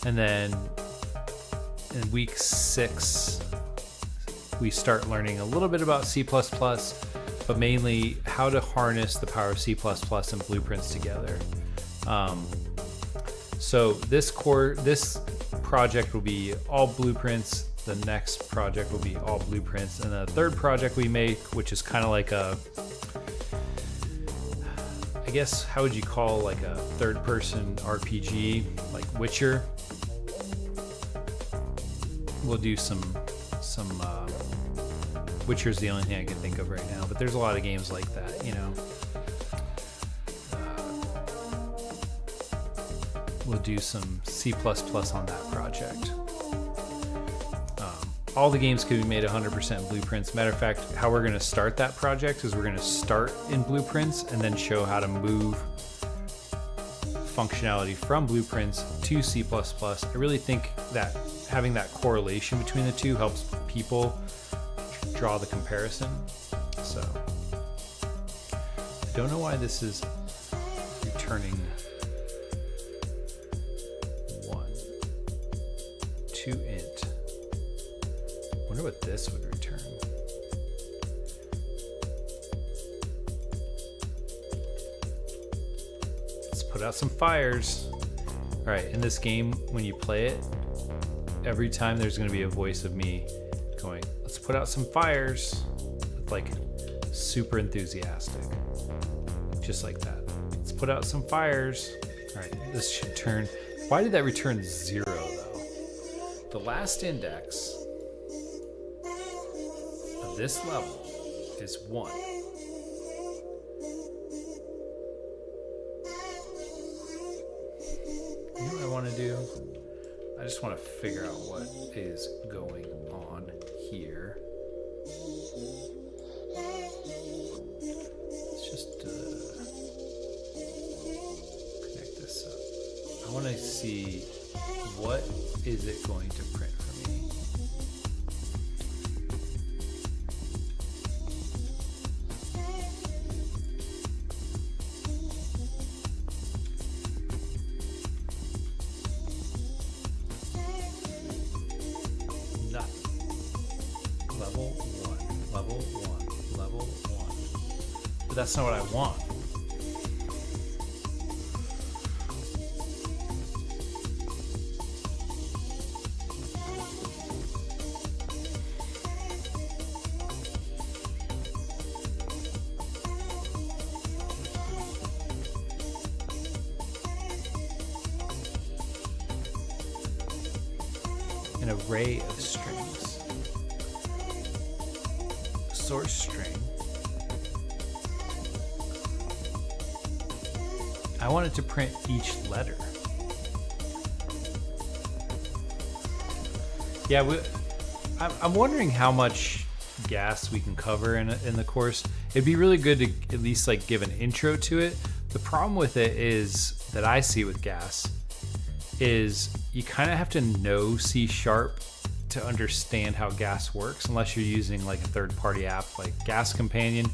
and then in week 6 we start learning a little bit about C++, but mainly how to harness the power of C++ and blueprints together. So this project will be all blueprints, the next project will be all blueprints, and the third project we make, which is kind of like a, I guess, how would you call like a third-person RPG, like Witcher? We'll do some Witcher's the only thing I can think of right now, but there's a lot of games like that, you know. We'll do some C++ on that project. All the games could be made 100% blueprints. Matter of fact, how we're going to start that project is we're going to start in blueprints and then show how to move functionality from blueprints to C++. I really think that having that correlation between the two helps people draw the comparison. So I don't know why this is returning 1 to int. Wonder what this would return. Let's put out some fires. All right, in this game, when you play it, every time there's going to be a voice of me going, let's put out some fires, like super enthusiastic, just like that. Let's put out some fires. All right, this should turn. Why did that return 0 though? The last index of this level is 1. You know what I want to do? I just want to figure out what is going on here. Let's just connect this up. I want to see what is it going to print for me. Level 1. But that's not what I want. An array of strings. Source string. I want it to print each letter. Yeah, I'm wondering how much gas we can cover in the course. It'd be really good to at least like give an intro to it. The problem with it is that I see with gas is you kind of have to know C# to understand how gas works, unless you're using like a third-party app like Gas Companion.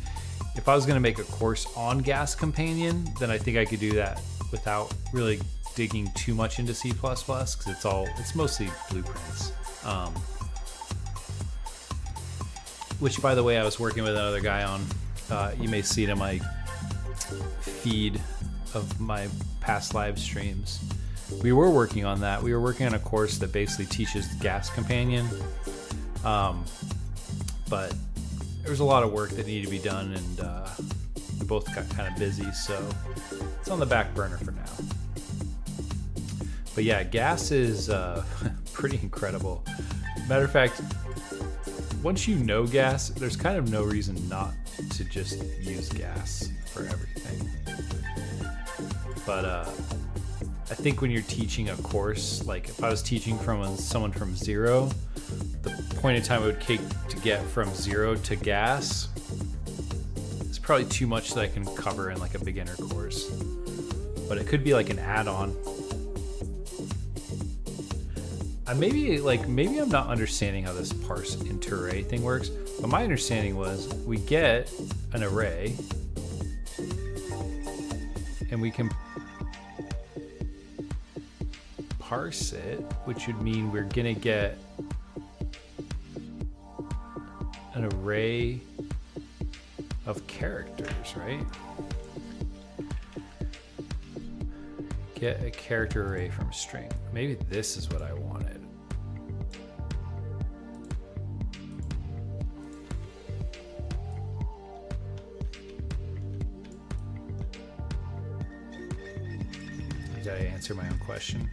If I was going to make a course on Gas Companion, then I think I could do that without really digging too much into C++ because it's mostly blueprints. Which, by the way, I was working with another guy on. You may see it in my feed of my past live streams. We were working on that. We were working on a course that basically teaches Gas Companion. But there was a lot of work that needed to be done, and we both got kind of busy, so it's on the back burner for now. But yeah, gas is pretty incredible. Matter of fact, once you know gas, there's kind of no reason not to just use gas for everything. But I think when you're teaching a course, like if I was teaching from someone from zero, the point in time it would take to get from zero to gas is probably too much that I can cover in like a beginner course. But it could be like an add-on. Maybe I'm not understanding how this parse into array thing works, but my understanding was we get an array and we can parse it, which would mean we're gonna get an array of characters, right? Get a character array from a string. Maybe this is what I wanted. Did I answer my own question?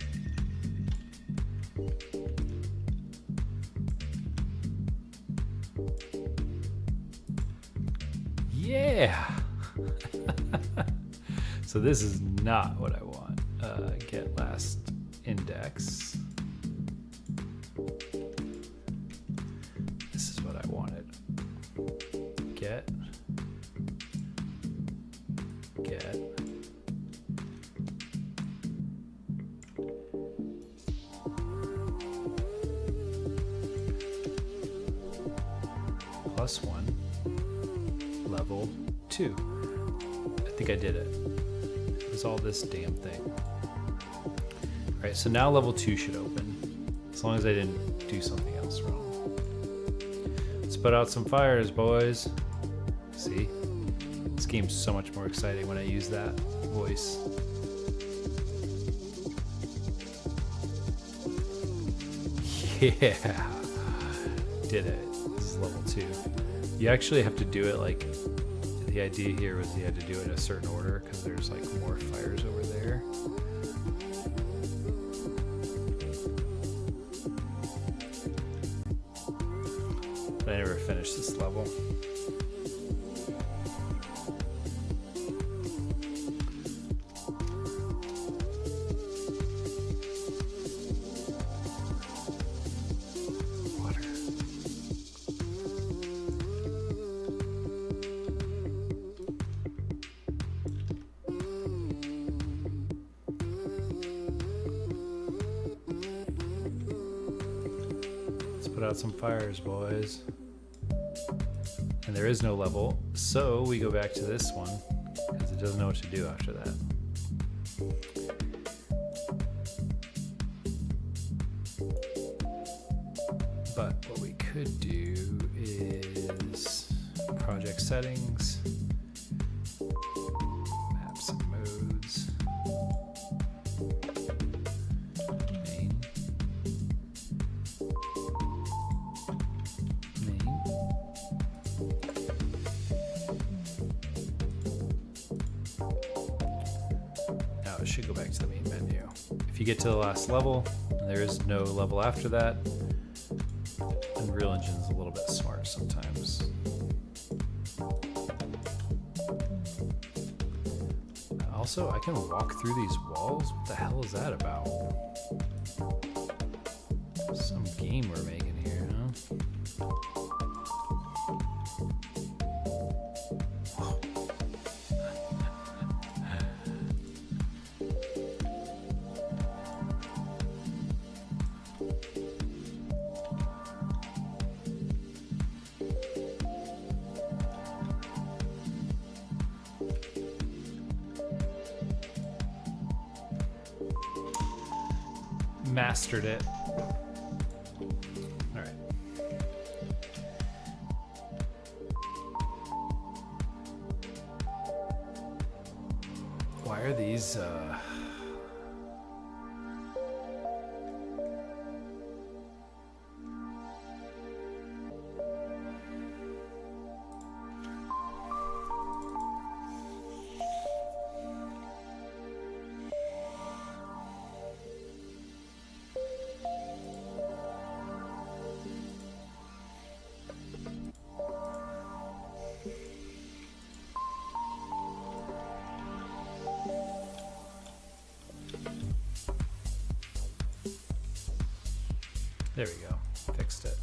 Yeah. So this is not what I want. Get last index. This is what I wanted. Get. Plus 1. Level 2. I think I did it. It was all this damn thing. All right, so now level 2 should open, as long as I didn't do something else wrong. Let's put out some fires, boys. See? This game's so much more exciting when I use that voice. Yeah. Did it. This is level 2. You actually have to do it like, the idea here was you had to do it in a certain order because there's like more fires over there. But I never finished this level. Put out some fires, boys. And there is no level, so we go back to this one because it doesn't know what to do after that. But what we could do is project settings, maps and modes. Should go back to the main menu. If you get to the last level and there is no level after that, Unreal Engine's a little bit smart sometimes. Also, I can walk through these walls? What the hell is that about? Some game we're making here, huh? Mastered it. All right. Why are these There we go. Fixed it.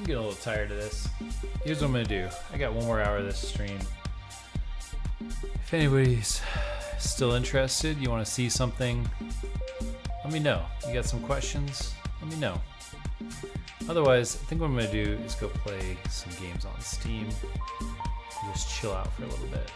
Getting a little tired of this. Here's what I'm gonna do. I got one more hour of this stream. If anybody's still interested, you want to see something, let me know. You got some questions? Let me know. Otherwise, I think what I'm gonna do is go play some games on Steam and just chill out for a little bit.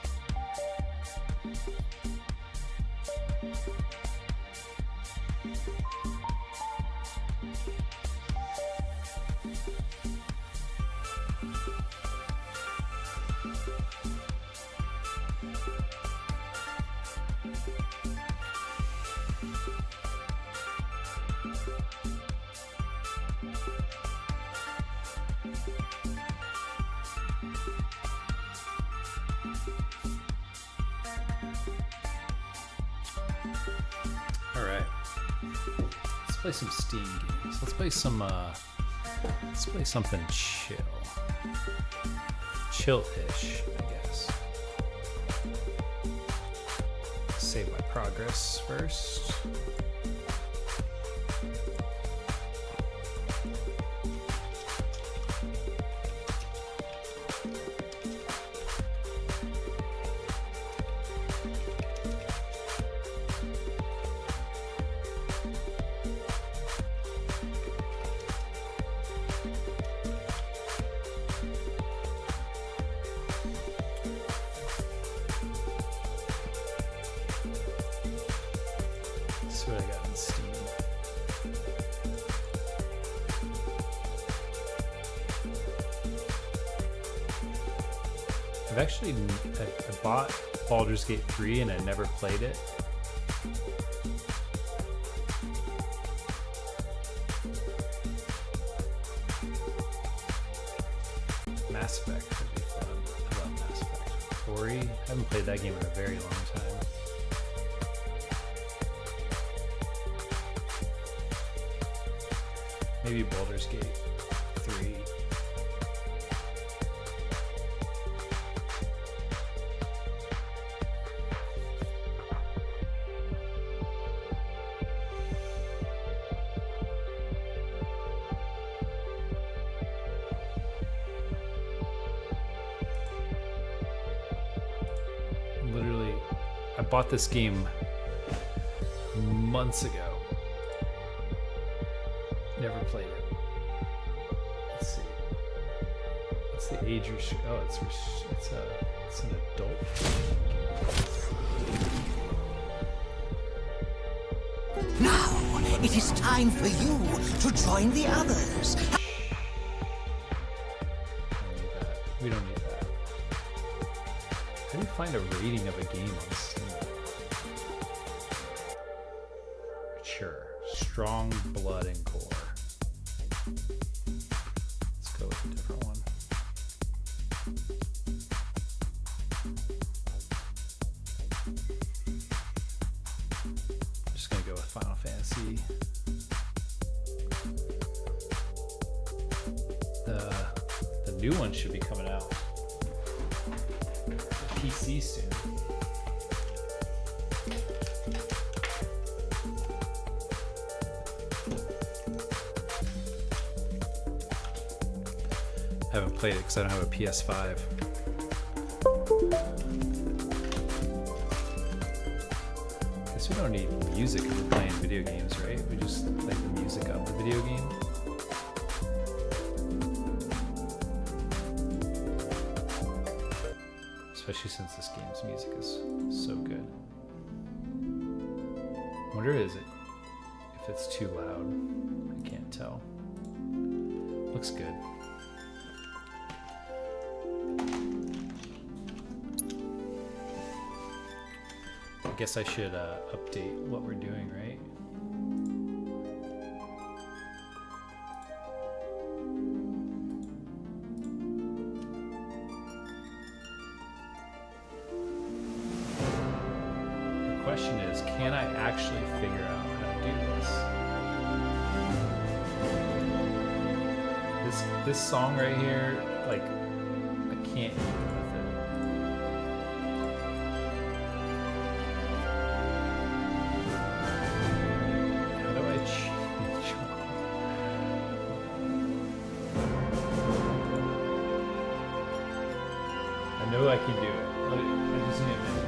Play some Steam games. Let's play some let's play something chill-ish, I guess. Save my progress first. I bought Baldur's Gate 3 and I never played it. Mass Effect would be fun. I love Mass Effect. Ori, I haven't played that game in a very long time. Maybe Baldur's Gate 3. Bought this game months ago. Never played it. Let's see. What's the age restriction? Oh, it's an adult. Now it is time for you to join the others. We don't need that. How do you find a rating of a game on Steam? Strong blood and gore. Let's go with a different one. I'm just gonna go with Final Fantasy. The new one should be coming out for PC soon. I haven't played it because I don't have a PS5. Guess we don't need music if we're playing video games, right? We just play the music of the video game. Especially since this game's music is so good. I wonder if it's too loud. I can't tell. Looks good. I guess I should update what we're doing, right? question is, can I actually figure out how to do this? This song right here, like, I can't deal with it. How do I change? I know I can do it. I just need a minute.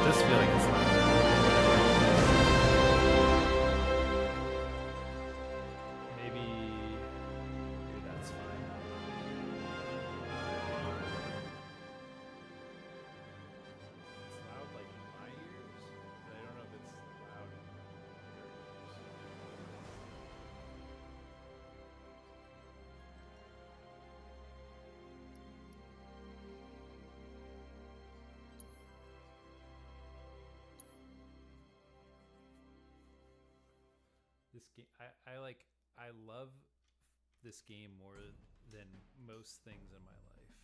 Just feel like it's loud. Maybe that's fine. It's loud like in my ears, but I don't know if it's loud in your ears. This game, I love this game more than most things in my life.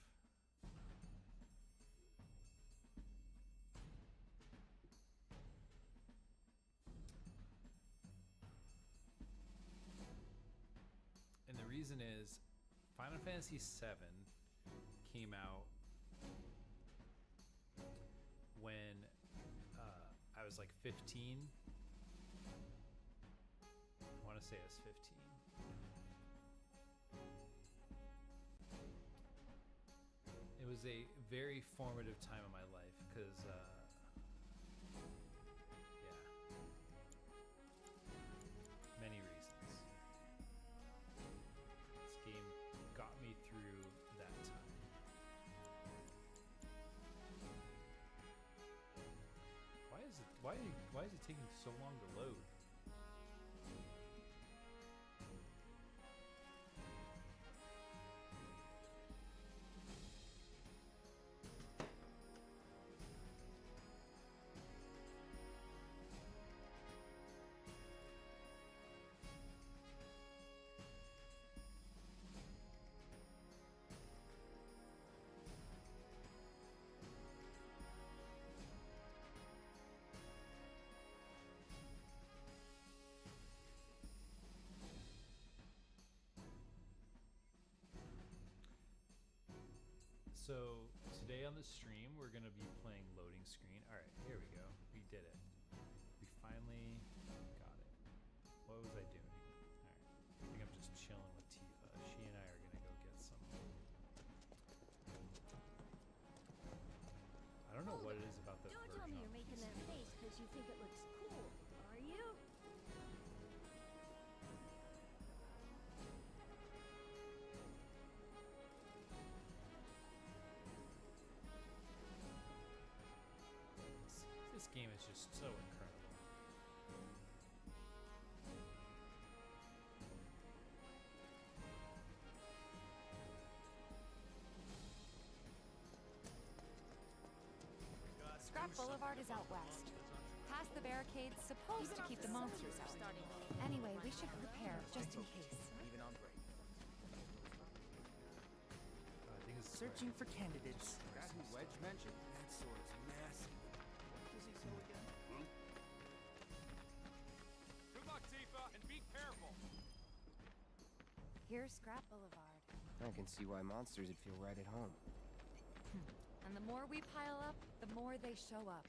And the reason is Final Fantasy VII came out when I was like 15. I want to say I was 15. It was a very formative time in my life because, yeah, many reasons. This game got me through that time. Why is it taking so long to load? So today on the stream, we're going to be playing loading screen. All right, here we go. We did it. We finally got it. What was I doing? All right, I think I'm just chilling with Tifa. She and I are going to go get some. I don't know what it is about the Don't version tell me on you're making PC. that face because you think it looks cool, are you? This game is just so incredible. Scrap Boulevard is out west. Past the barricades, supposed to keep the monsters out. Anyway, we should prepare, just in case. Even on break. I think it's Searching for candidates. That who Wedge mentioned? That sword's massive. What does he say again? Good luck, Tifa, and be careful. Here's Scrap Boulevard. I can see why monsters would feel right at home. And And the more we pile up, the more they show up.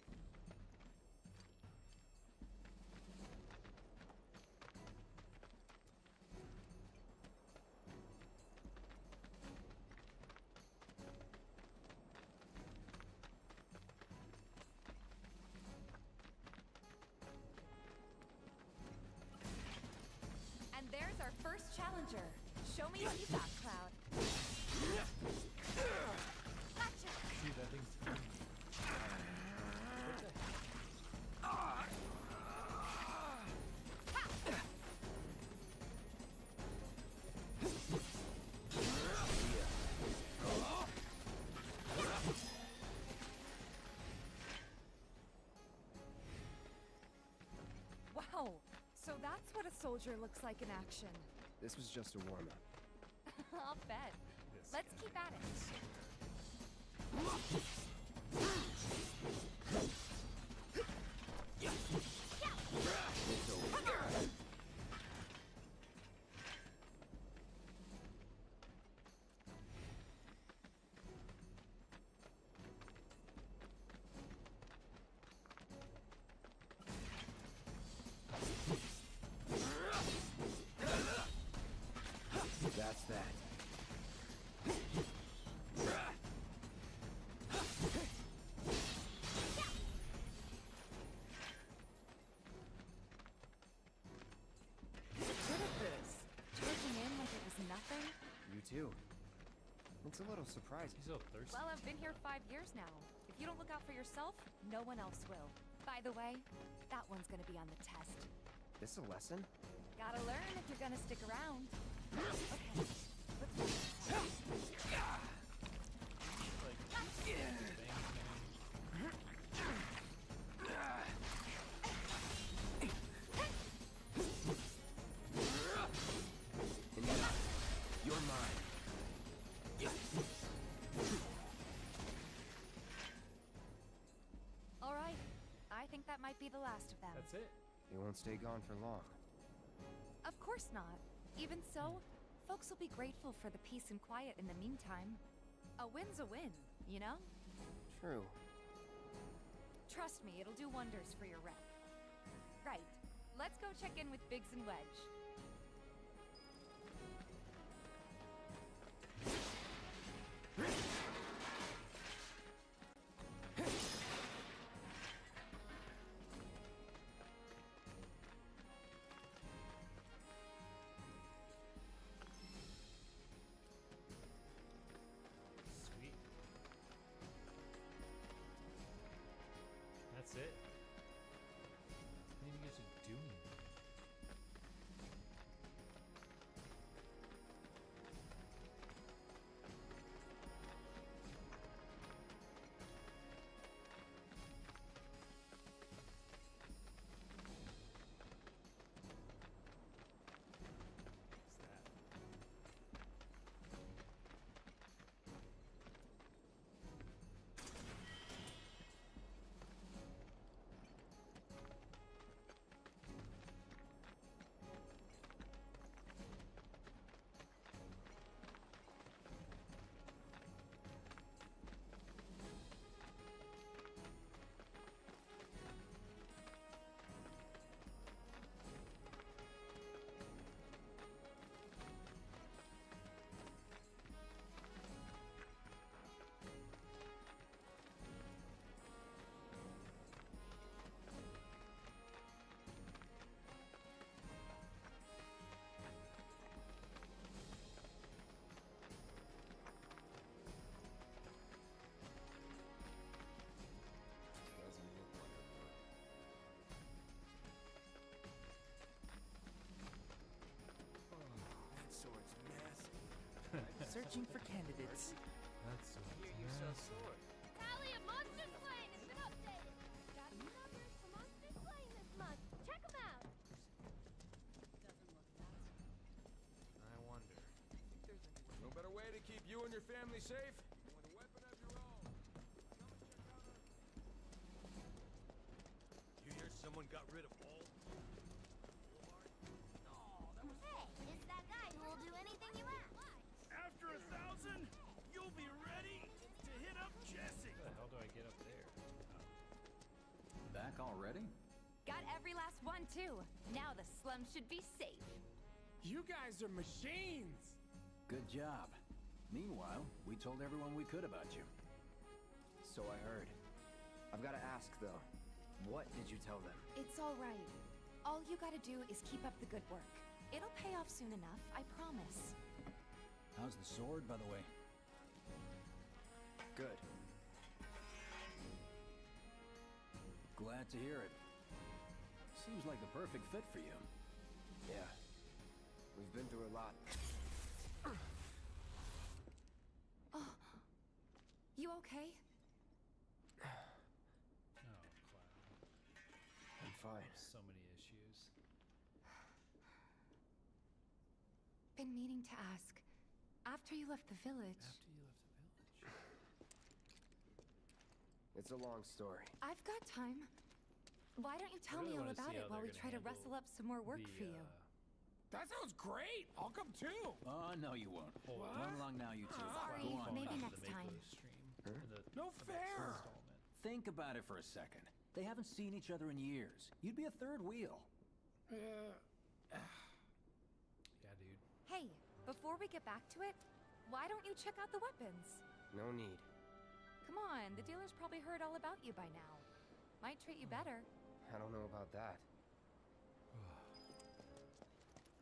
And there's our first challenger. Show me what you got, Cloud. Gotcha! See, that thing's coming. What the heck? Wow, so that's what a soldier looks like in action. This was just a warm-up. I'll bet. Let's keep at it. It's over. That's that. Good at this. Charging in like it was nothing. You too. It's a little surprising. He's so thirsty. Well, I've been here 5 years now. If you don't look out for yourself, no one else will. By the way, that one's gonna be on the test. This a lesson? Gotta learn if you're gonna stick around. Okay. And now, you're mine. All right. I think that might be the last of them. That's it. You won't stay gone for long. Of course not. Even so, folks will be grateful for the peace and quiet in the meantime. A win's a win, you know? True. Trust me, it'll do wonders for your rep. Right. Let's go check in with Biggs and Wedge. Sweet. That's it. I didn't even get to do anything. What's that? Doesn't look like a book. That sword's massive. Searching for candidates. That's Tally of Monster Slain has been updated. Got new numbers for Monster Slain this month. Check them out. Doesn't look that. I wonder. No better way to keep you and your family safe than with a weapon of your own. Come and check out our... You hear someone got rid of all? Hey, it's that guy who will do anything you ask. After 1,000, you'll be ready to hit up Jesse. back already? Got every last one, too. Now the slums should be safe. You guys are machines! Good job. Meanwhile, we told everyone we could about you. So I heard. I've got to ask, though. What did you tell them? It's all right. All you gotta do is keep up the good work. It'll pay off soon enough, I promise. How's the sword, by the way? Good. Glad to hear it. Seems like the perfect fit for you. Yeah. We've been through a lot. Oh. You okay? Oh, Cloud. I'm fine. So many issues. Been meaning to ask. After you left the village... After you left the village. It's a long story. I've got time. Why don't you tell really me all wanna see about how it while they're we gonna try to handle rustle up some more work for you? That sounds great! I'll come too! Oh, no you won't. What? Run along now, you two. Sorry, Go on. maybe After next the time. Mako stream. No The fair. next installment. Think about it for a second. They haven't seen each other in years. You'd be a third wheel. Yeah, dude. Hey, before we get back to it, why don't you check out the weapons? No need. Come on, the dealer's probably heard all about you by now. Might treat you better. I don't know about that.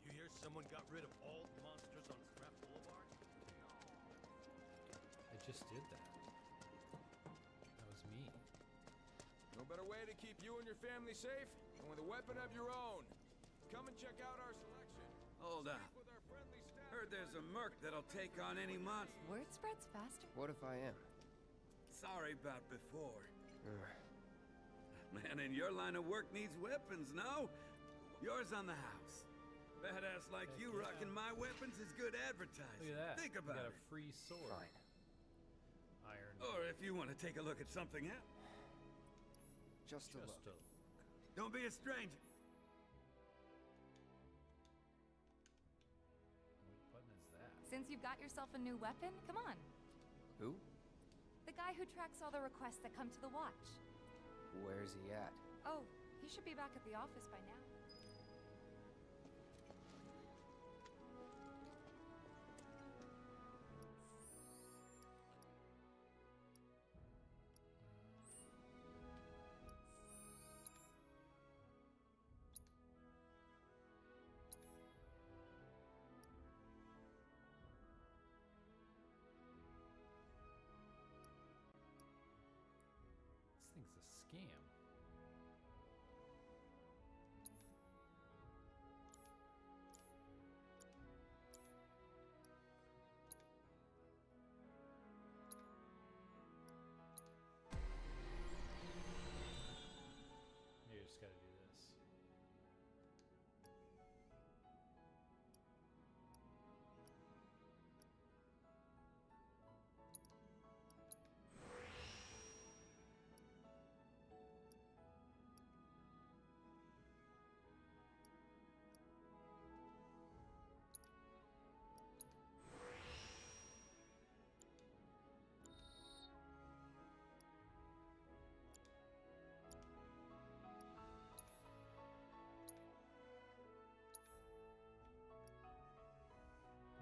You hear someone got rid of all the monsters on Scrap Boulevard? I just did that. That was me. No better way to keep you and your family safe than with a weapon of your own. Come and check out our selection. Hold up. Speak with our friendly staff. Heard there's a merc that'll take on any monster. Word spreads faster. What if I am? Sorry about before. Ugh. Man, in your line of work needs weapons, no? Yours on the house. Badass like Heck you yeah. rocking my weapons is good advertising. Look at that. Think You about got it. a free sword. Fine. Iron. Or if you want to take a look at something else. Just a Just look. a Don't be a stranger. What button is that? Since you've got yourself a new weapon, come on. Who? The guy who tracks all the requests that come to the watch. Where's he at? Oh, he should be back at the office by now. This thing's a scam. Maybe I just gotta do this.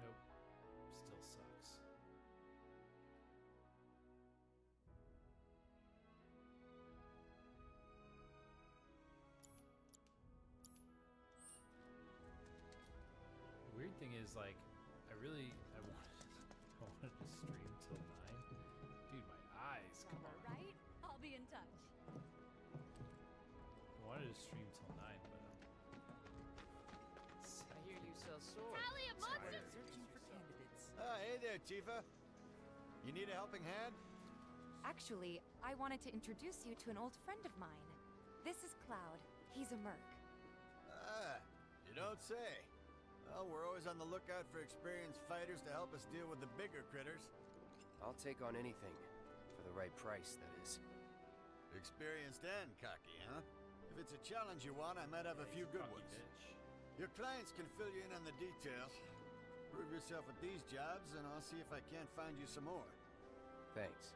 Nope. Still sucks. The weird thing is, like, I wanted to stream till 9. Dude, my eyes, come on. Right? I'll be in touch. I wanted to stream till 9, but I hear you sell swords. Tally of monsters! Searching for candidates. Hey there, Tifa. You need a helping hand? Actually, I wanted to introduce you to an old friend of mine. This is Cloud. He's a merc. Ah, you don't say. Well, we're always on the lookout for experienced fighters to help us deal with the bigger critters. I'll take on anything. For the right price, that is. Experienced and cocky, huh? If it's a challenge you want, I might have a few good cocky ones. bitch. Your clients can fill you in on the details. Prove yourself at these jobs, and I'll see if I can't find you some more. Thanks.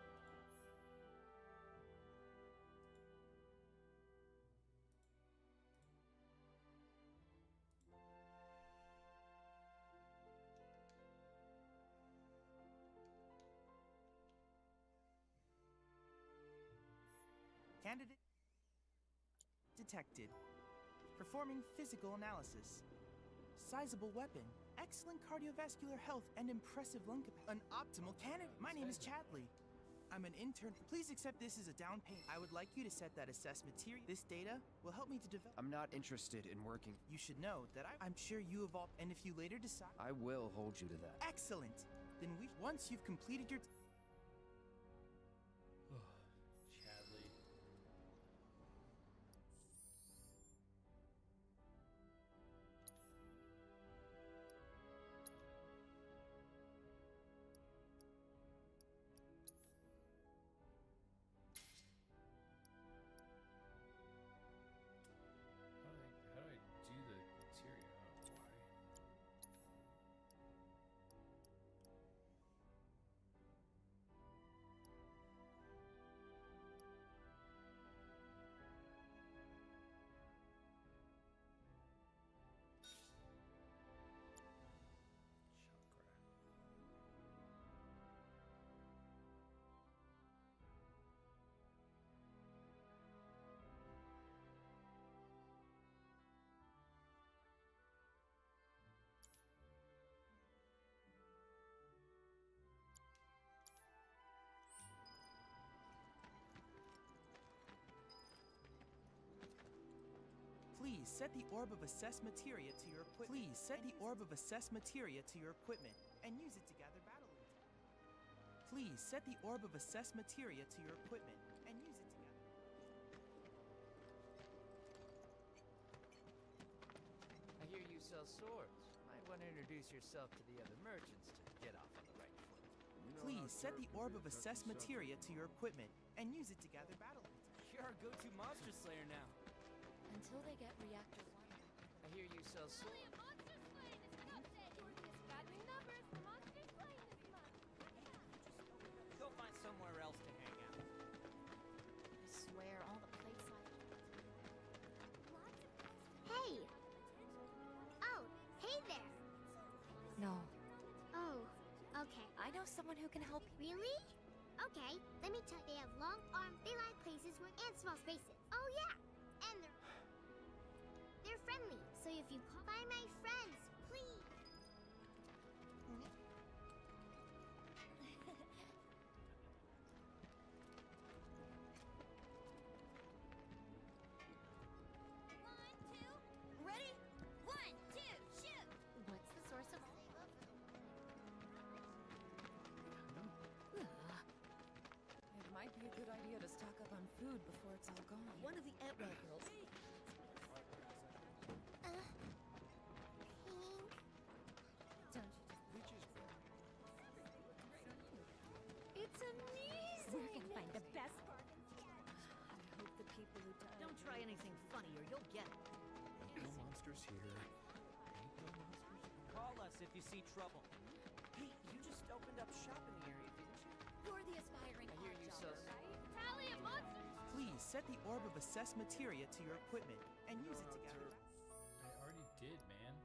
Candidate detected. Performing physical analysis. Sizable weapon. Excellent cardiovascular health and impressive lung capacity. An optimal candidate. My name is Chadley. I'm an intern. Please accept this as a down payment. I would like you to set that assessment material. This data will help me to develop. I'm not interested in working. You should know that I'm sure you evolve, and if you later decide. I will hold you to that. Excellent. Then once you've completed your. Chadley. How do I do the materia? Oh, why? Chakra. Please set the orb of assess materia to your equipment. Please set the orb of assess materia to your equipment and use it to gather battle intel. Please set the orb of assess materia to your equipment and use it to gather. I hear you sell swords. Might want to introduce yourself to the other merchants to get off on the right foot. Please set the orb of assess materia to your equipment and use it to gather battle intel. You're our go-to monster slayer now. Until they get reactor 1. I hear you sell swords. Tally of Monster Slain has been updated. It's got new numbers for Monster Slain this month. Go find somewhere else to hang out. I swear, all the plates Hey! Oh, hey there! No. Oh, okay. I know someone who can help you. Really? Okay, let me tell you, they have long arms, they like places and small spaces. Oh yeah! And they're friendly, so if you call by my friends, please! Ready? 1, 2, shoot! What's the source of all? It might be a good idea to stock up on food before it's all gone. One of the Atwell girls. It's amazing! We're gonna find the best bargains. I hope the people who die. Don't try anything funny or you'll get it. No monsters here. Ain't no monsters. Call us if you see trouble. Hey, you just opened up shop in the area, didn't you? You're the aspiring I hear you sell right? Tally of Monsters! Please set the orb of assess materia to your equipment and use it to gather battle. I already did, man.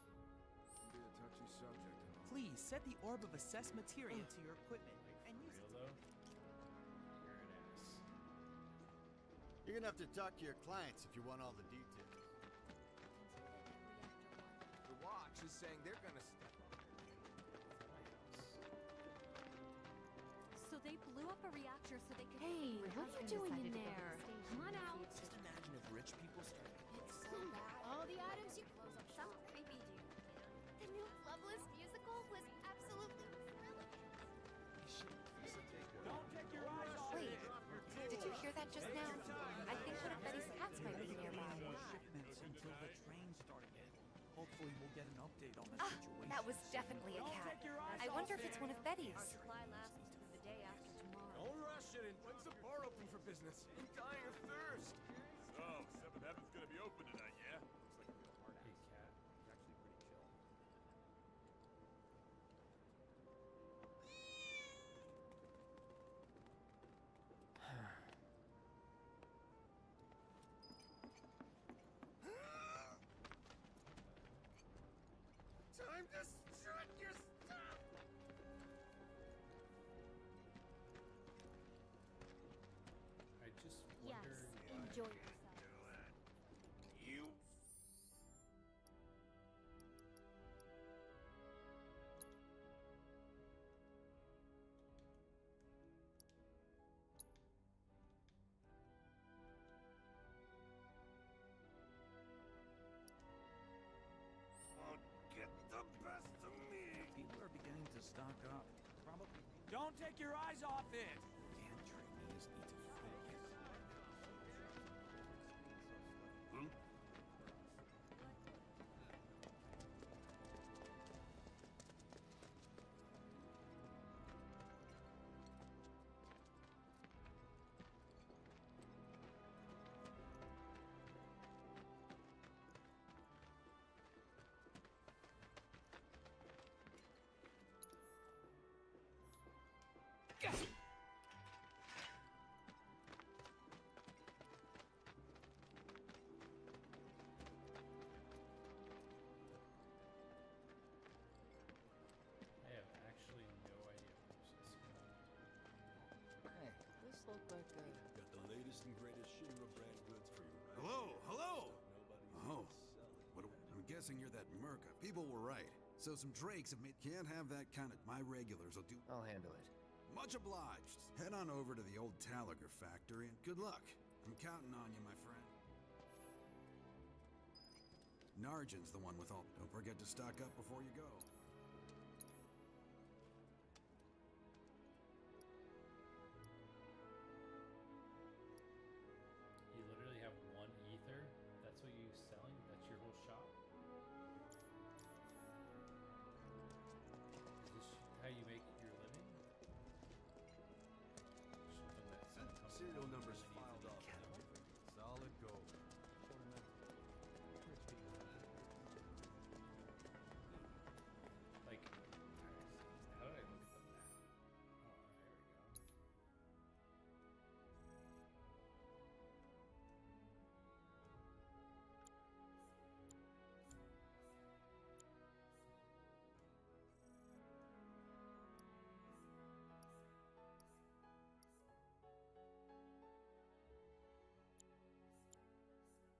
Can be a touchy subject and all. Please set the orb of assess materia to your equipment and use it Real to though? You're an ass. You're gonna have to talk to your clients if you want all the details. The watch is saying they're gonna step up. So they blew up a reactor so they could. Hey, My what are you husband doing decided in to go to there? the station. Come on out. Just imagine if rich people started. All the items you close up. Some creepy dude. The new Loveless musical was absolutely brilliant. Don't take your eyes off Wait, it. did you hear that just now? I think one of Betty's cats might be nearby. Shipments until the train start again. Hopefully we'll get an update on the Ah, situation. that was definitely a cat. I wonder if it's one of Betty's. Our supply lasts through the day after tomorrow. Don't rush it. When's the bar open for business? I'm dying of thirst. So, Seventh Heaven's gonna be open tonight, yeah? Looks like a real stock up. Probably. Don't take your eyes off it! Trainees need to focus. Hmm? I have actually no idea what this is. Hey, this looked like a... Got the latest and greatest Shinra brand goods for you, right? Hello, hello! Oh, Nobody's I'm guessing you're that Merca. People were right. So some Drakes have made... Can't have that kind of... My regulars will do... I'll handle it. Much obliged. Head on over to the old Taliger factory and good luck. I'm counting on you, my friend. Narjan's the one with all... Don't forget to stock up before you go. You literally have one ether? That's what you're selling? That's your whole shop? Is this how you make your living? Something that's serial numbers filed off. Solid gold. Like, how do I look at the map?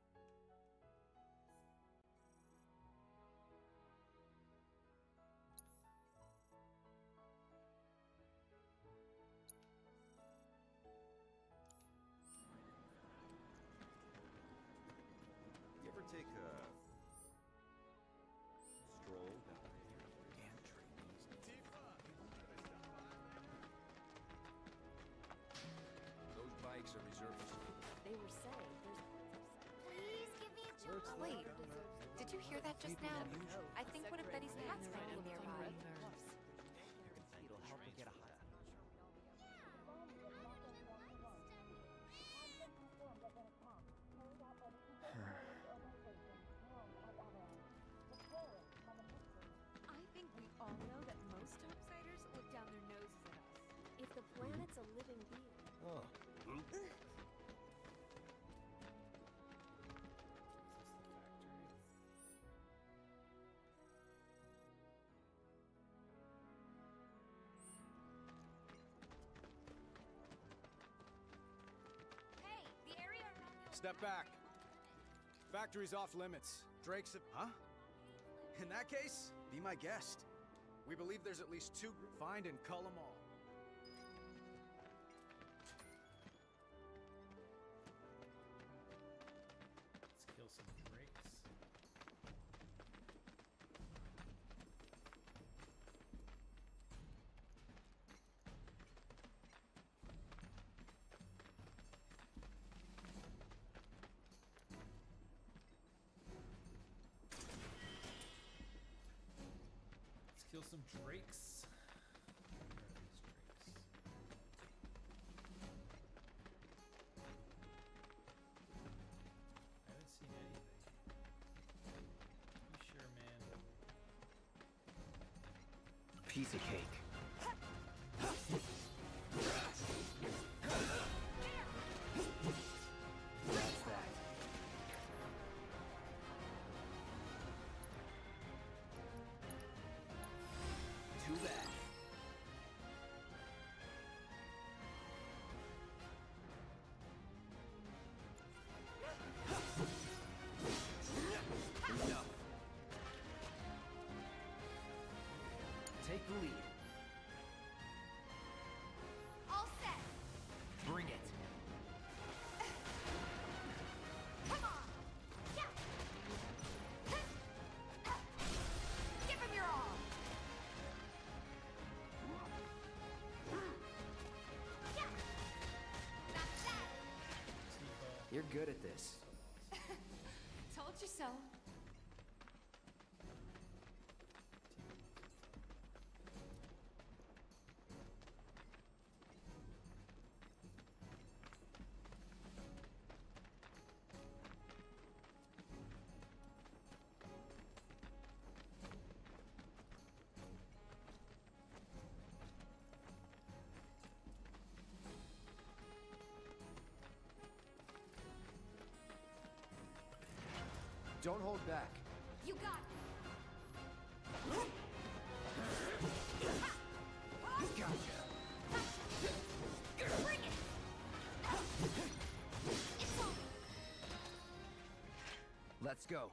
Oh, there we go. You ever take a stroll down here? Damn trainees. Those bikes are reserved for... They were saying there's... Please give me a job. Wait, did you hear that just now? I think one of Betty's cats might be nearby. It'll help her get a hot... I think we all know that most outsiders look down their noses at us. If the planet's a living being... Oh. Hey, the area around your... Step back. Factory's off limits. Drake's a... Huh? In that case, be my guest. We believe there's at least two... Find and cull them all. Let's kill some Drakes. Let's kill some Drakes. Where are these Drakes? I haven't seen anything. You sure, man? Piece of cake. That's that. Too bad. Enough. Take the lead. All set. Bring it. Come on. Yeah. Give him your all. good at this. Told you so. Don't hold back. You got it. Gotcha. Bring it. It's on. Let's go.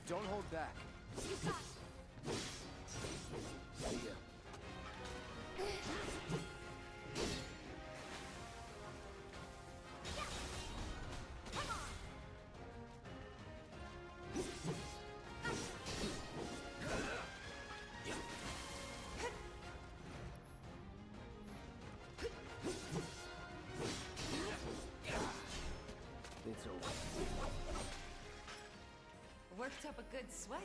Don't hold back. You got it. See ya. Come on. It's over. Worked up a good sweat.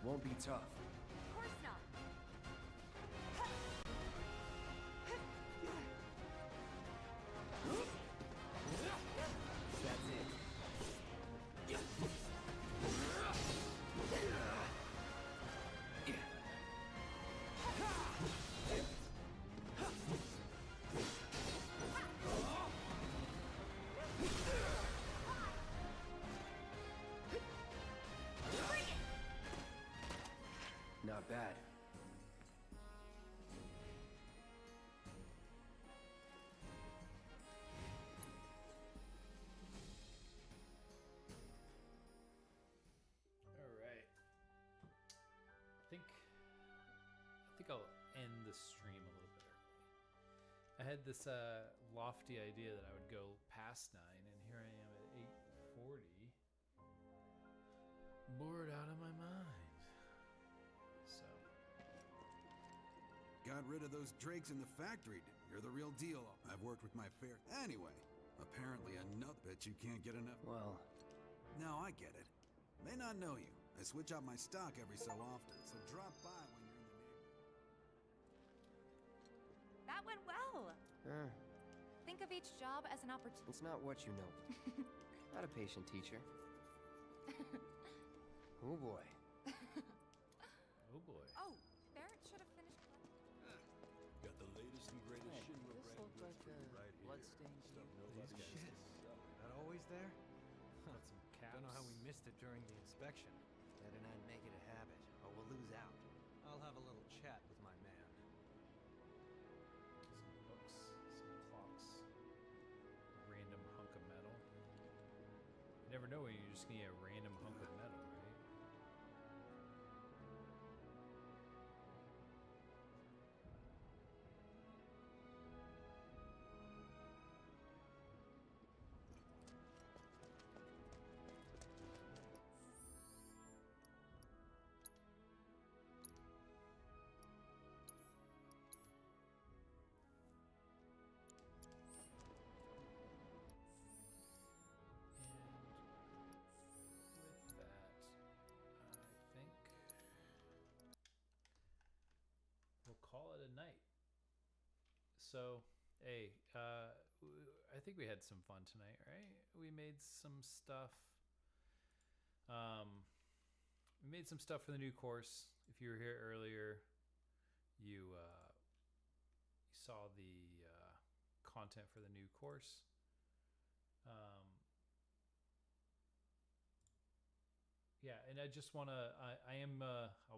Won't be tough. Of course not. That's it. Not bad. All right. I think I'll end the stream a little bit early. I had this lofty idea that I would go past 9, and here I am at 8:40. Bored out of my mind. So. Got rid of those drakes in the factory. You're the real deal. I've worked with my fair. Anyway, apparently another bitch you can't get enough. Well, no, I get it. May not know you. I switch out my stock every so often, so drop by when you're in the neighborhood. That went well. Think of each job as an opportunity. It's not what you know. Not a patient teacher. Oh boy. Oh boy. Oh, Barrett should have finished. Got the latest and greatest Shinra This brand looked like goods for you a right here. bloodstained Stuff cube. nobody else Shit. can sell. That always there? Got some caps. Don't know how we missed it during the inspection. Better not make it a habit, or we'll lose out. I'll have a little chat with my man. Some books, some clocks, a random hunk of metal. You never know when you're just gonna get a random hunk of metal, right? With that, I think we'll call it a night. So, hey, I think we had some fun tonight, right? We made some stuff. we made some stuff for the new course. If you were here earlier, you saw the content for the new course. Yeah, and I just want to, I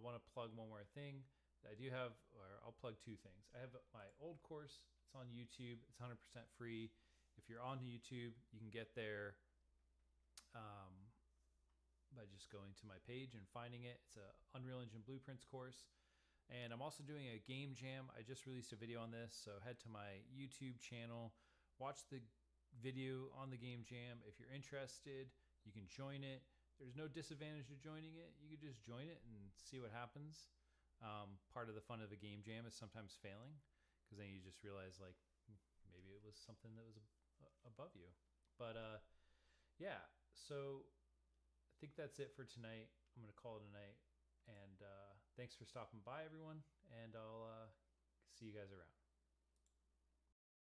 want to plug one more thing. I do have, or I'll plug two things. I have my old course. It's on YouTube. It's 100% free. If you're on YouTube, you can get there by just going to my page and finding it. It's a Unreal Engine Blueprints course. And I'm also doing a game jam. I just released a video on this, so head to my YouTube channel, watch the video on the game jam. If you're interested, you can join it. There's no disadvantage to joining it. You could just join it and see what happens. Part of the fun of a game jam is sometimes failing, because then you just realize, like, maybe it was something that was above you. But yeah, so I think that's it for tonight. I'm going to call it a night. And thanks for stopping by, everyone. And I'll see you guys around.